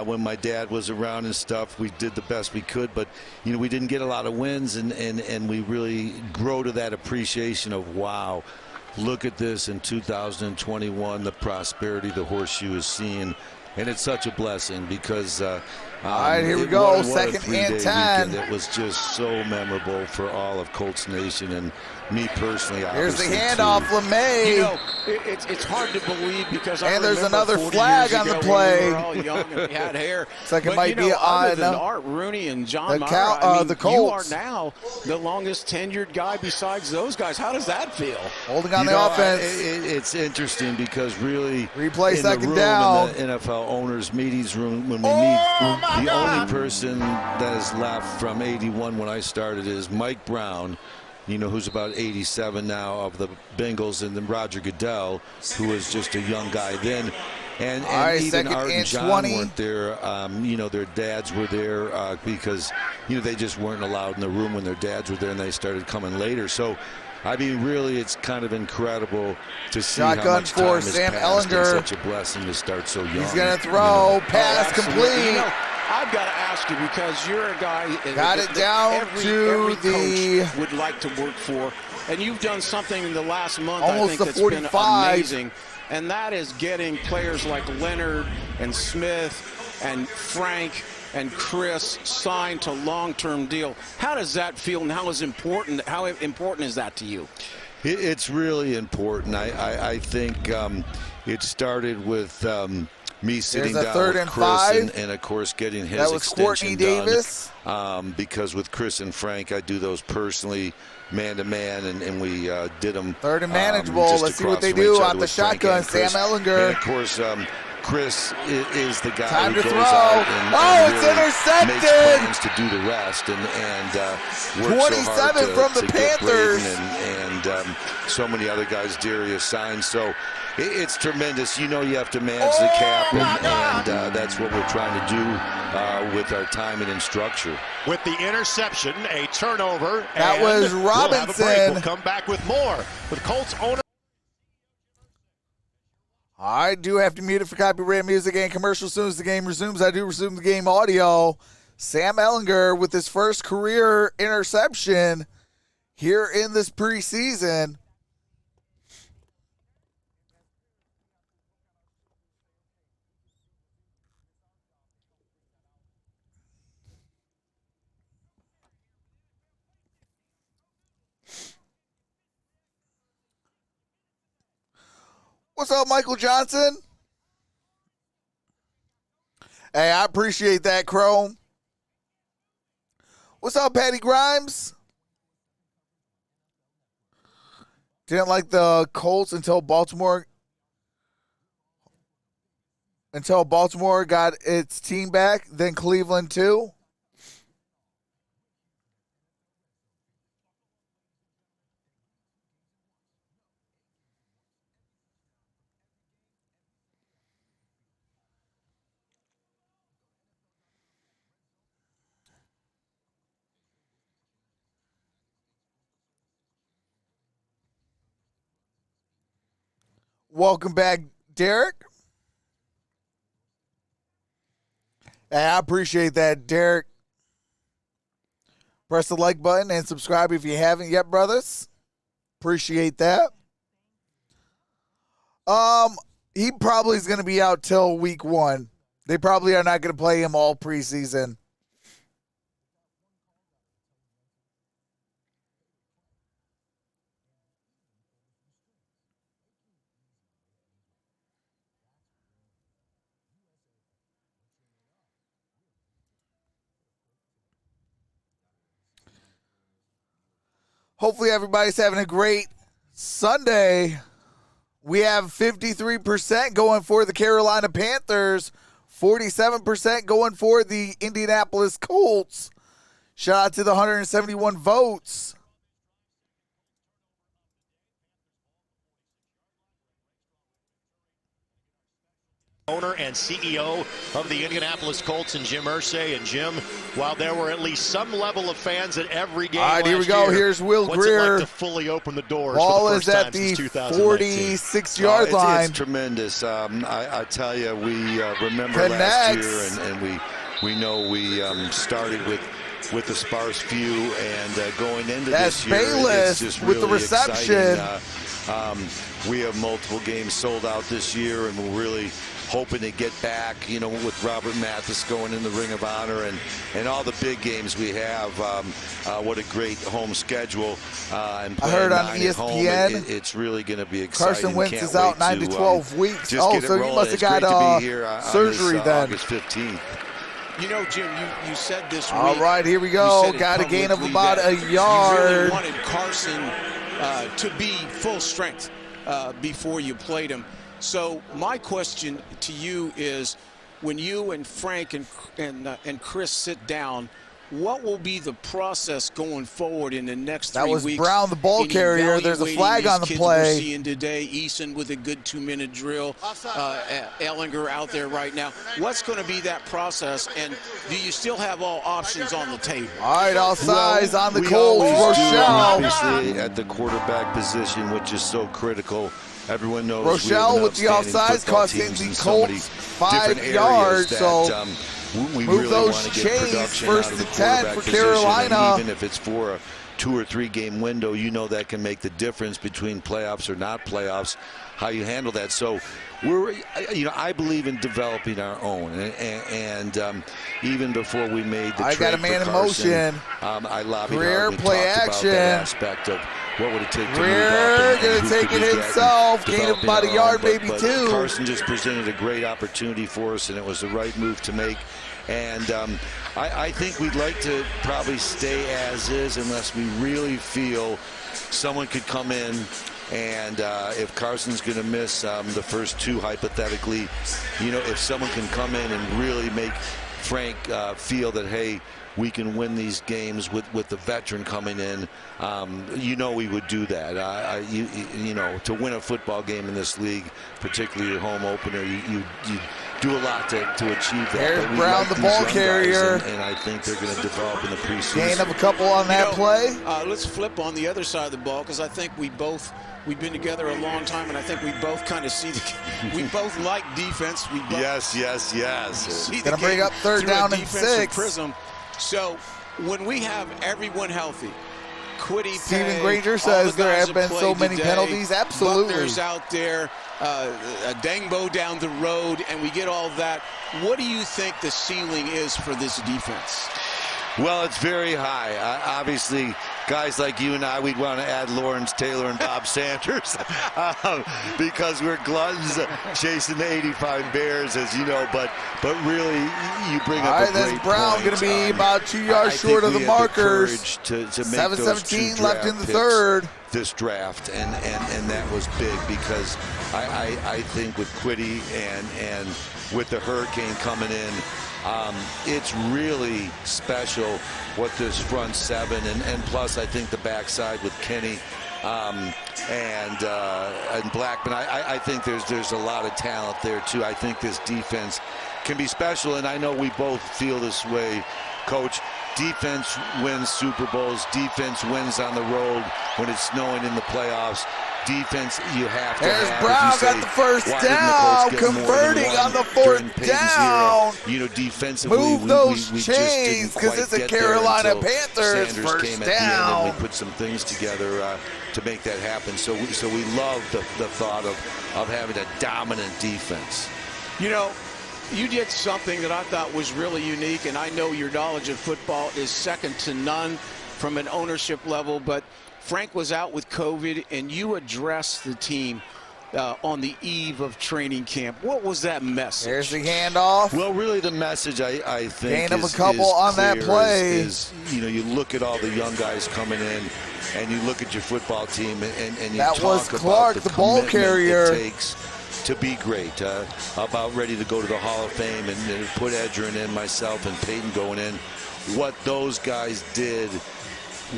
when my dad was around and stuff, we did the best we could, but you know, we didn't get a lot of wins, and we really grow to that appreciation of, wow, look at this in 2021, the prosperity the Horseshoe is seeing. And it's such a blessing because all right, here we go, 2nd and 10. It was just so memorable for all of Colts Nation and me personally. Here's the handoff, LeMay. You know, it's hard to believe because and there's another flag on the play. We were all young and we had hair. It's like it but, might be other on than Art Rooney and John the, Mara, I mean, the Colts. You are now the longest tenured guy besides those guys. How does that feel? Holding on the offense. It's interesting because really, replay in 2nd the room, down. in the NFL owners meetings room, when we meet, the only person that is left from '81 when I started is Mike Brown, who's about 87 now of the Bengals, and then Roger Goodell, who was just a young guy then. And even Art and John weren't there. Their dads were there because, they just weren't allowed in the room when their dads were there, and they started coming later. So, I mean, really, it's kind of incredible to see how much time has Sam passed. Ehlinger. It's such a blessing to start so young. He's going to throw, pass complete. I've got to ask you, because you're a guy every coach would like to work for, and you've done something in the last month almost I think that's 45. been amazing, and that is getting players like Leonard and Smith and Frank and Chris signed to long-term deal. How does that feel, and how important is that to you? It's really important. I think it started with me sitting down with Chris and of course getting his extension done. Because with Chris and Frank, I do those personally, man-to-man, and we did them. Third and manageable. Let's see what they do on the shotgun. Sam Ehlinger. And of course, Chris is the guy Time who to goes throw. out and It's really intercepted. makes plans to do the rest and works so hard 27 from the to get Panthers. Braden and so many other guys Darius signed. So it's tremendous. You have to manage the cap, and that's what we're trying to do with our timing and structure. With the interception, a turnover. That was We'll have a break. Robinson. We'll come back with more with Colts owner. I do have to mute it for copyright music and commercials. As soon as the game resumes, I do resume the game audio. Sam Ehlinger with his first career interception here in this preseason. What's up, Michael Johnson? Hey, I appreciate that, Chrome. What's up, Patty Grimes? Didn't like the Colts until Baltimore got its team back, then Cleveland too. Welcome back, Derek. Hey, I appreciate that, Derek. Press the like button and subscribe if you haven't yet, brothers. Appreciate that. He probably is going to be out till week 1. They probably are not going to play him all preseason. Hopefully everybody's having a great Sunday. We have 53% going for the Carolina Panthers, 47% going for the Indianapolis Colts. Shout out to the 171 votes. Owner and CEO of the Indianapolis Colts, and Jim Irsay. And Jim, while there were at least some level of fans at every game, all right, here we go. Here's Will what's Greer. it like to fully open the doors? Ball for the is first at time the since 2019? 46-yard line. It's tremendous. I tell you, we remember Connects. last year, and we know we started with the sparse few, and going into That's this year, Bayless it's just with really the reception. exciting. We have multiple games sold out this year, and we're really hoping to get back, with Robert Mathis going in the Ring of Honor and all the big games we have. What a great home schedule. And I heard on 9 at home, ESPN, it's really going to be exciting. Carson Wentz Can't is out wait 9 to 12 weeks. just Oh, get it so you rolling. must have It's got great to be here surgery on this, then. August 15th. Jim, you said this week. All right, here we go. Got a gain of about a yard. You really wanted Carson to be full strength before you played him. So my question to you is, when you and Frank and Chris sit down, what will be the process going forward in the next 3 weeks? That was Brown, the ball carrier. There's a flag on the play. We're seeing today, Eason with a good 2-minute drill, Ellinger out there right now. What's going to be that process, and do you still have all options on the table? All right, offsides on the Colts. Rochelle. Obviously at the quarterback position, which is so critical. Everyone knows Rochelle with the offsides costing the Colts 5 yards. So we move really those want to get chains. production First out of the and 10 quarterback for position, Carolina. and even if it's for a 2 or 3 game window, you know that can make the difference between playoffs or not playoffs, how you handle that. So I believe in developing our own, and even before we made the trade got a man for in Carson, motion. I lobbied Greer, hard. We play talked action. about that aspect of what would it take to Greer move up and gonna who take could it we get himself, and gain developing about a our yard, own. maybe But 2. Carson just presented a great opportunity for us, and it was the right move to make. And I think we'd like to probably stay as is unless we really feel someone could come in, and if Carson's going to miss the first 2 hypothetically, if someone can come in and really make Frank feel that, hey, we can win these games with the veteran coming in, we would do that. To win a football game in this league, particularly your home opener, you do a lot to achieve that. There's Brown, the ball carrier. And I think they're going to develop in the preseason. Gain of a couple on that play. Let's flip on the other side of the ball, because I think we've been together a long time, and I think we both kind of see we both like defense. We both yes. Gonna bring up 3rd down and 6. Prism. So when we have everyone healthy, Quiddy, Stephen Granger says there have been so many penalties. Absolutely. Buckner's out there, Dangbo down the road, and we get all that. What do you think the ceiling is for this defense? Well, it's very high. Obviously, guys like you and I, we'd want to add Lawrence Taylor and Bob Sanders because we're gluttons chasing the 85 Bears, as you know. But really, you bring up a great point. Brown going to be about 2 yards short of the markers. To make 7:17 left in the picks 3rd. This draft, and that was big because I think with Quiddy and with the hurricane coming in, it's really special what this front 7 and plus I think the backside with Kenny and Blackman. I think there's a lot of talent there too. I think this defense can be special, and I know we both feel this way, Coach. Defense wins Super Bowls. Defense wins on the road when it's snowing in the playoffs. Defense, you have to There's have. Brown got the first down, converting on the 4th down. Defensively, move those we chains because it's a Carolina Panthers Sanders first came down. And we put some things together to make that happen. So we love the thought of having a dominant defense. You did something that I thought was really unique, and I know your knowledge of football is second to none from an ownership level, but Frank was out with COVID, and you addressed the team on the eve of training camp. What was that message? There's the handoff. Well, really the message I think gain of a couple on that play. You look at all the young guys coming in, and you look at your football team, and you that talk was about Clark, the ball carrier. It takes to be great, about ready to go to the Hall of Fame, and put Edgerrin in, myself and Peyton going in. What those guys did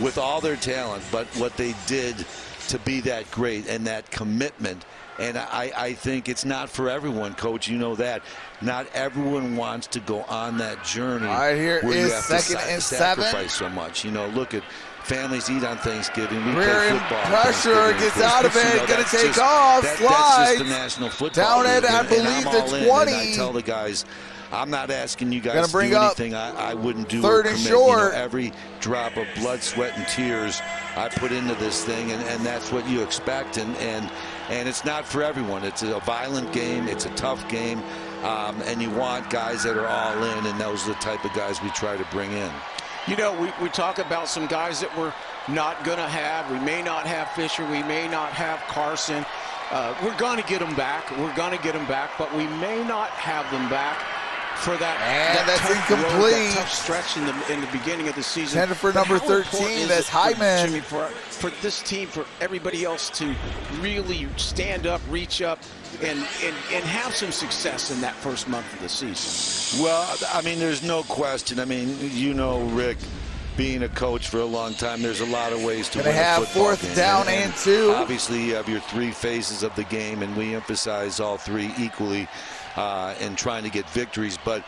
with all their talent, but what they did to be that great and that commitment. And I think it's not for everyone, Coach. You know that. Not everyone wants to go on that journey. All right, here where is you have 2nd and 7. sacrifice so much. Look at families eat on Thanksgiving. We Rear play end football. Pressure gets out of it. Going to take off. That's Slides. just the National Football Down League. at, I believe, the 20. I tell the guys, I'm not asking you guys Gonna to bring do up anything I wouldn't do. 3rd and short. Every drop of blood, sweat, and tears I put into this thing, and that's what you expect. And it's not for everyone. It's a violent game. It's a tough game. And you want guys that are all in, and those are the type of guys we try to bring in. We talk about some guys that we're not going to have. We may not have Fisher. We may not have Carson. We're going to get them back. We're going to get them back, but we may not have them back for that. And that's tough incomplete. road, that tough stretch in the beginning of the season. Tender for But number how important 13, is that's it, Hyman. Jimmy, for this team, for everybody else to really stand up, reach up, and have some success in that first month of the season? Well, I mean, there's no question. I mean, you know, Rick, being a coach for a long time, there's a lot of ways to win a have football fourth game. down and 2. Obviously, you have your 3 phases of the game, and we emphasize all 3 equally in trying to get victories. But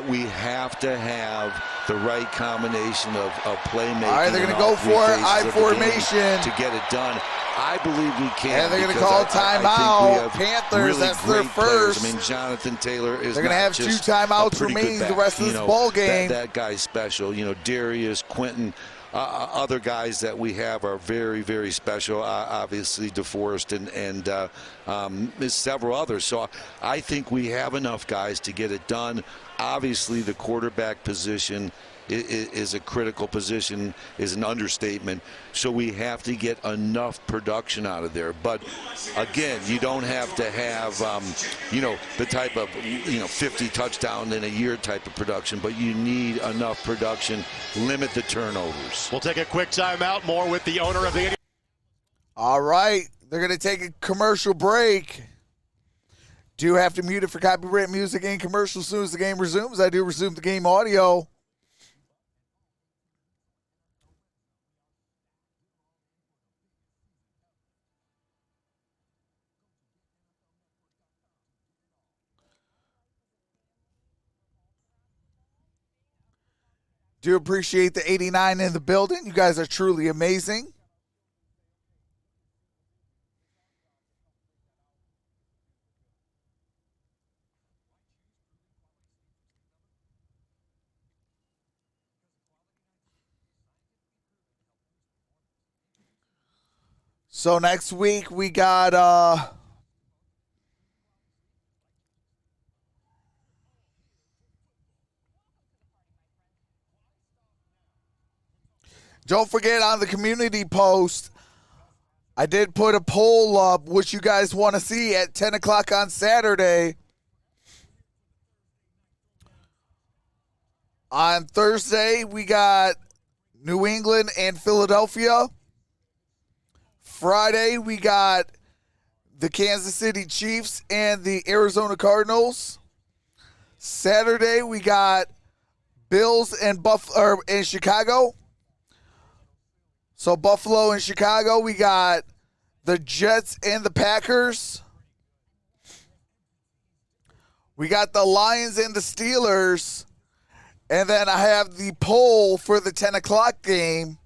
we have to have the right combination of playmaking. All right, they're going to go for it. I formation to get it done. I believe we can. And they're going to call timeout. Panthers, really that's their first. I mean, Jonathan Taylor is. They're going to have 2 timeouts remaining the rest of this ball game. That guy's special. You know, Darius, Quentin, other guys that we have are very, very special. Obviously, DeForest and several others. So I think we have enough guys to get it done. Obviously, the quarterback position is a critical position, is an understatement. So we have to get enough production out of there. But again, you don't have to have, the type of, 50 touchdown in a year type of production, but you need enough production, limit the turnovers. We'll take a quick timeout. More with the owner of the. All right, they're going to take a commercial break. Do have to mute it for copyright music and commercials as soon as the game resumes. I do resume the game audio. Do appreciate the 89 in the building. You guys are truly amazing. So next week we got don't forget on the community post, I did put a poll up which you guys want to see at 10 o'clock on Saturday. On Thursday, we got New England and Philadelphia. Friday, we got the Kansas City Chiefs and the Arizona Cardinals. Saturday, we got Bills and Chicago. So Buffalo and Chicago, we got the Jets and the Packers. We got the Lions and the Steelers. And then I have the poll for the 10 o'clock game.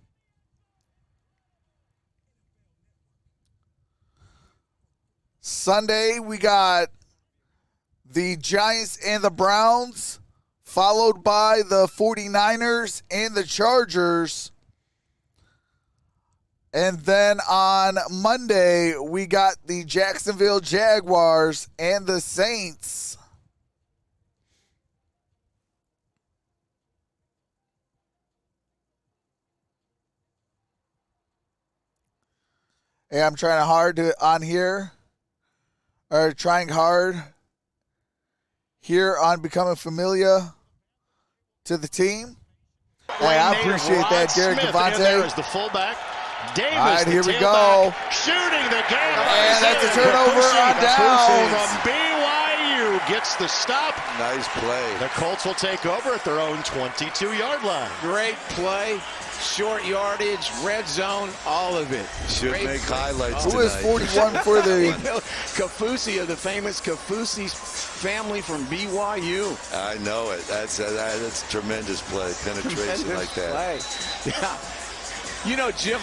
Sunday, we got the Giants and the Browns, followed by the 49ers and the Chargers. And then on Monday, we got the Jacksonville Jaguars and the Saints. Hey, I'm trying hard here on becoming familiar to the team. Hey, I appreciate that, Derek Devontae. There is the fullback. Davis, all right, here we go. Shooting the game. And that's a turnover on downs. From BYU gets the stop. Nice play. The Colts will take over at their own 22-yard line. Great play. Short yardage, red zone, all of it. Should Great make play. highlights Who is 41 for the... Kafusi of the famous Kafusi's family from BYU. I know it. That's tremendous play. Penetration Tremendous like that. Play. Yeah. You know, Jim,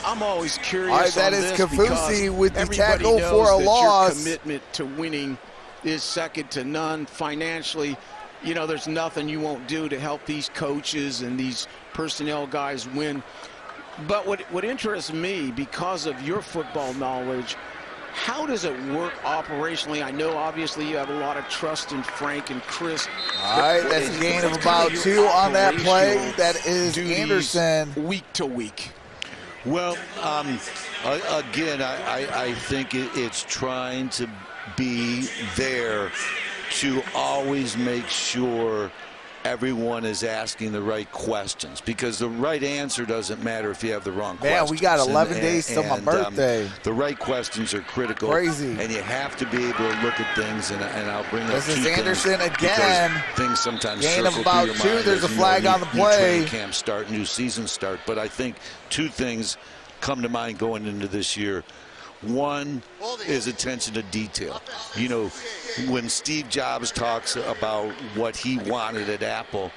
I'm always curious. All right, that on is this Kafusi with the everybody tackle knows for a that loss. Your commitment to winning is second to none financially. You know, there's nothing you won't do to help these coaches and these personnel guys win. But what interests me, because of your football knowledge, how does it work operationally? I know obviously you have a lot of trust in Frank and Chris. All right, that's a gain of about 2 on that play. That is Anderson. Week to week. Well, again, I think it's trying to be there to always make sure everyone is asking the right questions, because the right answer doesn't matter if you have the wrong questions. Man, we got 11 days till my birthday. The right questions are critical. Crazy. And you have to be able to look at things, and I'll bring up This is Anderson again. Things sometimes gain of circle about through 2. your mind There's a as, flag on the new play. training camp start, new season start. But I think 2 things come to mind going into this year. One is attention to detail. You know, when Steve Jobs talks about what he wanted at Apple,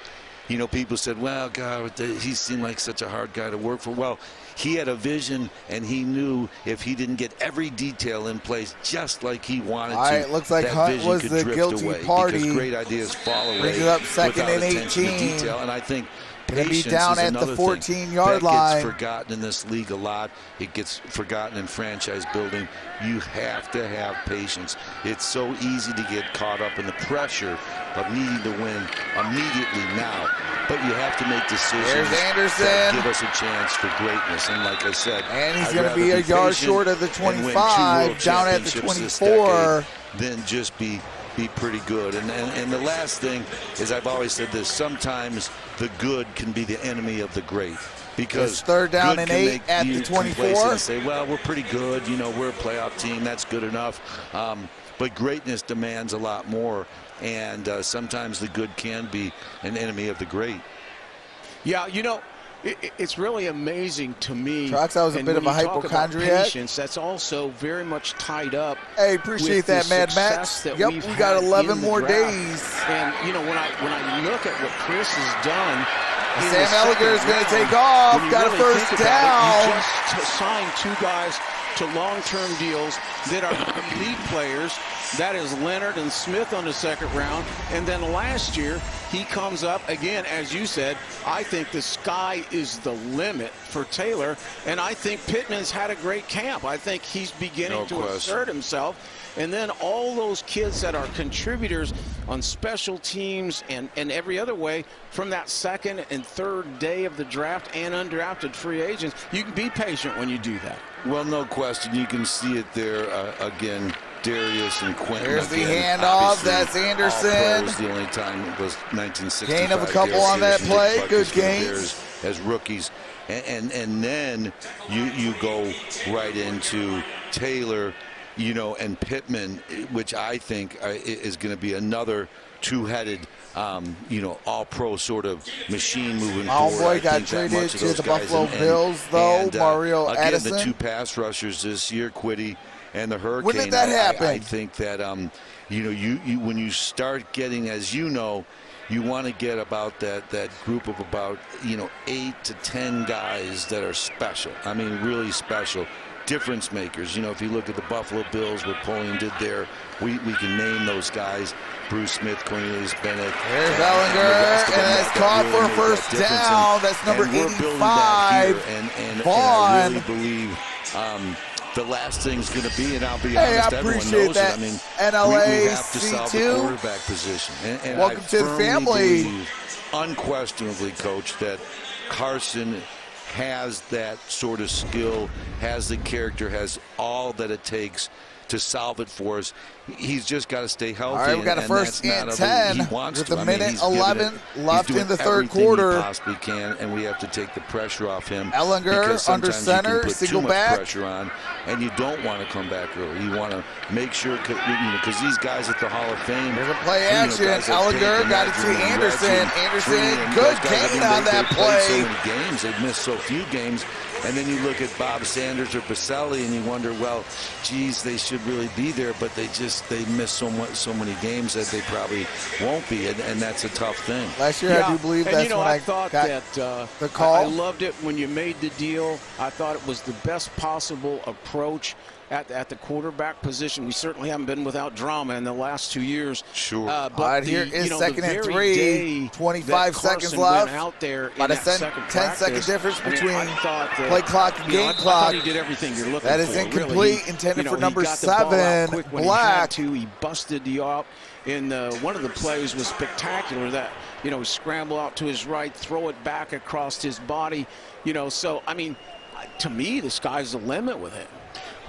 you know, people said, well, God, he seemed like such a hard guy to work for. Well, he had a vision, and he knew if he didn't get every detail in place just like he wanted All right, to, looks like that Hunt vision was could the drift guilty away, party. because great ideas fall away Brings it up second without and attention to 18. detail. And I think Gonna be patience down is at the another thing 14-yard line. That gets forgotten in this league a lot. It gets forgotten in franchise building. You have to have patience. It's so easy to get caught up in the pressure of needing to win immediately now. But you have to make decisions that give us a chance for greatness. And like I said, and he's going to be a yard short of the 25, down at the 24. Then just be pretty good. And the last thing is, I've always said this, sometimes the good can be the enemy of the great. Because it's 3rd down and 8 at the 24. And say, well, we're pretty good. You know, we're a playoff team. That's good enough. But greatness demands a lot more. And sometimes the good can be an enemy of the great. Yeah, you know, it's really amazing to me. Troxel was a bit of a hypochondriac. Patience, that's also very much tied up. Hey, appreciate that, Mad Max. Yep, we got 11 more days. And you know, when I look at what Chris has done, Sam Ellinger is going to take off. Got a first down. You just signed 2 guys to long-term deals that are elite players. That is Leonard and Smith on the 2nd round. And then last year, he comes up again, as you said. I think the sky is the limit for Taylor. And I think Pittman's had a great camp. I think he's beginning to assert himself. And then all those kids that are contributors on special teams and every other way from that 2nd and 3rd day of the draft and undrafted free agents, you can be patient when you do that. Well, no question. You can see it there again. Darius and Quentin. There's the handoff. That's Anderson. The only time it was 1965. Gain of a couple on that play. Good gains. As rookies. And then you go right into Taylor, you know, and Pittman, which I think is going to be another 2-headed, you know, all-pro sort of machine moving forward. Boy got traded to the Buffalo Bills, though. Mario Addison. Again, the 2 pass rushers this year, Quiddy and the Hurricane. When did that happen? I think that, you know, you when you start getting, as you know, you want to get about that group of about, you know, 8 to 10 guys that are special. I mean, really special. Difference makers. You know, if you look at the Buffalo Bills, what Polian did there, we can name those guys. Bruce Smith, Cornelius Bennett. There's Ellinger, and that's caught for a first down. That's number 85. And I really believe the last thing's going to be, and I'll be honest, everyone knows that. it. I mean, NLA we have to solve the quarterback position. And welcome to the family. Believe, unquestionably, Coach, that Carson has that sort of skill, has the character, has all that it takes to solve it for us. He's just got to stay healthy. All right, we got a first and 10 with a minute 11 left in the 3rd quarter. He possibly can, and we have to take the pressure off him. Ellinger under center, single back. Pressure on, and you don't want to come back early. You want to make sure, because these guys at the Hall of Fame. There's a play action. Ellinger got it to Anderson. Anderson, good gain on that play. So many games, they've missed so few games. And then you look at Bob Sanders or Baselli, and you wonder, well, geez, they should really be there, but they miss so many games that they probably won't be, and that's a tough thing. Last year, I do believe that's when I thought got that the call. I loved it when you made the deal. I thought it was the best possible approach at the quarterback position. We certainly haven't been without drama in the last 2 years. Sure. But here is 2nd and 3, 25 seconds left. Out there about a 10-second difference between play clock and game clock. I thought he did everything you're looking for. That is incomplete, really. intended for number 7, Black. He busted the up. In one of the plays was spectacular. That, you know, scramble out to his right, throw it back across his body. You know, so I mean, to me, the sky's the limit with him.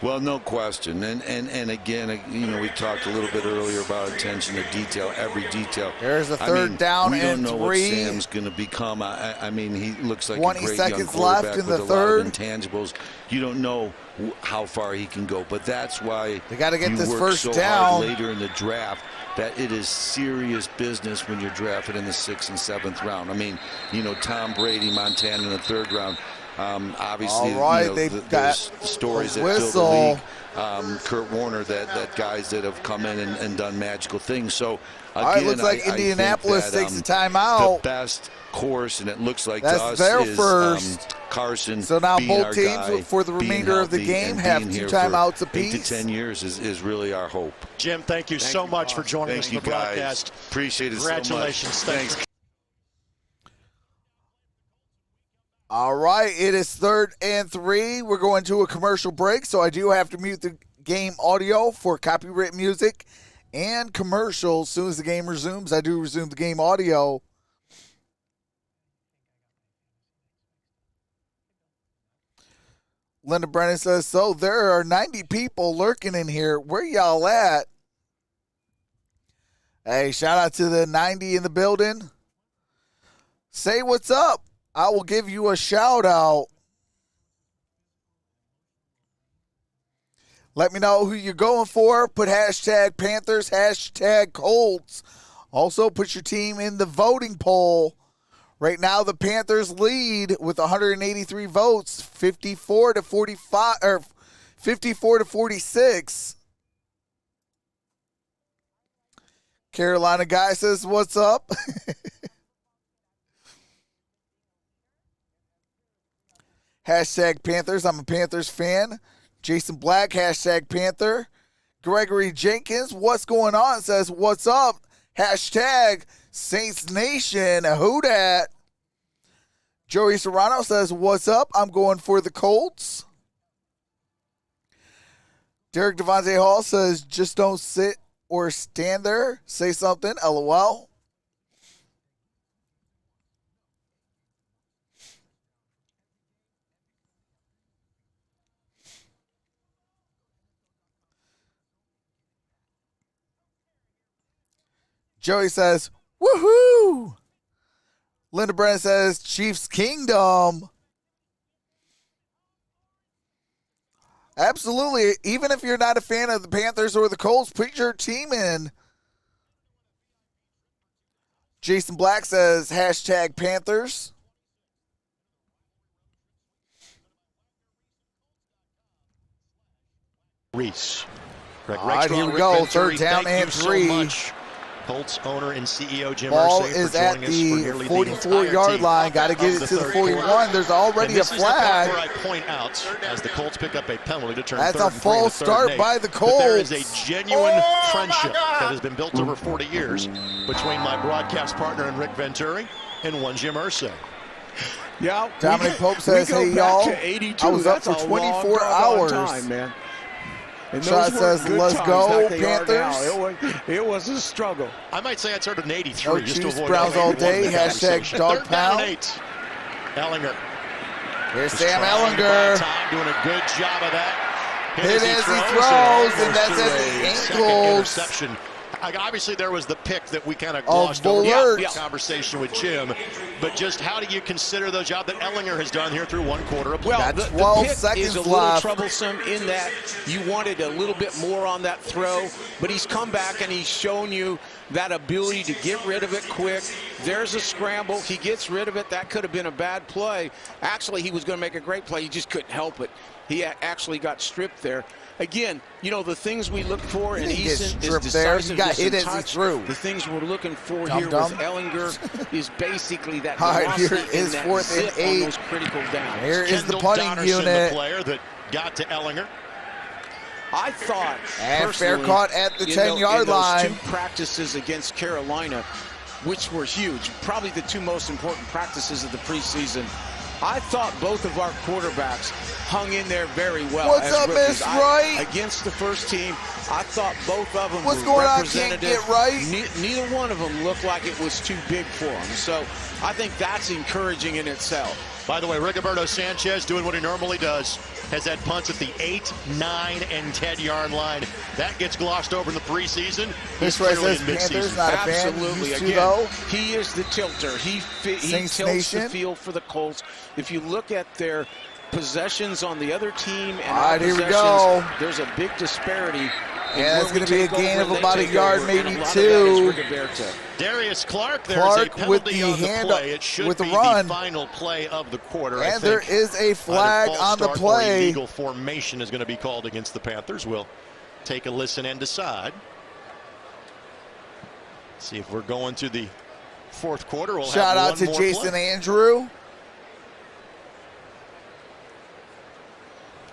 Well, no question. And again, you know, we talked a little bit earlier about attention to detail, every detail. There's a third down and 3. We don't know what Sam's going to become. I mean, he looks like 20 a great seconds young left quarterback in the with third. a lot of intangibles. You don't know how far he can go, but that's why they got to get this work first so down hard later in the draft. That it is serious business when you're drafted in the 6th and 7th round. I mean, you know, Tom Brady, Montana in the 3rd round. Obviously, all right, you know, there's stories that fill the league. Kurt Warner, that guys that have come in and done magical things. So again, all right, looks like Indianapolis takes a timeout. The best course, and it looks like that's to us their is first. Carson. So now being both our teams guy, for the remainder of the game have 2 timeouts apiece. 8 to 10 years is really our hope. Jim, thank you so much for joining us on the broadcast. Appreciate it so much. Congratulations. Thanks. All right, it is 3rd and 3. We're going to a commercial break, so I do have to mute the game audio for copyright music and commercials. As soon as the game resumes, I do resume the game audio. Linda Brennan says, so there are 90 people lurking in here. Where y'all at? Hey, shout out to the 90 in the building. Say what's up. I will give you a shout out. Let me know who you're going for. Put hashtag Panthers, hashtag Colts. Also put your team in the voting poll. Right now, the Panthers lead with 183 votes, 54 to 45 or 54 to 46. Carolina guy says, "What's up?" Hashtag Panthers. I'm a Panthers fan. Jason Black, hashtag Panther. Gregory Jenkins, what's going on? Says, "What's up?" Hashtag Saints Nation. Who dat? Joey Serrano says, "What's up? I'm going for the Colts." Derek Devontae Hall says, "Just don't sit or stand there. Say something. LOL." Joey says, "Woohoo!" Linda Brennan says, "Chiefs Kingdom." Absolutely. Even if you're not a fan of the Panthers or the Colts, put your team in. Jason Black says, hashtag Panthers. Reese. All right, here we go. 3rd down and 3. Colts owner and CEO Jim Ball Irsay is for at joining us for the nearly 44-yard line. Got to get it to the 41. There's already a flag. Where I point out as the Colts pick up a penalty to turn That's third a and false three, the start by the Colts. But there is a genuine friendship that has been built over 40 years between my broadcast partner and Rick Venturi and one Jim Irsay. Yeah, Dominic Pope says, "Hey y'all, I was up for 24 hours." Time, man. And Shot says, "Let's go, Panthers." It was a struggle. I might say I started an 83 No just to Chiefs, avoid Browns all day. Hashtag dog 3rd down and pound. 8. Ellinger. Here's Sam Ellinger. Doing a good job of that. Hit as he throws, and that's at the ankles. Interception. Obviously, there was the pick that we kind of glossed over the conversation with Jim. But just how do you consider the job that Ellinger has done here through one quarter of play? Well, the 12 pick seconds is a little left. troublesome in that you wanted a little bit more on that throw, but he's come back and he's shown you that ability to get rid of it quick. There's a scramble. He gets rid of it. That could have been a bad play. Actually, he was going to make a great play. He just couldn't help it. He actually got stripped there. Again, you know, the things we look for in Eason is decisiveness and touch. The things we're looking for here with Ellinger is basically that velocity and that 4th and 8 on those critical downs. Here is the punting Donnerson, unit. The player that got to Ellinger. I thought, and fair caught at the 10-yard line. 2 practices against Carolina, which were huge, probably the 2 most important practices of the preseason. I thought both of our quarterbacks hung in there very well. What's up, Miss Wright? Against the first team, I thought both of them What's were going on? representative. Can't get right. Neither one of them looked like it was too big for them. So I think that's encouraging in itself. By the way, Rigoberto Sanchez doing what he normally does. Has had punts at the 8, 9, and 10-yard line. That gets glossed over in the preseason. This race says Panthers, not a fan. Absolutely. Again, Again, he is the tilter. He tilts Nation. the field for the Colts. If you look at their possessions on the other team and all right, here we possessions, go. there's a big disparity. Yeah, it's going to be a gain of about a yard, maybe two. Darius Clark, there's Clark a penalty with the on the hand play. It should with the be run. The final play of the quarter. And I there think is a flag on the play. Illegal formation is going to be called against the Panthers. We'll take a listen and decide. See if we're going to the fourth quarter. We'll Shout have out to one more Jason play. Andrew.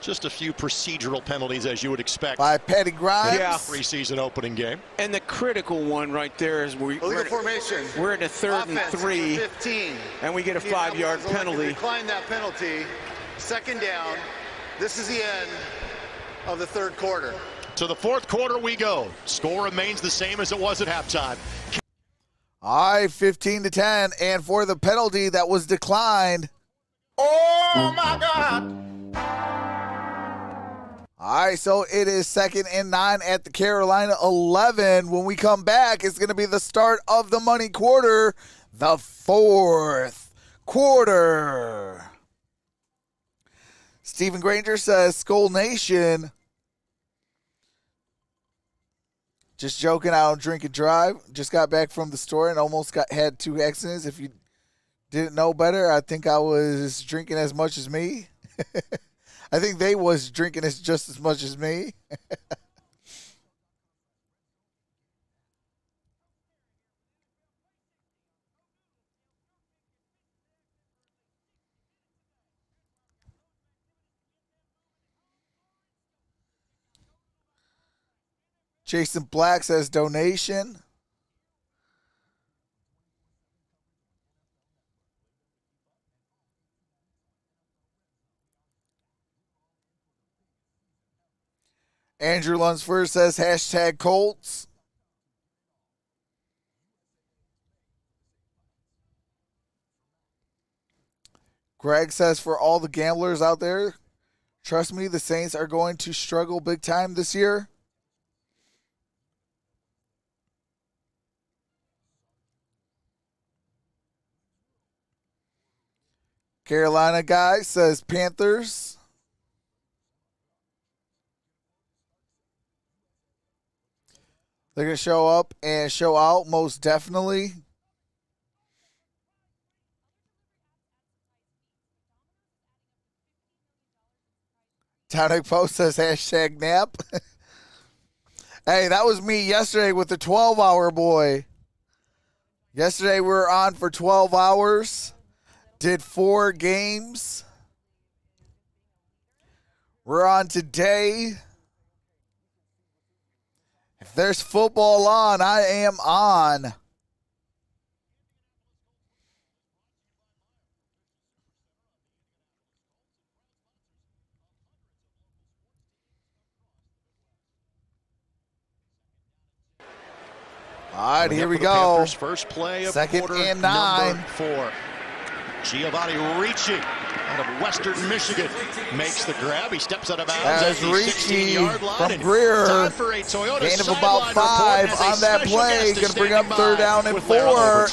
Just a few procedural penalties, as you would expect. By Petty Grimes. Yeah. Preseason opening game. And the critical one right there is we're in a 3rd and 3, 15, and we get a 5-yard penalty. Decline that penalty. 2nd down. This is the end of the 3rd quarter. To the 4th quarter we go. Score remains the same as it was at halftime. All right, 15-10, and for the penalty that was declined. Oh my God. All right, so it is 2nd and 9 at the Carolina 11. When we come back, it's going to be the start of the money quarter, the 4th quarter. Stephen Granger says, Skull Nation. Just joking, I don't drink and drive. Just got back from the store and almost had 2 accidents. If you didn't know better, I think I was drinking as much as me. I think they was drinking just as much as me. Jason Black says donation. Andrew Lunsford says hashtag Colts. Greg says for all the gamblers out there, trust me, the Saints are going to struggle big time this year. Carolina guy says Panthers. They're going to show up and show out, most definitely. Tonic Post says hashtag nap. Hey, that was me yesterday with the 12-hour boy. Yesterday we were on for 12 hours. Did 4 games. We're on today. If there's football on, I am on. All right, here we go. Panthers' first play of 2nd quarter and 9. number 4. Giovanni Ricci out of Western Michigan makes the grab. He steps out of bounds at the 16-yard line. From Greer. Time for a Toyota gain of about 5 on that play. Going to bring up 3rd down and 4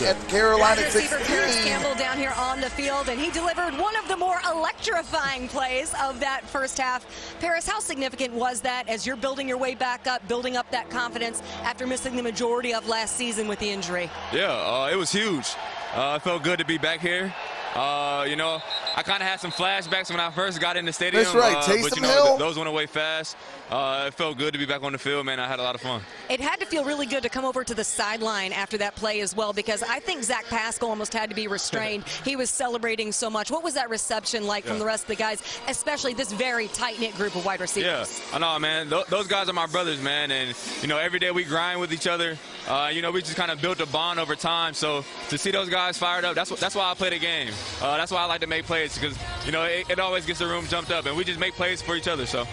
at the Carolina 16. Paris Campbell down here on the field, and he delivered one of the more electrifying plays of that first half. Paris, how significant was that as you're building your way back up, building up that confidence after missing the majority of last season with the injury? Yeah, it was huge. It felt good to be back here. You know, I kind of had some flashbacks when I first got in the stadium. That's right, but you know, those went away fast. It felt good to be back on the field, man. I had a lot of fun. It had to feel really good to come over to the sideline after that play as well, because I think Zach Pascal almost had to be restrained. He was celebrating so much. What was that reception like from the rest of the guys, especially this very tight-knit group of wide receivers? Yeah, I know, man. Those guys are my brothers, man. And, you know, every day we grind with each other. You know, we just kind of built a bond over time. So to see those guys fired up, that's why I play the game. That's why I like to make plays, because, you know, it always gets the room jumped up. And we just make plays for each other, so.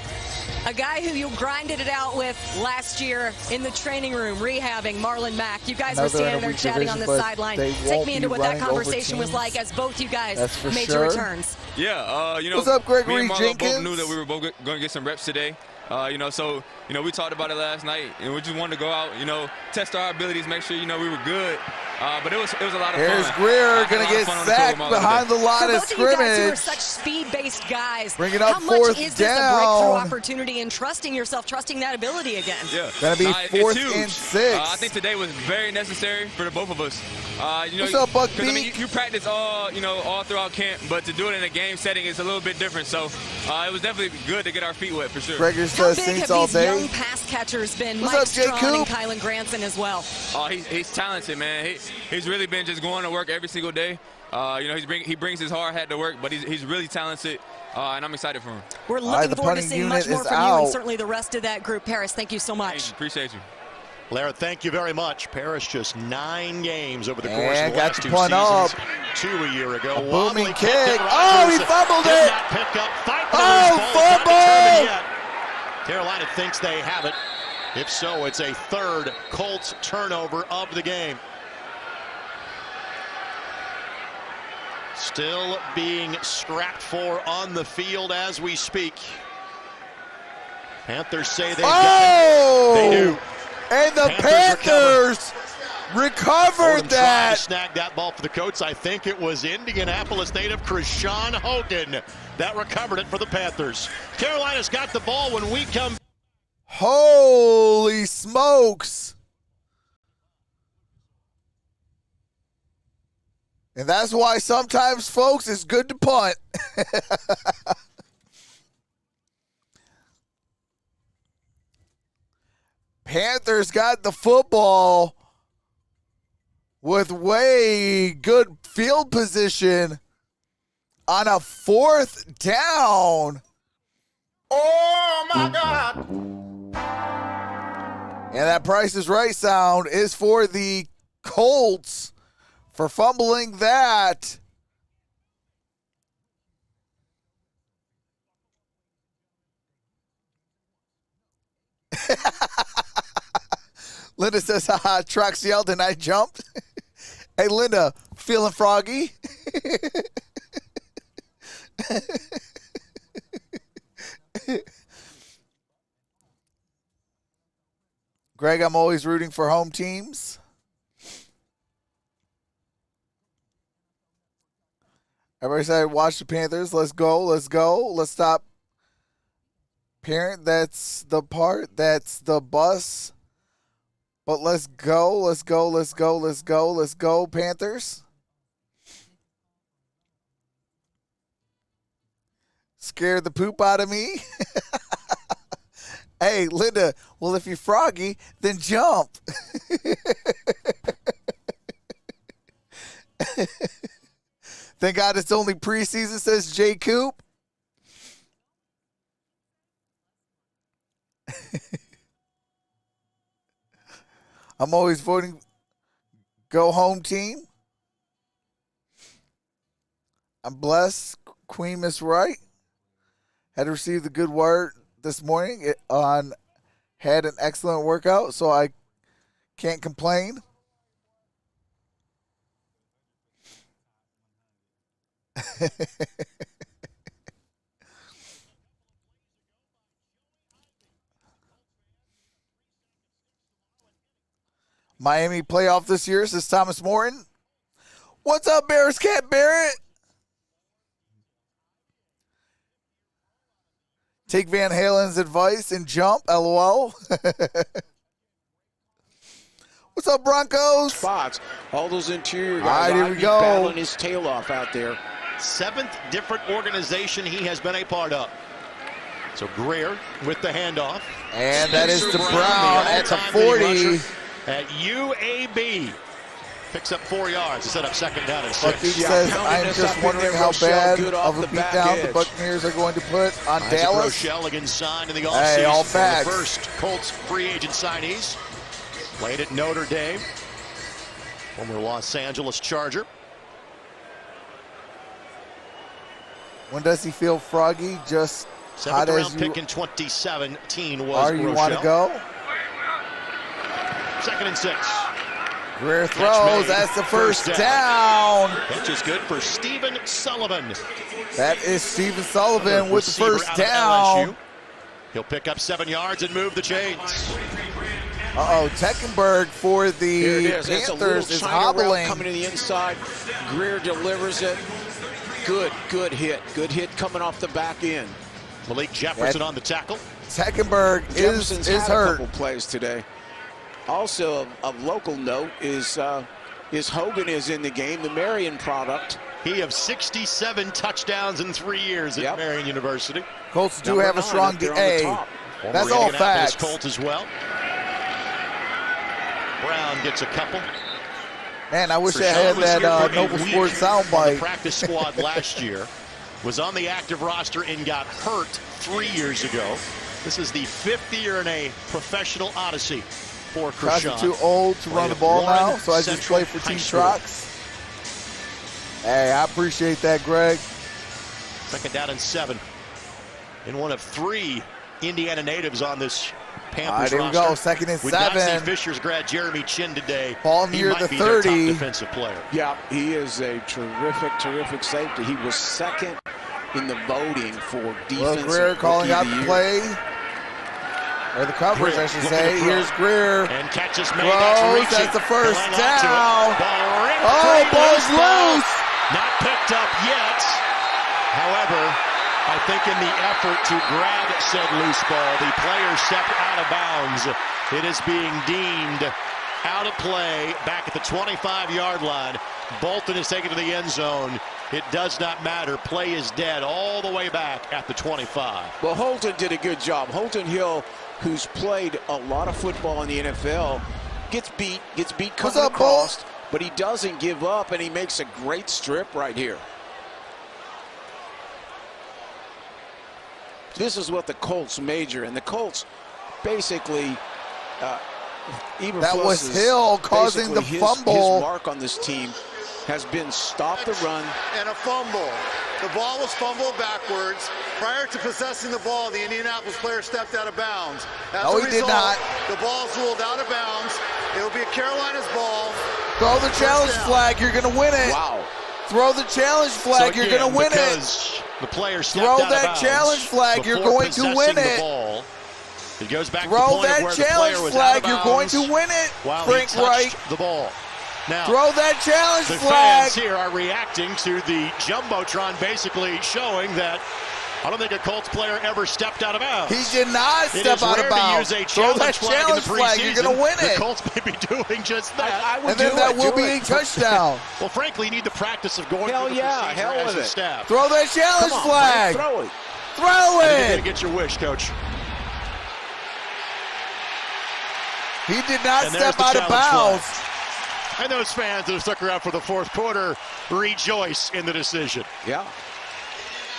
A guy who you grinded it out with last year in the training room, rehabbing, Marlon Mack. You guys were standing there chatting on the sideline. Take me into what that conversation was like as both you guys made your returns. Yeah, you know, what's up, Gregory me and Marlo Jenkins? both knew that we were both going to get some reps today. So, we talked about it last night, and we just wanted to go out, test our abilities, make sure, we were good. But it was a lot of fun. Here's Greer going to get sacked behind the line of scrimmage. For both of you guys who are such speed-based guys, bringing up how much is this a breakthrough down. Opportunity and trusting yourself, trusting that ability again? Yeah. Going to be 4th and 6. I think today was very necessary for the both of us. What's up, Buck Beak? You practice all throughout camp, but to do it in a game setting is a little bit different. So it was definitely good to get our feet wet for sure. Gregory How says big Saints have all these day. young pass catchers been? What's Mike up, Jay Strong and Coop? Kylan Granson as well. Oh, he's talented, man. He's really been just going to work every single day. He brings his hard hat to work, but he's really talented, and I'm excited for him. We're looking forward to seeing much more from you and certainly the rest of that group. Paris, thank you so much. Hey, appreciate you. Larry, thank you very much. Paris just 9 games over the course of the got last the 2 punt seasons. up. 2 a year ago. A Wobbly booming kick. kick. Oh, he fumbled it. Pick up. Fight Oh, fumble. yet. Carolina thinks they have it. If so, it's a 3rd Colts turnover of the game. Still being scrapped for on the field as we speak. Panthers say they've got it. They do. And the Panthers recovered that. Tried to snag that ball for the Colts. I think it was Indianapolis native Krishan Hogan that recovered it for the Panthers. Carolina's got the ball when we come. Holy smokes. And that's why sometimes, folks, it's good to punt. Panthers got the football with way good field position on a 4th down. Oh, my God. And that Price is Right sound is for the Colts for fumbling that. Linda says, haha, Troxel, and I jumped. Hey, Linda, feeling froggy? Greg, I'm always rooting for home teams. Everybody said, watch the Panthers. Let's go. Let's go. Let's stop. Parent, that's the part. That's the bus. But let's go. Let's go. Let's go. Let's go. Let's go, Panthers. Scared the poop out of me. Hey, Linda, well, if you're froggy, then jump. Thank God it's only preseason, says Jay Coop. I'm always voting go home team. I'm blessed. Queen Miss Wright had received a good word this morning had an excellent workout, so I can't complain. Miami playoff this year, says Thomas Morton. What's up, Bears Cat Barrett? Take Van Halen's advice and jump, LOL. What's up, Broncos? Spots. All those interior guys. All right, here we go. Battling his tail off out there. 7th different organization he has been a part of. So Greer with the handoff. And that is Spencer to Brown at the 40. At UAB. Picks up 4 yards to set up 2nd down and 6. Bucky says, I'm just wondering how bad of a beatdown the Buccaneers are going to put on Isaac Dallas. Rochelle again signed in the offseason. Hey, all for facts. the first Colts free agent signees. Played at Notre Dame. Former Los Angeles Charger. When does he feel froggy? Just Seventh round pick in 2017 was Rochelle. You want to go? 2nd and 6. Greer throws. That's the first down. Which is good for Stephen Sullivan. That is Stephen Sullivan with the first down. He'll pick up 7 yards and move the chains. Teckenberg for the Panthers is hobbling. Coming to the inside. Greer delivers it. Good hit. Good hit coming off the back end. Malik Jefferson on the tackle. Teckenberg is hurt. A couple plays today. Also of local note is Hogan is in the game, the Marion product. He of 67 touchdowns in 3 years at Marion University. Colts do have a strong A. That's all facts. Colts as well. Brown gets a couple. Man, I wish I had that Noble Sports soundbite. Practice squad last year, was on the active roster and got hurt 3 years ago. This is the 5th year in a professional odyssey for Krishan. Too old to run the ball now, so I just play for Team Trox. Hey, I appreciate that, Greg. 2nd down and 7. In one of 3 Indiana natives on this Panthers roster. There we go, 2nd and 7. We did not see Fisher's grad Jeremy Chin today. Ball near the 30. Top defensive player. Yeah, he is a terrific safety. He was 2nd in the voting for defensive Greer calling out the play. Or the coverage, I should say. Here's Greer. And catches made. That's the first down. Ball's loose. Not picked up yet. However, I think in the effort to grab said loose ball, the player stepped out of bounds. It is being deemed out of play back at the 25-yard line. Bolton is taken to the end zone. It does not matter. Play is dead all the way back at the 25. Well, Holton did a good job. Holton Hill, who's played a lot of football in the NFL, gets beat coming across, but he doesn't give up, and he makes a great strip right here. This is what the Colts major, and the Colts basically, that was Hill causing the fumble. His mark on this team has been stop the run. And a fumble. The ball was fumbled backwards. Prior to possessing the ball, the Indianapolis player stepped out of bounds. No, he did not. The ball's ruled out of bounds. It will be Carolina's ball. Throw the challenge flag. You're going to win it. Wow. Throw the challenge flag. You're going to win it. The player throw that challenge flag. You're going to win it. It goes back throw to the point that where challenge the player was flag. out of You're going bounds to win it. While Frank he touched Wright. the ball. Now, throw that challenge the flag. fans here are reacting to the Jumbotron basically showing that I don't think a Colts player ever stepped out of bounds. He did not step out of bounds. Throw that challenge flag. You're going to win it. The Colts may be doing just that. And then that will be a touchdown. Well, frankly, you need the practice of going hell through the procedure hell as with a it. staff. Throw that challenge Come on, flag. Frank, throw it. Throw You're it. going to get your wish, Coach. He did not step out of bounds. And those fans that have stuck around for the 4th quarter rejoice in the decision. Yeah.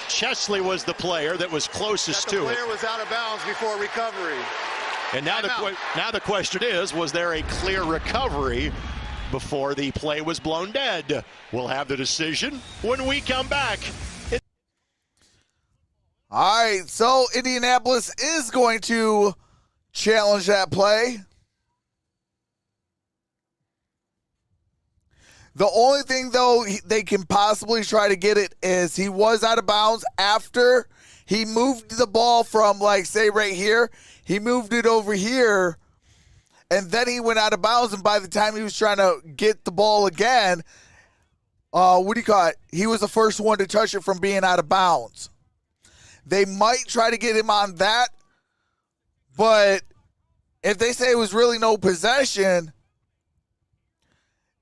Chesley was the player that was closest to it. The player was out of bounds before recovery. And now the question is, was there a clear recovery before the play was blown dead? We'll have the decision when we come back. All right, so Indianapolis is going to challenge that play. The only thing, though, they can possibly try to get it is he was out of bounds after he moved the ball from, like, say, right here. He moved it over here, and then he went out of bounds, and by the time he was trying to get the ball again, he was the first one to touch it from being out of bounds. They might try to get him on that, but if they say it was really no possession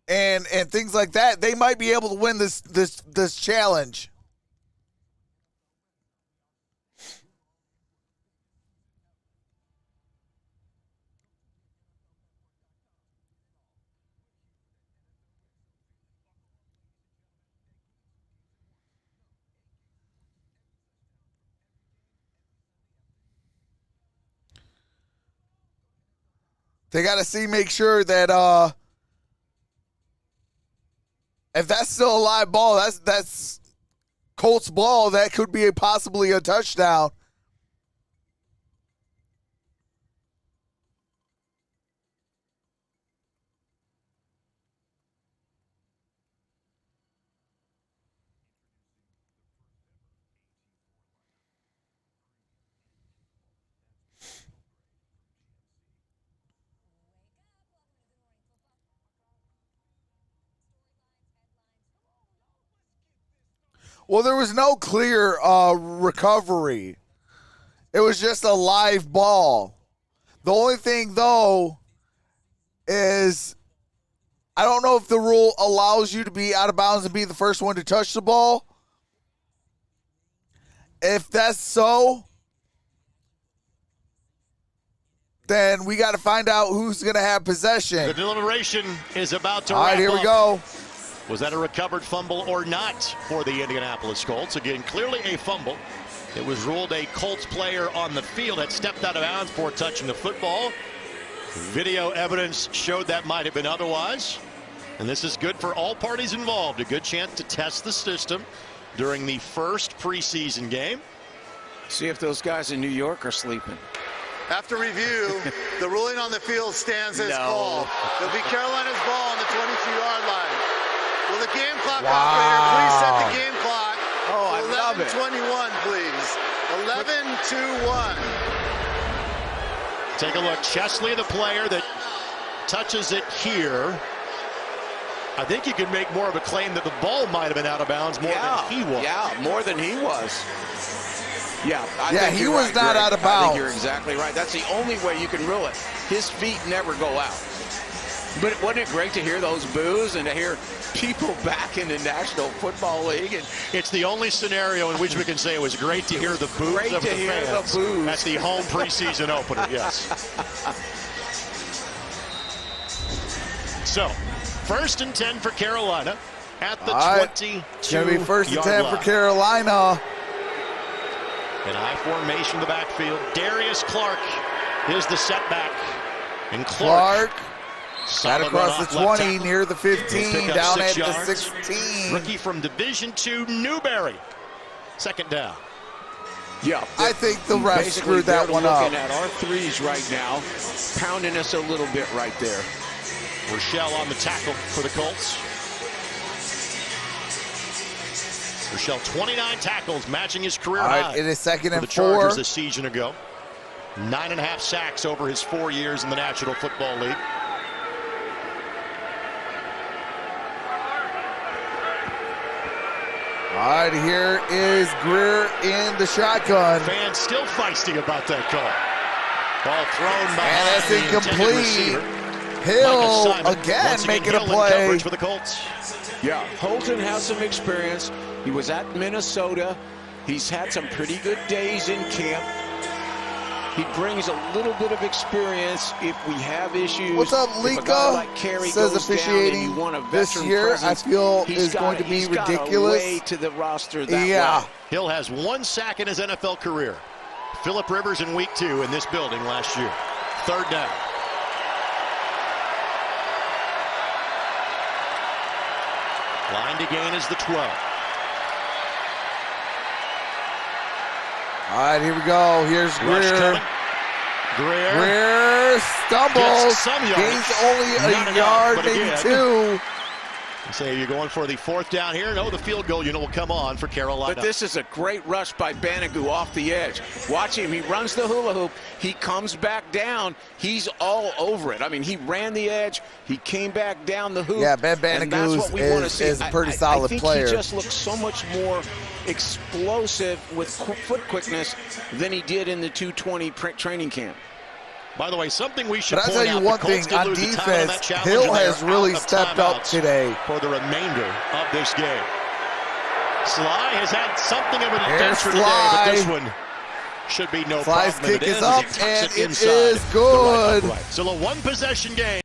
and things like that, they might be able to win this challenge. They got to make sure that if that's still a live ball, that's Colts ball. That could be possibly a touchdown. Well, there was no clear recovery. It was just a live ball. The only thing, though, is I don't know if the rule allows you to be out of bounds and be the first one to touch the ball. If that's so, then we got to find out who's going to have possession. The deliberation is about to wrap up. All right, here we go. Was that a recovered fumble or not for the Indianapolis Colts? Again, clearly a fumble. It was ruled a Colts player on the field had stepped out of bounds before touching the football. Video evidence showed that might have been otherwise. And this is good for all parties involved. A good chance to test the system during the first preseason game. See if those guys in New York are sleeping. After review, the ruling on the field stands as called. It'll be Carolina's ball on the 22-yard line. Will the game clock operator please set the game clock? Oh, I love it. 11:21, please. 11:21. Take a look. Chesley, the player that touches it here. I think you can make more of a claim that the ball might have been out of bounds more than he was. Yeah, more than he was. Yeah, I think he was not out of bounds. I think you're exactly right. That's the only way you can rule it. His feet never go out. But wasn't it great to hear those boos and to hear people back in the National Football League? And it's the only scenario in which we can say it was great to hear the boos of the fans at the home preseason opener. Yes. So, 1st and 10 for Carolina at the 22-yard line. It's going to be 1st and 10 for Carolina. In I formation in the backfield. Darius Clark is the setback. And Clark got across the 20, near the 15, down at the 16. Rookie from Division II, Newberry. 2nd down. Yeah, I think the ref screwed that one up. Looking at our threes right now, pounding us a little bit right there. Rochelle on the tackle for the Colts. Rochelle, 29 tackles, matching his career high. It is 2nd and 4. The Chargers a season ago. 9.5 sacks over his 4 years in the National Football League. All right, here is Greer in the shotgun. Fans still feisty about that call. Ball thrown by and that's incomplete. Hill again making a play for the Colts. Yeah, Holton has some experience. He was at Minnesota. He's had some pretty good days in camp. He brings a little bit of experience if we have issues. What's up, Lika? Like says officiating this year, I feel, is going to be ridiculous. Way to the roster that way. Hill has 1 sack in his NFL career. Phillip Rivers in week 2 in this building last year. 3rd down. Line to gain is the 12. All right, here we go. Here's Greer. Greer stumbles. Gains only a yard, maybe 2. Say you're going for the 4th down here. No, the field goal unit will come on for Carolina. But this is a great rush by Banigou off the edge. Watch him. He runs the hula hoop. He comes back down. He's all over it. I mean, he ran the edge. He came back down the hoop. Yeah, Ben Banigou is a pretty solid player. I think he just looks so much more explosive with foot quickness than he did in the 220 training camp. By the way, something we should point out. But I'll tell you one thing, on defense, Hill has really stepped up today. For the remainder of this game. Sly has had something of an adventure today, but this one should be no problem. Sly's kick is up, and it is good. So a 1-possession game.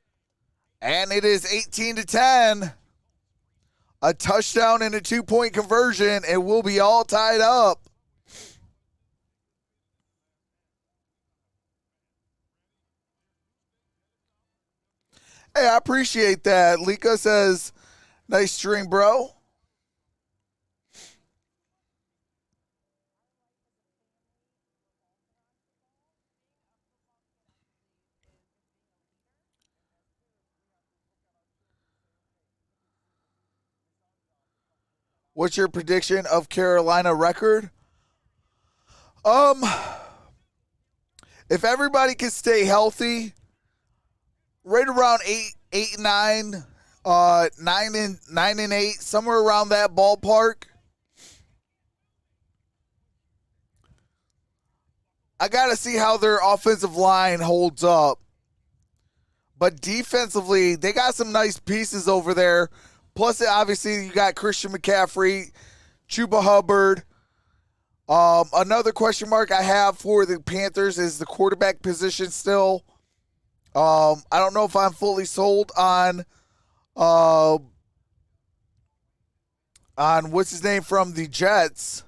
And it is 18-10. A touchdown and a 2-point conversion, and we'll be all tied up. Hey, I appreciate that. Lika says, nice stream, bro. What's your prediction of Carolina record? If everybody can stay healthy, right around 8-9, 9-8, somewhere around that ballpark. I got to see how their offensive line holds up. But defensively, they got some nice pieces over there. Plus, obviously, you got Christian McCaffrey, Chuba Hubbard. Another question mark I have for the Panthers is the quarterback position still. I don't know if I'm fully sold on what's his name from the Jets.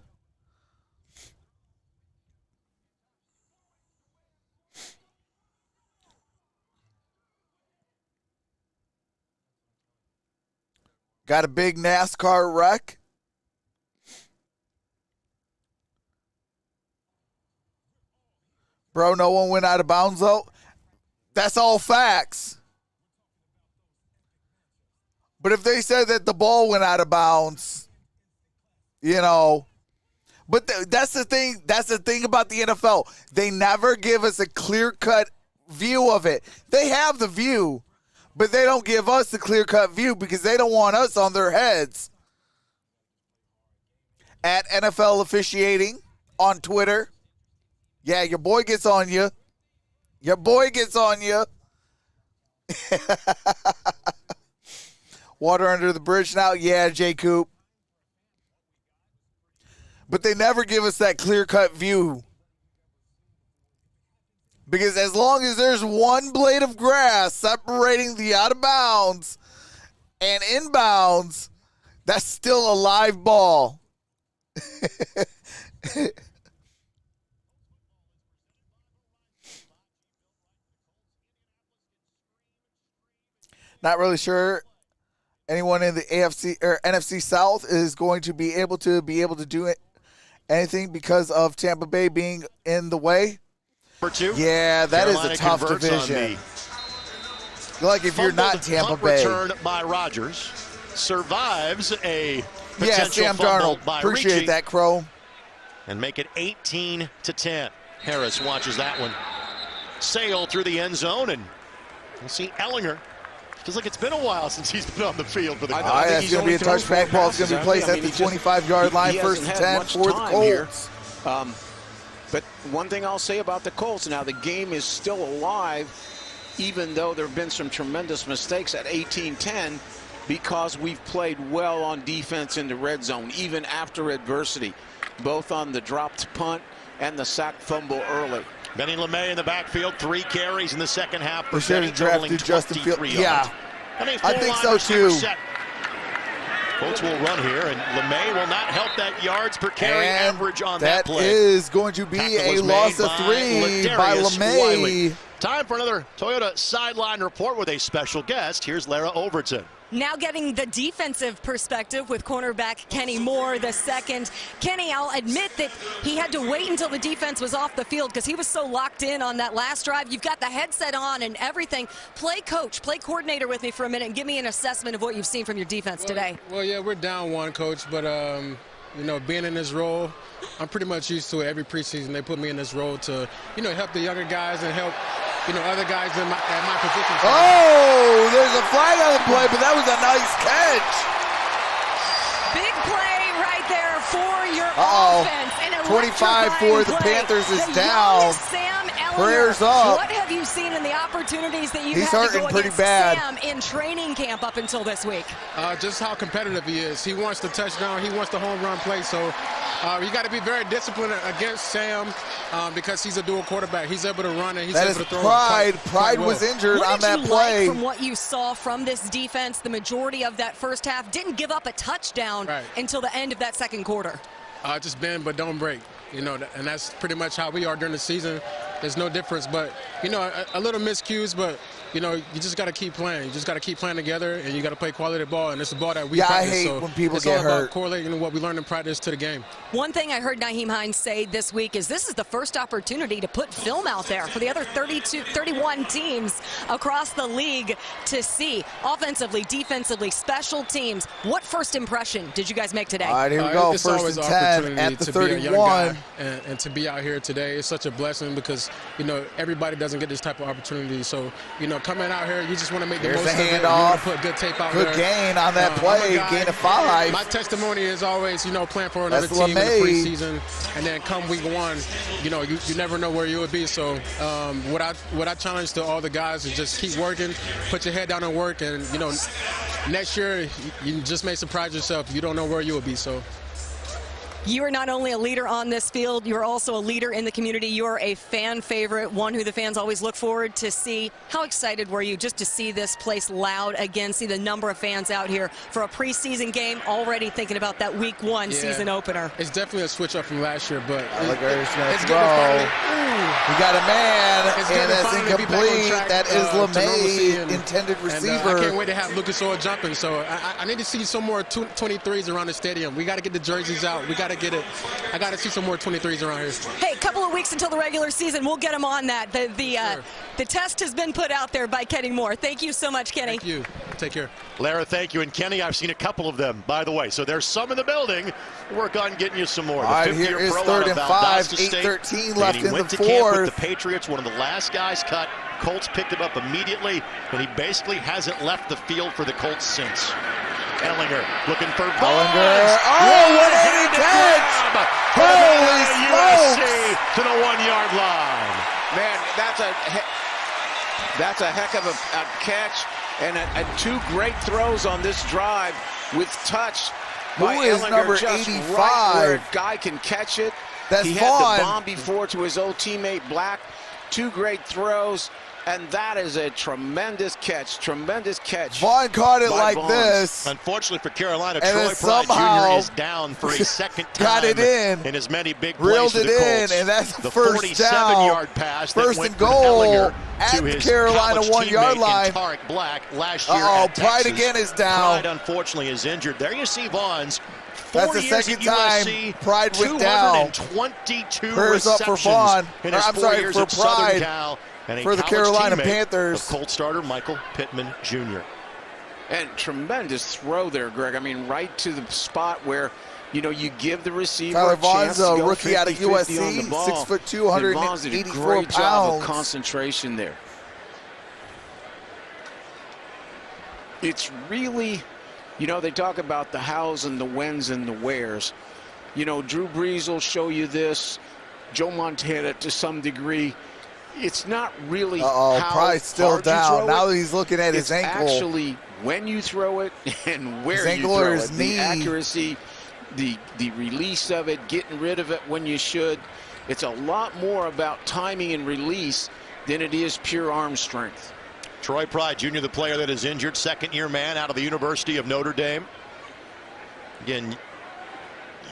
Got a big NASCAR wreck. Bro, no one went out of bounds, though. That's all facts. But if they said that the ball went out of bounds, you know. But that's the thing. That's the thing about the NFL. They never give us a clear-cut view of it. They have the view, but they don't give us the clear-cut view because they don't want us on their heads. At NFL Officiating on Twitter. Yeah, your boy gets on you. Your boy gets on you. Water under the bridge now? Yeah, J. Coop. But they never give us that clear-cut view. Because as long as there's one blade of grass separating the out of bounds and inbounds, that's still a live ball. Not really sure anyone in the AFC or NFC South is going to be able to do it, anything because of Tampa Bay being in the way. Yeah, that Carolina is a tough division. Like if you're not Tampa Bay. Return by Rodgers survives a Sam Darnold. By Appreciate Ricci, that, Crow. and make it 18-10. Harris watches that one sail through the end zone, and we'll see Ellinger. Feels like it's been a while since he's been on the field for the Colts. It's going to be a touchback ball. It's going to be placed at the 25-yard line, first and 10 for the Colts. But one thing I'll say about the Colts, now the game is still alive, even though there have been some tremendous mistakes at 18-10, because we've played well on defense in the red zone, even after adversity, both on the dropped punt and the sack fumble early. Benny LeMay in the backfield, 3 carries in the second half. They should have drafted Justin Fields. Yeah, I think so too. Colts will run here, and LeMay will not help that yards per carry average on that play. That is going to be a loss of 3 by LeMay. Time for another Toyota Sideline Report with a special guest. Here's Lara Overton. Now getting the defensive perspective with cornerback Kenny Moore II. Kenny, I'll admit that he had to wait until the defense was off the field because he was so locked in on that last drive. You've got the headset on and everything. Play coordinator with me for a minute and give me an assessment of what you've seen from your defense today. Well, yeah, we're down 1, Coach, but, you know, being in this role, I'm pretty much used to it. Every preseason they put me in this role to, you know, help the younger guys and help, you know, other guys at my position. Oh, there's a flag on the play, but that was a nice catch. Big play right there for your offense. And 25 for the Panthers is down. Prayers up. What have you seen in the opportunities that you've He's had to hurting go pretty against bad. Sam in training camp up until this week? Just how competitive he is. He wants the touchdown. He wants the home run play. So you got to be very disciplined against Sam because he's a dual quarterback. He's able to run and he's able to throw. Pride was injured on that play. What did you like from what you saw from this defense? The majority of that first half didn't give up a touchdown until the end of that second quarter. Just bend but don't break. You know, and that's pretty much how we are during the season. There's no difference, but, you know, a little miscues, but, you know, you just got to keep playing. You just got to keep playing together, and you got to play quality ball, and it's the ball that we practice. I hate so when people it's get all hurt. about correlating what we learned in practice to the game. One thing I heard Nyheim Hines say this week is this is the first opportunity to put film out there for the other 31 teams across the league to see. Offensively, defensively, special teams. What first impression did you guys make today? All right, here we go. It's first always and an 10 opportunity at the to 31. Be a young guy and to be out here today is such a blessing because, you know, everybody doesn't get this type of opportunity. So, you know, coming out here, you just want to make the most the of it. You handoff. want to put good tape out there. Good gain on that play, gain of 5. My testimony is always, you know, playing for another team in the preseason, and then come week 1, you know, you never know where you would be. So what I challenge to all the guys is just keep working, put your head down and work, and, you know, next year you just may surprise yourself. You don't know where you will be. So. You are not only a leader on this field, you are also a leader in the community. You are a fan favorite, one who the fans always look forward to see. How excited were you just to see this place loud again, see the number of fans out here for a preseason game, already thinking about that week 1 season opener? It's definitely a switch up from last year, but it's good to finally. We got a man, and that's incomplete. That is LeMay, intended receiver. I can't wait to have Lucas Oil jumping. So I need to see some more 23s around the stadium. We got to get the jerseys out. We got to get it. I got to see some more 23s around here. Hey, a couple of weeks until the regular season. We'll get them on that. The test has been put out there by Kenny Moore. Thank you so much, Kenny. Thank you. Take care. Lara, thank you. And Kenny, I've seen a couple of them, by the way. So there's some in the building. Work on getting you some more. All right, here is 3rd and 5, 8:13 left in the 4th. He went to camp with the Patriots, one of the last guys cut. Colts picked him up immediately, and he basically hasn't left the field for the Colts since. Ellinger looking for Ellinger. Oh, 180 catch! Holy smokes! To the 1-yard line. Man, that's a heck of a catch, and 2 great throws on this drive with touch. Who is Ellinger, number just 85? Right where a guy can catch it. That's he Vaughn. had the bomb before to his old teammate Black. 2 great throws. And that is a tremendous catch. Vaughn caught it like Vaughn. this. Unfortunately for Carolina, and Troy Pride Jr. is down for a second time. Got it in as many big reeled plays it to the Colts. in, and that's the first down. 47-yard pass. First and goal at the Carolina 1-yard line. Tarek Black last year. Pride again is down. Pride unfortunately is injured. There you see Vaughn's. That's the second time Pride went down. 222 Prayers up for Vaughn. I'm sorry, for Pride. For the Carolina Panthers. Of Colts starter Michael Pittman Jr. And tremendous throw there, Greg. I mean, right to the spot where, you know, you give the receiver Tyler a chance Vaughn's to go rookie out of 50-50 USC, on the ball. 6'2", 184 great pounds. job of concentration there. It's really, you know, they talk about the hows and the whens and the wheres. You know, Drew Brees will show you this. Joe Montana to some degree. It's not really how Pride's still hard down. you throw Now it. he's looking at his ankle. It's actually when you throw it and where his ankle you throw or his it. knee. The accuracy, the release of it, getting rid of it when you should. It's a lot more about timing and release than it is pure arm strength. Troy Pride Jr., the player that is injured, second-year man out of the University of Notre Dame. Again,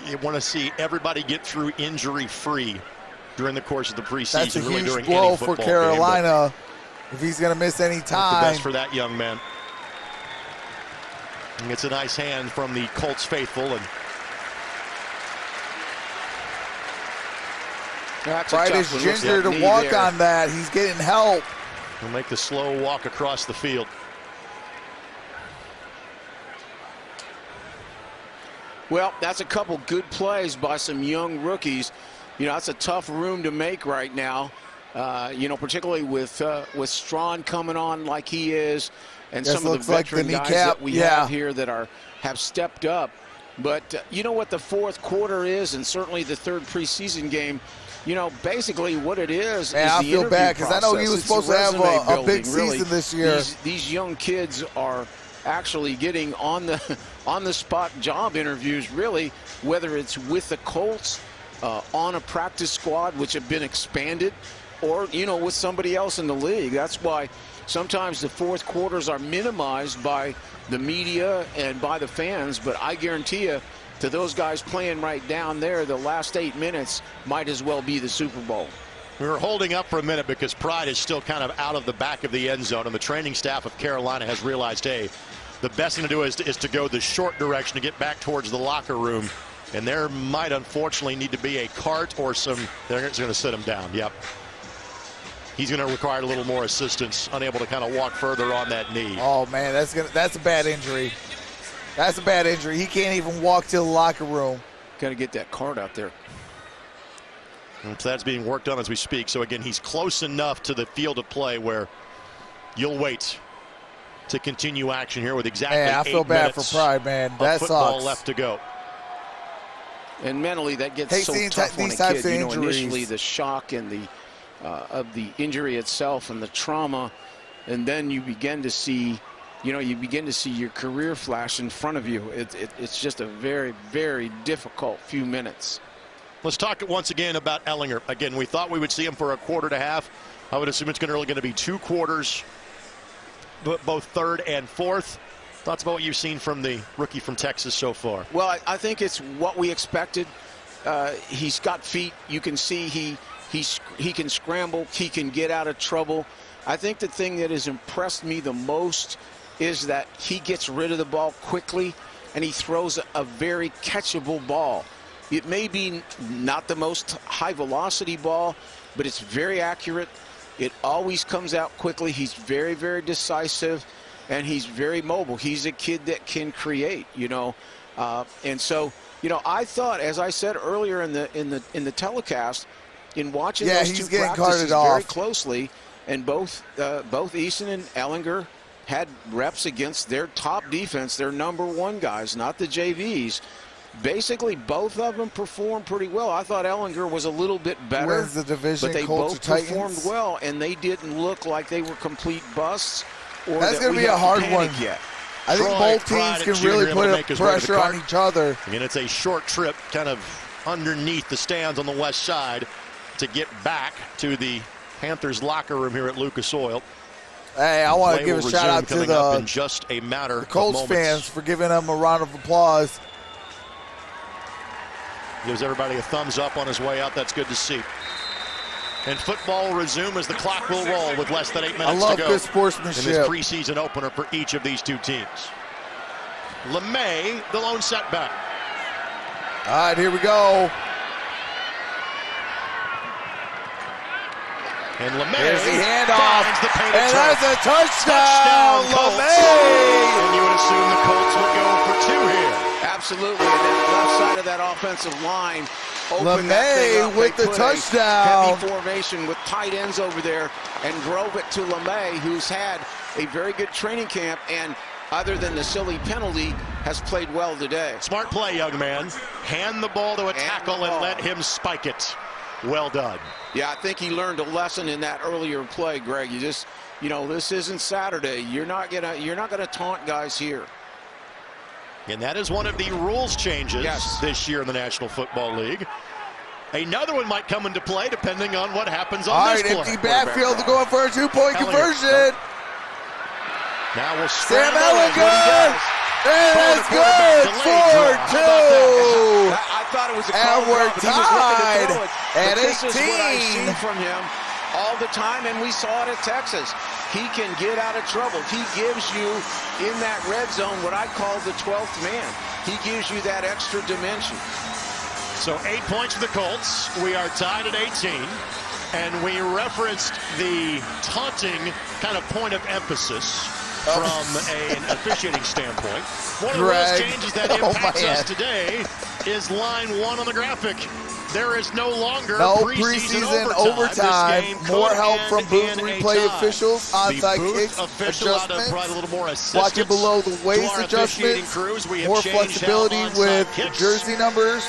you want to see everybody get through injury-free during the course of the preseason. That's a really huge blow for Carolina if he's going to miss any time. The best for that young man. And it's a nice hand from the Colts faithful. And Pride is ginger to walk on that. He's getting help. He'll make the slow walk across the field. Well, that's a couple good plays by some young rookies. You know, that's a tough room to make right now. You know, particularly with Strawn coming on like he is, and some of the veteran guys that we have here that have stepped up. But you know what the fourth quarter is, and certainly the third preseason game. You know, basically what it is the I feel bad because I know he was supposed to have a big season this year. These young kids are actually getting on the spot job interviews, really, whether it's with the Colts, on a practice squad which have been expanded, or, you know, with somebody else in the league. That's why sometimes the fourth quarters are minimized by the media and by the fans, but I guarantee you, to those guys playing right down there, the last 8 minutes might as well be the Super Bowl. We were holding up for a minute because Pride is still kind of out of the back of the end zone, and the training staff of Carolina has realized, hey, the best thing to do is to go the short direction to get back towards the locker room. And there might unfortunately need to be a cart or they're going to sit him down. Yep. He's going to require a little more assistance, unable to kind of walk further on that knee. Oh, man, that's a bad injury. That's a bad injury. He can't even walk to the locker room. Got to get that cart out there. And so that's being worked on as we speak. So again, he's close enough to the field of play where you'll wait to continue action here with exactly 8 minutes. I feel bad for Pride, man. That football sucks. left to go. And mentally, that gets so tough on a kid. You know, initially the shock and the of the injury itself and the trauma, and then you begin to see, your career flash in front of you. It's just a very, very difficult few minutes. Let's talk once again about Ehlinger. Again, we thought we would see him for a quarter and a half. I would assume it's really going to be 2 quarters, both third and fourth. Thoughts about what you've seen from the rookie from Texas so far? Well, I think it's what we expected. He's got feet. You can see he can scramble. He can get out of trouble. I think the thing that has impressed me the most is that he gets rid of the ball quickly, and he throws a very catchable ball. It may be not the most high-velocity ball, but it's very accurate. It always comes out quickly. He's very, very decisive, and he's very mobile. He's a kid that can create, and so, I thought, as I said earlier in the telecast, in watching those two practices very closely, and both Eason and Ehlinger had reps against their top defense, their #1 guys, not the JVs. Basically, both of them performed pretty well. I thought Ehlinger was a little bit better, Wins the division, but they Colts both or performed Titans? well, and they didn't look like they were complete busts. Or That's going to be a hard one. Yet. I think both teams can really put up pressure on each other. And it's a short trip kind of underneath the stands on the west side to get back to the Panthers locker room here at Lucas Oil. Hey, I want to give a shout out to in just a matter the Colts fans for giving them a round of applause. Gives everybody a thumbs up on his way out. That's good to see. And football will resume as the clock will roll with less than 8 minutes to go. I love good sportsmanship. In this preseason opener for each of these two teams. LeMay, the lone setback. All right, here we go. And LeMay there's the handoff, and that's a touchdown, LeMay! And you would assume the Colts would go for 2 here. Absolutely, and that left side of that offensive line opened that thing up. with the touchdown. Heavy formation with tight ends over there and drove it to LeMay, who's had a very good training camp and, other than the silly penalty, has played well today. Smart play, young man. Hand the ball to a tackle and let him spike it. Well done. Yeah, I think he learned a lesson in that earlier play, Greg. You just, this isn't Saturday. You're not gonna taunt guys here. And that is one of the rules changes this year in the National Football League. Another one might come into play depending on what happens on this play. All right, empty backfield going for a 2-point conversion. Now we'll Sam Ehlinger. And that's good. 4-2. I thought it was a and we're tied at 18. This is what I've seen from him all the time, and we saw it at Texas. He can get out of trouble. He gives you, in that red zone, what I call the 12th man. He gives you that extra dimension. So 8 points for the Colts. We are tied at 18. And we referenced the taunting kind of point of emphasis from an officiating standpoint. One of the rules changes that impacts us today is line 1 on the graphic. There is no longer preseason overtime. More help from booth replay officials, onside kicks, adjustments, watching below the waist adjustments, more flexibility with jersey numbers,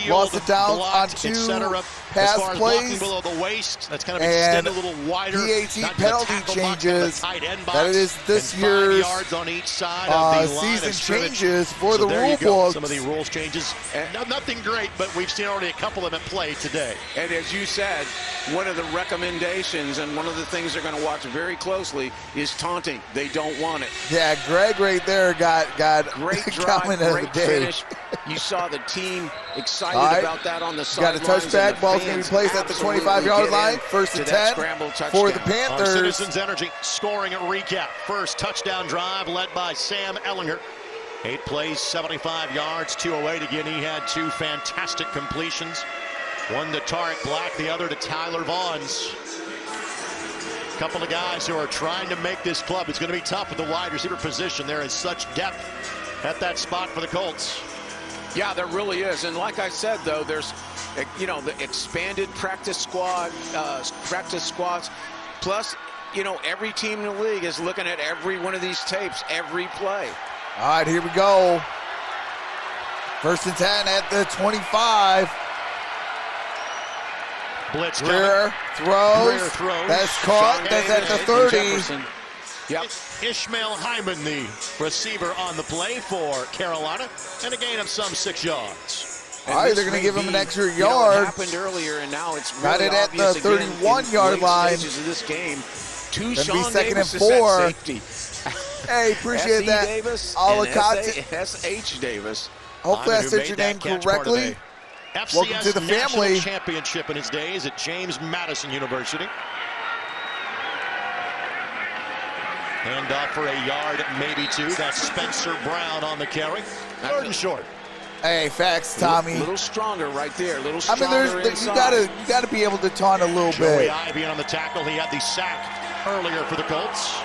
loss of downs on 2 pass plays, below the waist, that's kind of and extended a little wider. PAT penalty changes. That is this year's season changes for the rule book. Some of the rules changes. Nothing great, but we've seen already a couple of them at play today. And as you said, one of the recommendations and one of the things they're going to watch very closely is taunting. They don't want it. Yeah, Greg right there got great drive, great finish. You saw the team excited about that on the sidelines. Got a touchback. Ball's going to be placed at the 25-yard line. First and 10 for the Panthers. On Citizens Energy scoring a recap. First touchdown drive led by Sam Ehlinger. 8 plays, 75 yards, 208. Again, he had 2 fantastic completions. One to Tarek Black, the other to Tyler Vaughns. A couple of guys who are trying to make this club. It's going to be tough with the wide receiver position. There is such depth at that spot for the Colts. Yeah, there really is. And like I said, though, there's You know, the expanded practice squads. Plus, you know, every team in the league is looking at every one of these tapes, every play. All right, here we go. 1st and 10 at the 25. Blitz Greer throws. That's caught. That's at the 30. Yep. Ishmael Hyman, the receiver on the play for Carolina, and a gain of some 6 yards. All right, they're going to give him an extra yard. You know, it happened earlier, and now it's really got it at the 31-yard line. Of this game. Going to be 2nd and 4. Hey, appreciate that. Davis S.H. Davis. Hopefully I said your name correctly. Welcome to the family. Championship in his days at James Madison University. Hand off for a yard, maybe 2. That's Spencer Brown on the carry. 3rd and short. Hey, facts, Tommy. A little stronger right there. A little stronger. I mean, you gotta be able to taunt a little Joey bit. Ivey on the tackle. He had the sack earlier for the Colts.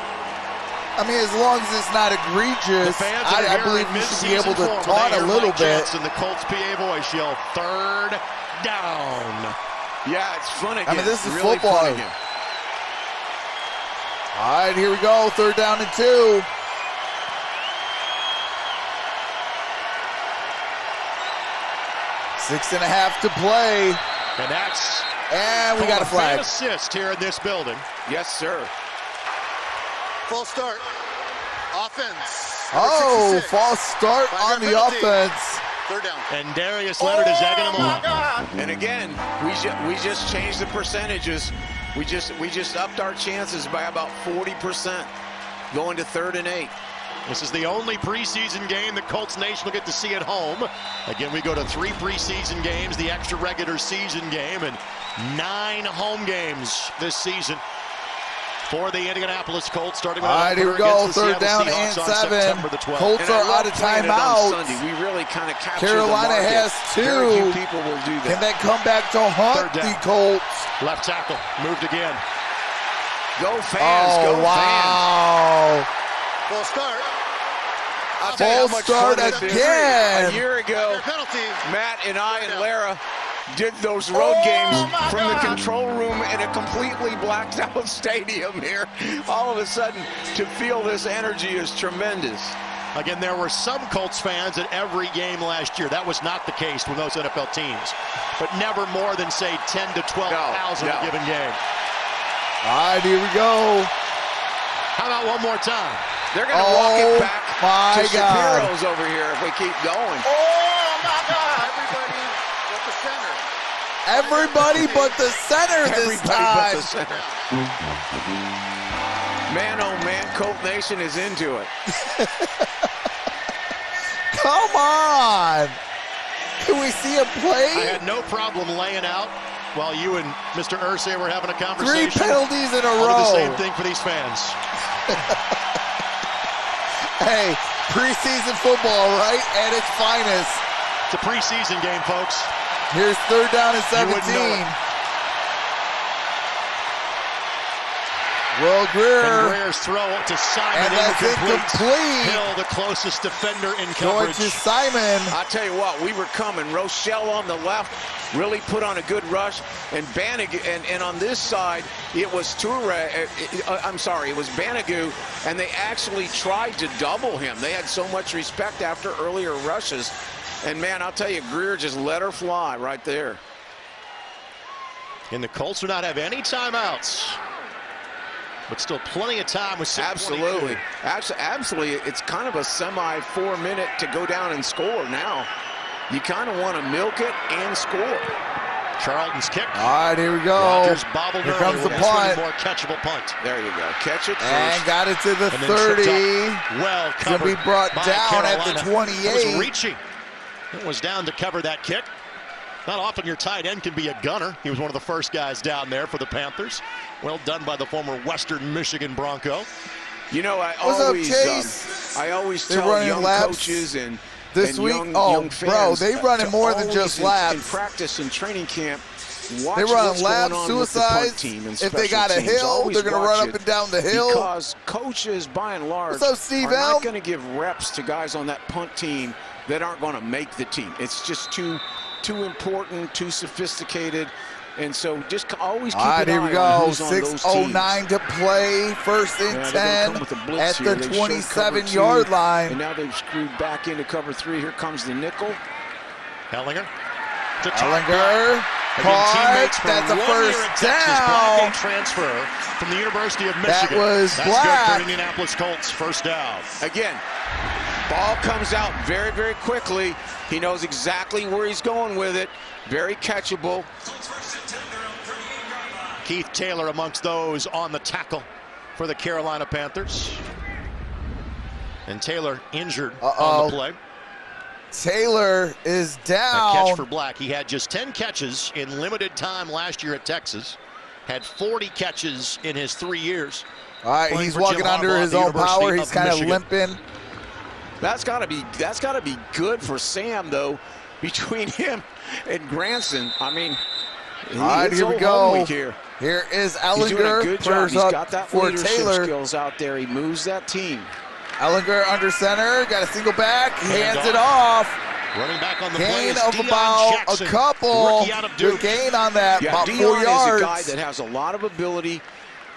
I mean, as long as it's not egregious, I believe you should be able to taunt a little bit. And the Colts PA voice yell, 3rd down. Yeah, it's fun again. I mean, this is really football. All right, here we go. 3rd down and 2. Six and a half to play. And we got a flag. Assist here in this building. Yes, sir. Full start. Offense. Oh, false start on the offense. 3rd down. And Darius Leonard is egging him on. And again, we just changed the percentages. We just upped our chances by about 40%, going to 3rd and 8. This is the only preseason game the Colts Nation will get to see at home. Again, we go to 3 preseason games, the extra regular season game, and 9 home games this season for the Indianapolis Colts. Starting with all right, here we go. 3rd down and 7. Colts are out of timeout. We really kind of captured Carolina the has 2. Very few people will do that. Can that come back to haunt the Colts? Left tackle moved again. Go fans! Oh, go wow! Fans. Full start. I'll tell you how much start fun again. A year ago, Penalty. Matt and I and Lara did those road games from the control room in a completely blacked out stadium here. All of a sudden, to feel this energy is tremendous. Again, there were some Colts fans at every game last year. That was not the case with those NFL teams. But never more than, say, 10 to 12,000 a given game. All right, here we go. How about one more time? They're going to walk it back my to God. Shapiro's over here if we keep going. Oh, my God. Everybody but the center. Everybody but the center this time. But the center. Man, oh man, Colt Nation is into it. Come on. Can we see a play? I had no problem laying out while you and Mr. Irsay were having a conversation. 3 penalties in a row. I'll do the same thing for these fans. Hey, preseason football, right? At its finest. It's a preseason game, folks. Here's 3rd down and 17. Will Greer. And Greer's throw to Simon. And that's incomplete. Hill, the closest defender in Going coverage. to Simon. I'll tell you what, we were coming. Rochelle on the left really put on a good rush. And Banigou, and on this side, it was it was Banigou, and they actually tried to double him. They had so much respect after earlier rushes. And man, I'll tell you, Greer just let her fly right there. And the Colts do not have any timeouts. But still plenty of time with 6:22. Absolutely. Absolutely. It's kind of a semi 4-minute to go down and score now. You kind of want to milk it and score. Charlton's kick. All right, here we go. Rodgers bobbled Here comes the punt. punt. More catchable punt. There you go. Catch it first. And got it to the 30. Well It's going to be brought down at the 28. It was reaching. It was down to cover that kick. Not often your tight end can be a gunner. He was one of the first guys down there for the Panthers. Well done by the former Western Michigan Bronco. You know, I always tell young coaches and this week, young fans, bro, they running more than just laps. In practice and training camp, they run laps, suicides. If they got a hill, they're going to run up and down the hill. Because coaches, by and large, what's up, Steve are not going to give reps to guys on that punt team that aren't going to make the team. It's just too too important, too sophisticated. And so just always keep an eye here we go. 6:09 to play. First and 10 at the 27-yard line. And now they've screwed back into cover 3. Here comes the nickel. Hellinger. Hellinger. Caught. That's a first down. Transfer from the University of Michigan. That was That's Black. Good for Indianapolis Colts. First down. Again, ball comes out very, very quickly. He knows exactly where he's going with it. Very catchable. Keith Taylor amongst those on the tackle for the Carolina Panthers. And Taylor injured on the play. Taylor is down. A catch for Black. He had just 10 catches in limited time last year at Texas. Had 40 catches in his 3 years. All right, he's walking under his own power. He's kind of limping. That's got to be good for Sam, though. Between him and Granson, I mean, all right, here we go. Here is Ellinger. He's doing a good job. He's got that for leadership Taylor. skills out there. He moves that team. Ellinger under center, got a single back, hands it off. Running back on the gain play of about Jackson, a couple. Good gain on that, about 4 yards. Is a guy that has a lot of ability.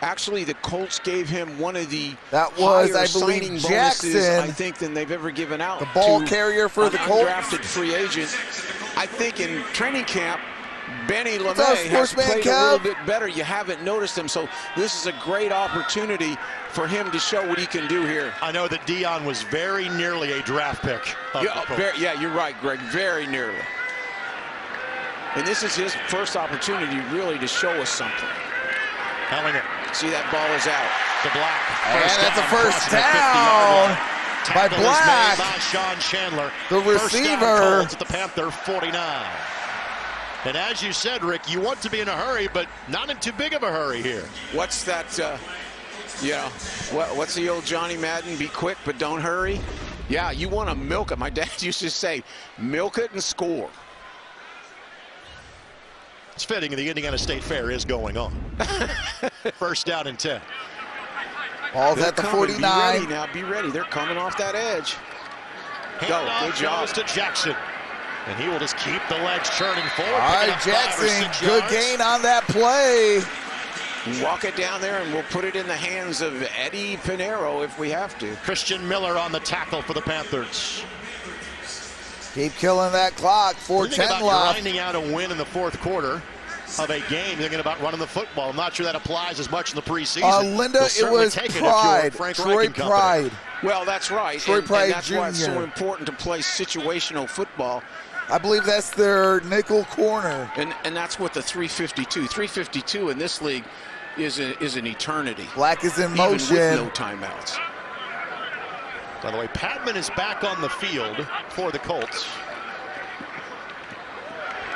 Actually, the Colts gave him one of the that was, I believe, signing Jackson. bonuses, I think, than they've ever given out. The ball to carrier for the Colts. Undrafted free agent. I think in training camp, Benny LeMay has played a little bit better. You haven't noticed him, so this is a great opportunity for him to show what he can do here. I know that Dion was very nearly a draft pick. Yeah, you're right, Greg. Very nearly. And this is his first opportunity really to show us something. Hellinger. See, that ball is out. To Black. And that's a first down by Black. By Sean Chandler. The receiver. At the Panther 49. And as you said, Rick, you want to be in a hurry, but not in too big of a hurry here. What's that? What's the old Johnny Madden? Be quick, but don't hurry. Yeah, you want to milk it. My dad used to say, milk it and score. It's fitting the Indiana State Fair is going on. First down and 10. Ball's at the 49. Be ready now. Be ready. They're coming off that edge. Go. Good job. To Jackson. And he will just keep the legs churning forward. All right, Jackson, good gain on that play. Walk it down there, and we'll put it in the hands of Eddie Pinheiro if we have to. Christian Miller on the tackle for the Panthers. Keep killing that clock. 4:10 left. Grinding out a win in the fourth quarter of a game, thinking about running the football. I'm not sure that applies as much in the preseason. Linda, it was Pride. Troy Pride. Well, that's right. Troy Pride and that's Jr. why it's so important to play situational football. I believe that's their nickel corner. And that's what the 352. 352 in this league is an eternity. Black is in motion. Even with no timeouts. By the way, Patman is back on the field for the Colts.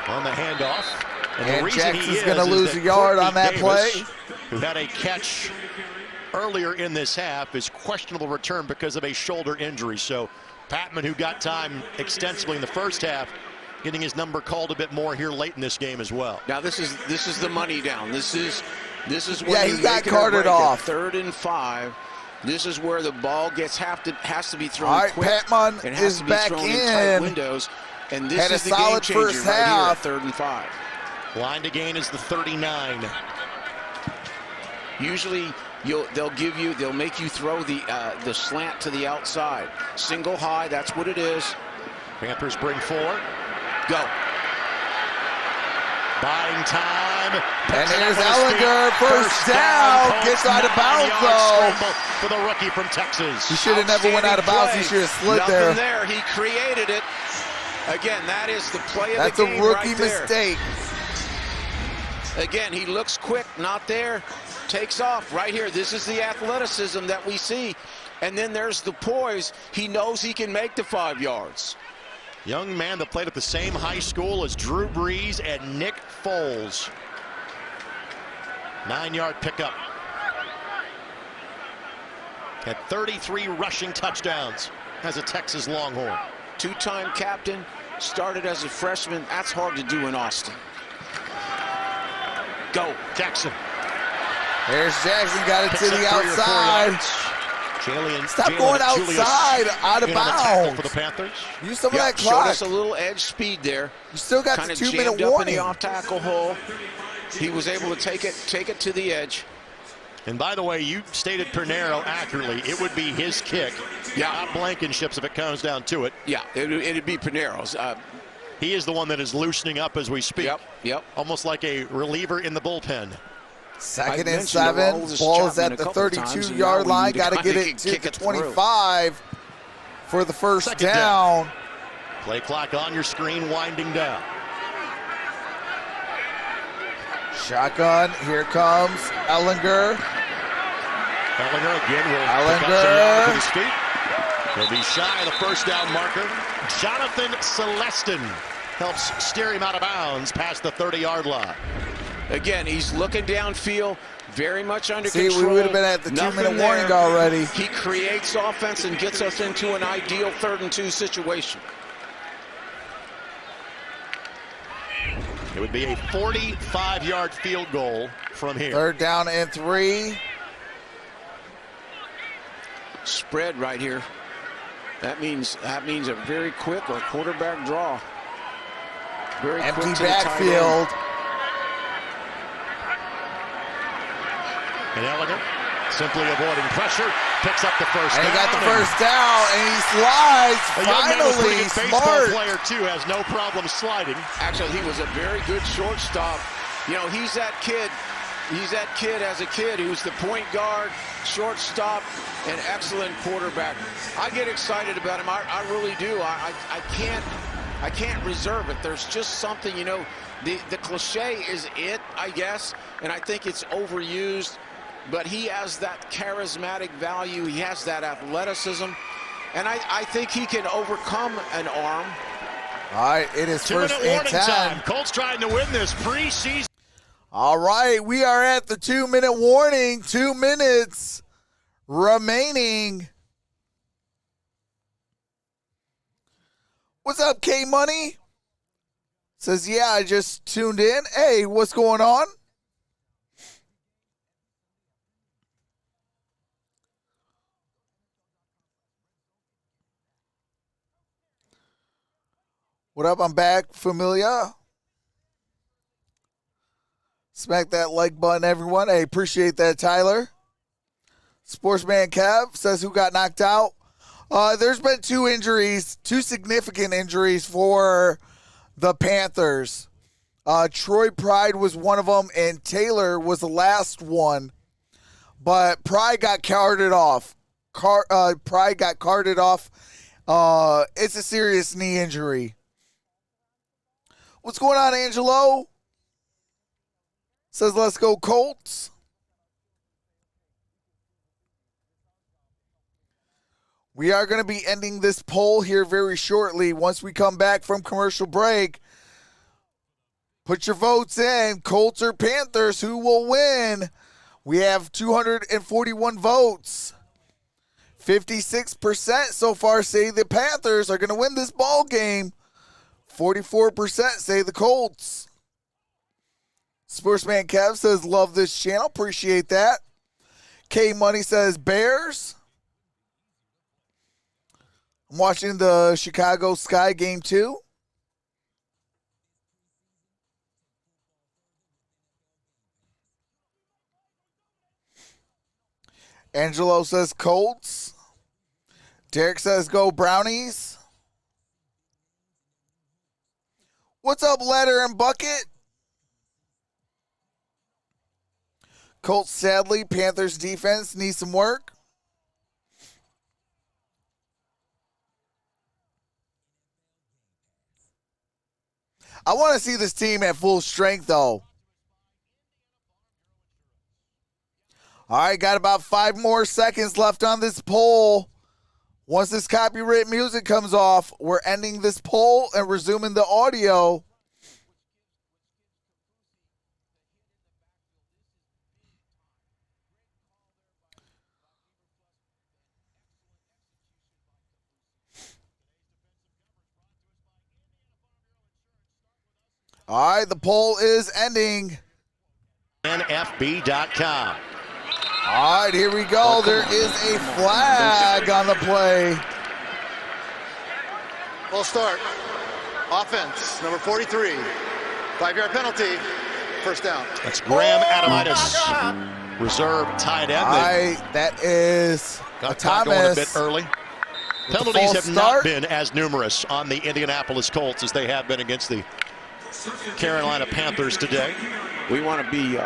On the handoff. And Jackson's going to lose a yard on that play. Who had a catch earlier in this half, is questionable return because of a shoulder injury. So Patman, who got time extensively in the first half, getting his number called a bit more here late in this game as well. Now this is the money down. This is when he got carted off. 3rd and 5. This is where the ball has to be thrown. All right, quick. Patman It has is to be back thrown in. tight windows, and this Had is a the solid game changer first right half. here at 3rd and 5. Line to gain is the 39. Usually they'll make you throw the slant to the outside. Single high, that's what it is. Panthers bring 4. Go. Buying time. And here's Ellinger, first down. Gets out of bounds though. For the rookie from Texas. He should have never went out of bounds. He should have slid there. Nothing there. He created it. Again, that is the play of the game. That's a rookie mistake. Again, he looks quick, not there. Takes off right here. This is the athleticism that we see. And then there's the poise. He knows he can make the 5 yards. Young man that played at the same high school as Drew Brees and Nick Foles. 9-yard pickup. Had 33 rushing touchdowns as a Texas Longhorn. 2-time captain, started as a freshman. That's hard to do in Austin. Go. Jackson. There's Jackson, got it to the outside. Stop going outside, out of bounds. For the Panthers. Use some of that clock. Showed us a little edge speed there. You still got kind the of 2-minute jammed up warning. in the off-tackle hole. He was able to take it to the edge. And by the way, you stated Pernero accurately. It would be his kick, not Blankenship's if it comes down to it. Yeah, it'd be Panero's. He is the one that is loosening up as we speak. Yep. Almost like a reliever in the bullpen. 2nd and 7. Ball is at the 32-yard line. Got to get it to the 25 for the first down. Play clock on your screen, winding down. Shotgun. Here comes Ellinger. Ellinger again will pick up some yards with his feet. He'll be shy of the first down marker. Jonathan Celestin helps steer him out of bounds past the 30-yard line. Again, he's looking downfield, very much under control. We would have been at the 2-minute warning already. He creates offense and gets us into an ideal 3rd and 2 situation. It would be a 45-yard field goal from here. 3rd down and 3. Spread right here. That means a very quick or quarterback draw. Very empty quick backfield. And Ellinger simply avoiding pressure, picks up the first down. And he got the first down, and he slides. Finally, Smart player too, has no problem sliding. Actually, he was a very good shortstop. You know, he's that kid. He's that kid as a kid who's the point guard, shortstop, and excellent quarterback. I get excited about him. I really do. I can't reserve it. There's just something, you know, the cliche is it, I guess, and I think it's overused. But he has that charismatic value. He has that athleticism. And I think he can overcome an arm. All right, it is 1st and 10. Time. Colts trying to win this preseason. All right, we are at the 2-minute warning. 2 minutes remaining. What's up, K-Money? Says, yeah, I just tuned in. Hey, what's going on? What up? I'm back, Familia. Smack that like button, everyone. Hey, appreciate that, Tyler. Sportsman Kev says, who got knocked out? There's been 2 injuries, 2 significant injuries for the Panthers. Troy Pride was one of them, and Taylor was the last one. But Pride got carted off. Pride got carted off. It's a serious knee injury. What's going on, Angelo? Says, let's go Colts. We are going to be ending this poll here very shortly. Once we come back from commercial break, put your votes in. Colts or Panthers, who will win? We have 241 votes. 56% so far say the Panthers are going to win this ball game. 44% say the Colts. Sportsman Kev says, love this channel. Appreciate that. K Money says, Bears. I'm watching the Chicago Sky game too. Angelo says, Colts. Derek says, go Brownies. What's up, Letter and Bucket? Colts, sadly, Panthers defense needs some work. I want to see this team at full strength, though. All right, got about 5 more seconds left on this poll. Once this copyright music comes off, we're ending this poll and resuming the audio. All right, the poll is ending. NFB.com. All right, here we go. There is a flag on the play. Full start. Offense, number 43. 5-yard penalty. First down. That's Graham Adamitis, reserve tight end. All right, that is got Thomas going a bit early. Penalties have not been as numerous on the Indianapolis Colts as they have been against the Carolina Panthers today. We want to be.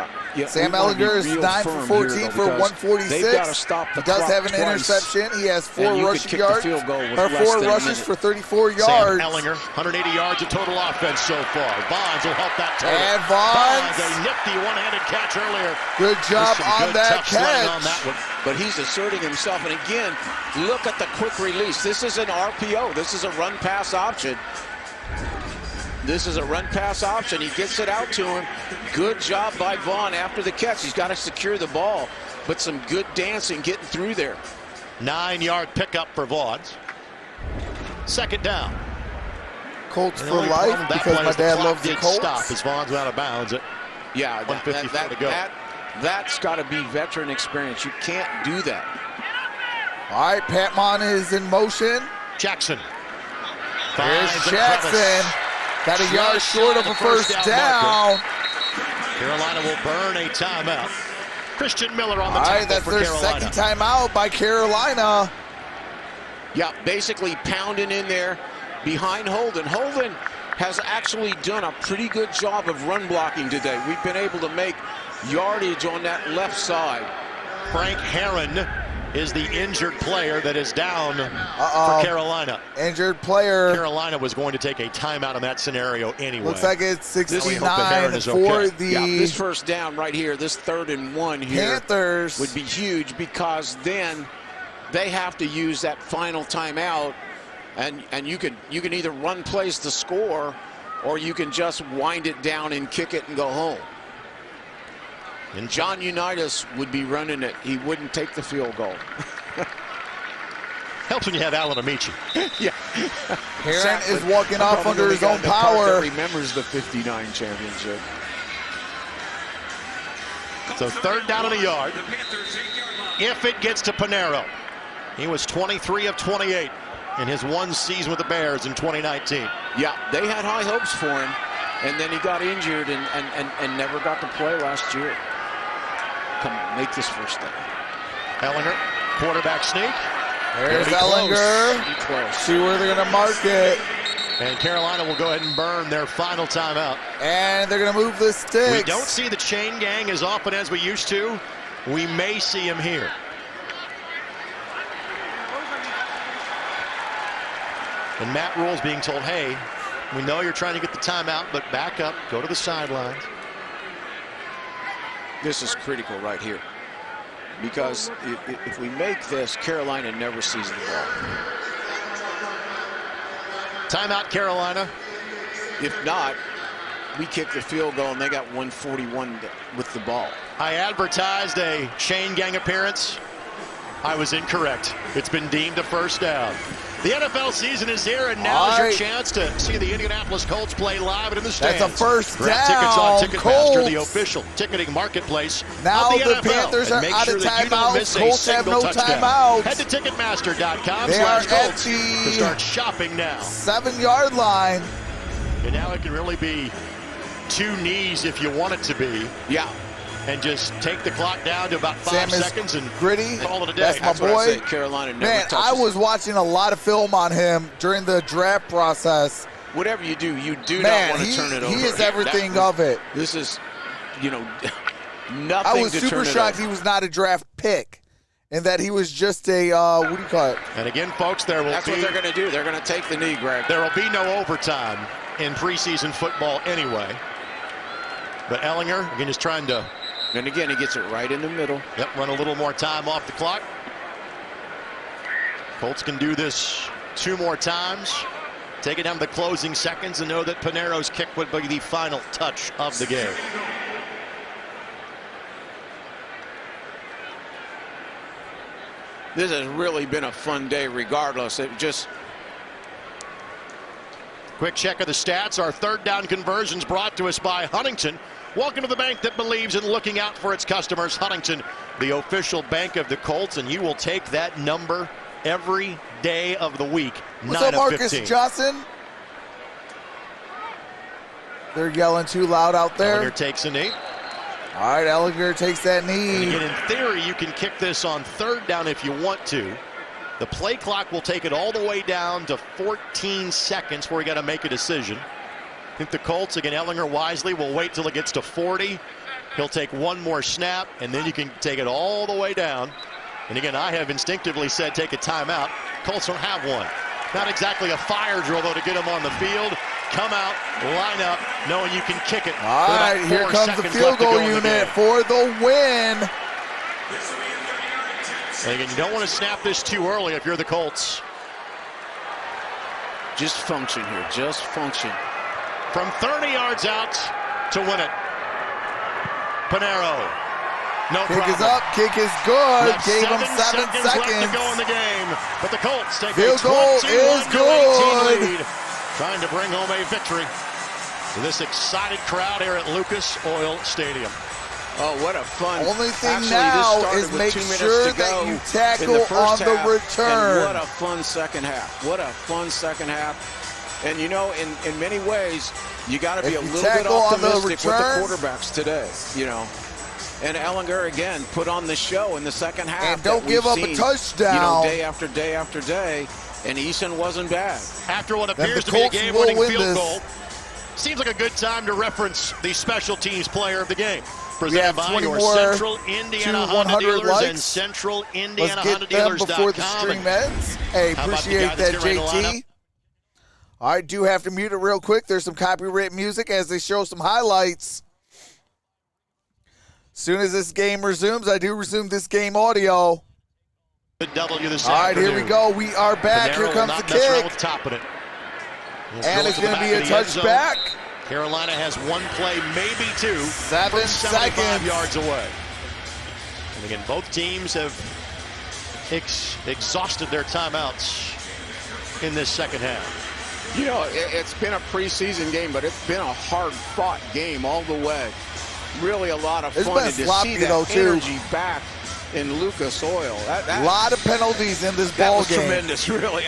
Sam Ellinger is 9 for 14 for 146. They've got to stop the He does have an interception. He has 4 rushing yards, or 4 rushes for 34 yards. Sam Ellinger, 180 yards of total offense so far. Bonds will help that total. And Bonds, a nifty one-handed catch earlier. Good job on that catch. On that one. But he's asserting himself. And again, look at the quick release. This is an RPO. This is a run-pass option. This is a run-pass option. He gets it out to him. Good job by Vaughn after the catch. He's got to secure the ball, but some good dancing getting through there. 9-yard pickup for Vaughn. Second down. Colts for life because my dad loves the Colts. Stop as Vaughn's out of bounds. Yeah, that's got to be veteran experience. You can't do that. All right, Patmon is in motion. Jackson. Here's Jackson. Got a yard short of a first down. Carolina will burn a timeout. Christian Miller on the tackle. All right, that's for their Carolina. second timeout by Carolina. Yeah, basically pounding in there behind Holden. Holden has actually done a pretty good job of run blocking today. We've been able to make yardage on that left side. Frank Herron is the injured player that is down for Carolina. Injured player. Carolina was going to take a timeout in that scenario anyway. Looks like it's 69 for the this first down right here, this 3rd and 1 here Panthers would be huge, because then they have to use that final timeout, and you can either run plays to score, or you can just wind it down and kick it and go home. And John Unitas would be running it. He wouldn't take the field goal. Helps when you have Alan Amici. Yeah. Herron is walking off under his own power. Remembers the 59 championship. So 3rd down and a yard. If it gets to Panero. He was 23 of 28 in his one season with the Bears in 2019. Yeah, they had high hopes for him, and then he got injured and never got to play last year. Come on, make this first down. Ellinger, quarterback sneak. There's Ellinger. See where they're going to mark it. And Carolina will go ahead and burn their final timeout. And they're going to move the sticks. We don't see the chain gang as often as we used to. We may see him here. And Matt Rule's being told, hey, we know you're trying to get the timeout, but back up, go to the sidelines. This is critical right here, because if we make this, Carolina never sees the ball. Timeout, Carolina. If not, we kick the field goal, and they got 141 with the ball. I advertised a chain gang appearance. I was incorrect. It's been deemed a first down. The NFL season is here, and now's your chance to see the Indianapolis Colts play live and in the stands. That's a first down. Grab tickets on Ticketmaster, the official ticketing marketplace now of the the NFL. Panthers are make out sure of that you don't miss timeouts. a Colts have no touchdown. timeouts. Head to Ticketmaster.com/Colts They are at to start shopping now. 7-yard line. And now it can really be 2 knees if you want it to be. Yeah. And just take the clock down to about 5 seconds and Gritty. call it a day. That's my boy. What I say. Carolina never Man, I was watching a lot of film on him during the draft process. Whatever you do not want to turn it over. He is everything of it. This is, nothing. I was super shocked he was not a draft pick, and that he was just a what do you call it? And again, folks, that's what they're going to do. They're going to take the knee, Greg. There will be no overtime in preseason football anyway. But Ellinger, again, is trying to. And again, he gets it right in the middle. Yep, run a little more time off the clock. Colts can do this 2 more times. Take it down to the closing seconds and know that Panero's kick would be the final touch of the game. This has really been a fun day regardless. It just. Quick check of the stats. Our 3rd down conversions brought to us by Huntington. Welcome to the bank that believes in looking out for its customers. Huntington, the official bank of the Colts, and you will take that number every day of the week. What's up, Marcus Johnson? They're yelling too loud out there. Ellinger takes a knee. All right, Ellinger takes that knee. And again, in theory, you can kick this on third down if you want to. The play clock will take it all the way down to 14 seconds where you got to make a decision. I think the Colts, again, Ellinger wisely will wait till it gets to 40. He'll take one more snap, and then you can take it all the way down. And again, I have instinctively said take a timeout. Colts don't have one. Not exactly a fire drill, though, to get them on the field. Come out, line up, knowing you can kick it. All right, here comes the field goal unit for the win. And again, you don't want to snap this too early if you're the Colts. Just function here, just function. From 30 yards out to win it. Panero. No kick problem. is up, kick is good. Left Gave him 7 seconds seconds. left to go in the game. But the Colts take field a goal is 21-18 good. lead, trying to bring home a victory to this excited crowd here at Lucas Oil Stadium. Oh, what a fun. Only thing now is make sure that you tackle on the return. And what a fun second half. What a fun second half. And, you know, in many ways, you got to be a little bit optimistic with the quarterbacks today, you know. And Ellinger, again, put on the show in the second half. And don't give up a touchdown. You know, day after day after day. And Eason wasn't bad. After what appears to be a game-winning field goal, seems like a good time to reference the special teams player of the game. Presented by your Central Indiana Honda Dealers and Central Indiana Honda Dealers.com. Before the stream ends. Hey, appreciate that, JT. All right, do have to mute it real quick. There's some copyright music as they show some highlights. As soon as this game resumes, I do resume this game audio. W this All right, here we go. We are back. Here comes the kick. And it's going to be a touchback. Carolina has one play, maybe two. 7 seconds. Yards away. And again, both teams have exhausted their timeouts in this second half. You know, it's been a preseason game, but it's been a hard-fought game all the way. Really a lot of fun to see that energy back in Lucas Oil. A lot of penalties in this ball game. Tremendous, really.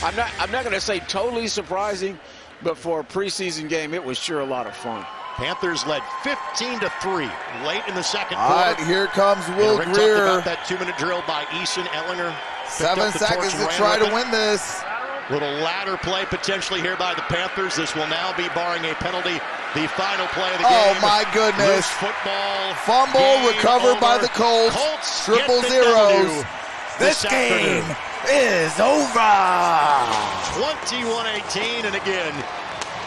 I'm not going to say totally surprising, but for a preseason game, it was sure a lot of fun. Panthers led 15-3 late in the second quarter. All right, here comes Will Rick Greer. Talked about that 2-minute drill by Eason. Ellinger. 7 seconds to try to win this. Little ladder play potentially here by the Panthers. This will now be, barring a penalty, the final play of the game. Oh, my goodness. Loose football. Fumble recovered by the Colts. Triple zeros. This game is over. 21-18, and again,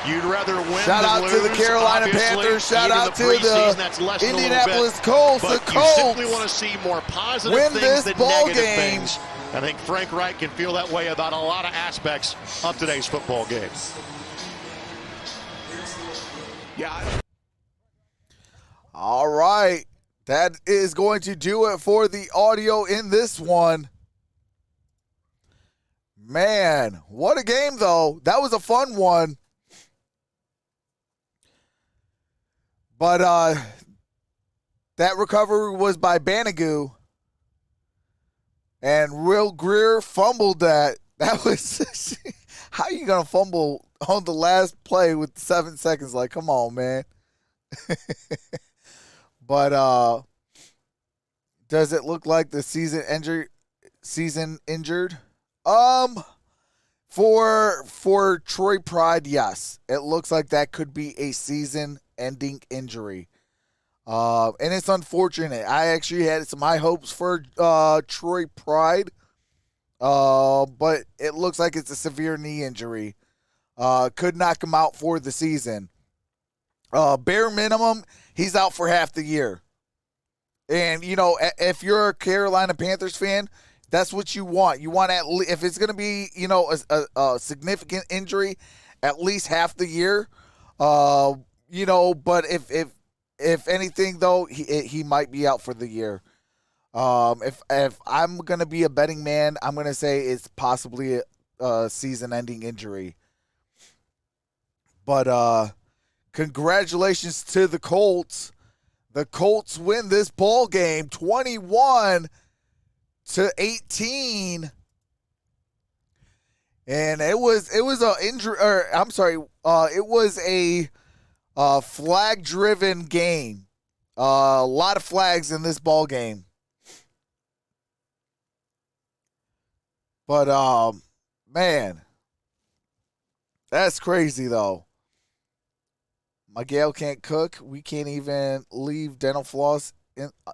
you'd rather win Shout out to the Carolina Panthers. Shout out to the Indianapolis Colts. The Colts you simply want to see more positive things than negative things. I think Frank Wright can feel that way about a lot of aspects of today's football game. Yeah. All right. That is going to do it for the audio in this one. Man, what a game, though. That was a fun one. But that recovery was by Banagoo. And Will Greer fumbled that. That was how you gonna fumble on the last play with 7 seconds? Like, come on, man. But does it look like the season injured? For Troy Pride, yes. It looks like that could be a season-ending injury. And it's unfortunate. I actually had some high hopes for Troy Pride, but it looks like it's a severe knee injury. Could knock him out for the season. Bare minimum, he's out for half the year. And, you know, if you're a Carolina Panthers fan, that's what you want. You want, at least, if it's going to be, you know, a significant injury, at least half the year. You know, but if anything, though, he might be out for the year. If I'm going to be a betting man, I'm going to say it's possibly a season-ending injury. But Congratulations to the Colts. The Colts win this ball game 21-18. And it was a injury, or I'm sorry, it was a flag-driven game. A lot of flags in this ball game. But man, that's crazy though. Miguel can't cook. We can't even leave dental floss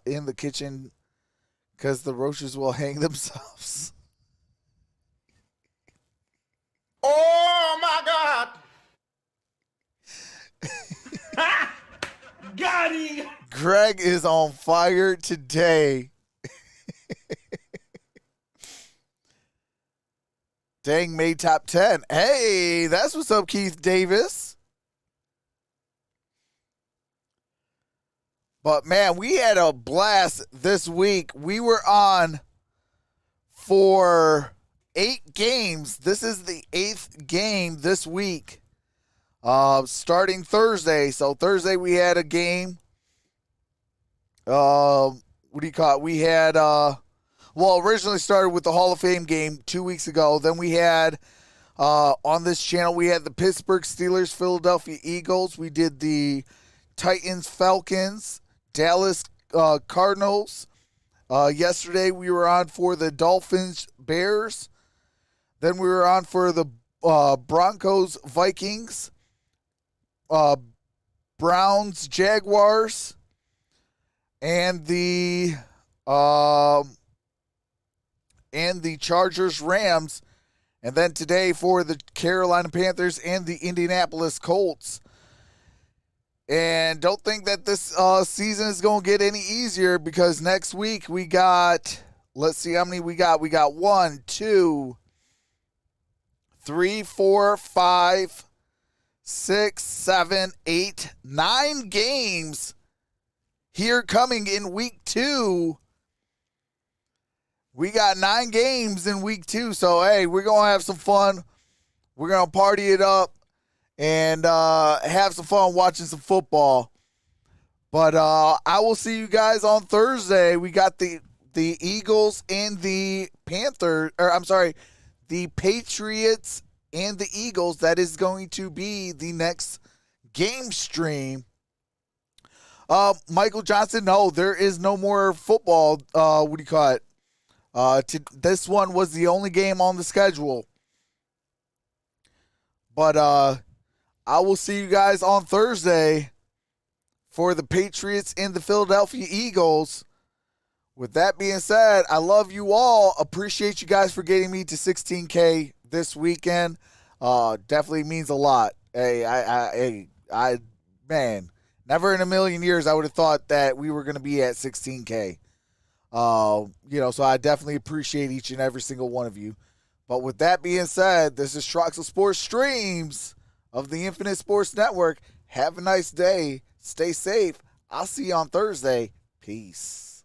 in the kitchen because the roaches will hang themselves. Oh my God! Got him! Greg is on fire today. Dang, made top 10. Hey, that's what's up, Keith Davis. But, man, we had a blast this week. We were on for 8 games. This is the 8th game this week, starting Thursday. So, Thursday we had a game. What do you call it? We had, originally started with the Hall of Fame game 2 weeks ago. Then we had, on this channel, we had the Pittsburgh Steelers, Philadelphia Eagles. We did the Titans, Falcons, Dallas Cardinals. Yesterday we were on for the Dolphins, Bears. Then we were on for the Broncos, Vikings, Browns, Jaguars, and the Chargers, Rams. And then today for the Carolina Panthers and the Indianapolis Colts. And don't think that this season is going to get any easier because next week we got, let's see how many we got. We got 1, 2, 3, 4, 5, 6, 7, 8, 9 games here coming in week 2. We got 9 games in week 2. So, hey, we're going to have some fun. We're going to party it up and have some fun watching some football. But I will see you guys on Thursday. We got the Eagles and the Panthers, or I'm sorry, the Patriots and the Eagles. That is going to be the next game stream. Michael Johnson, no, there is no more football. What do you call it? This one was the only game on the schedule. But I will see you guys on Thursday for the Patriots and the Philadelphia Eagles. With that being said, I love you all. Appreciate you guys for getting me to 16K this weekend. Definitely means a lot. Hey, man, never in a million years I would have thought that we were going to be at 16K. So I definitely appreciate each and every single one of you. But with that being said, this is Troxel Sports Streams of the Infinite Sports Network. Have a nice day. Stay safe. I'll see you on Thursday. Peace.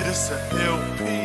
It's a LP.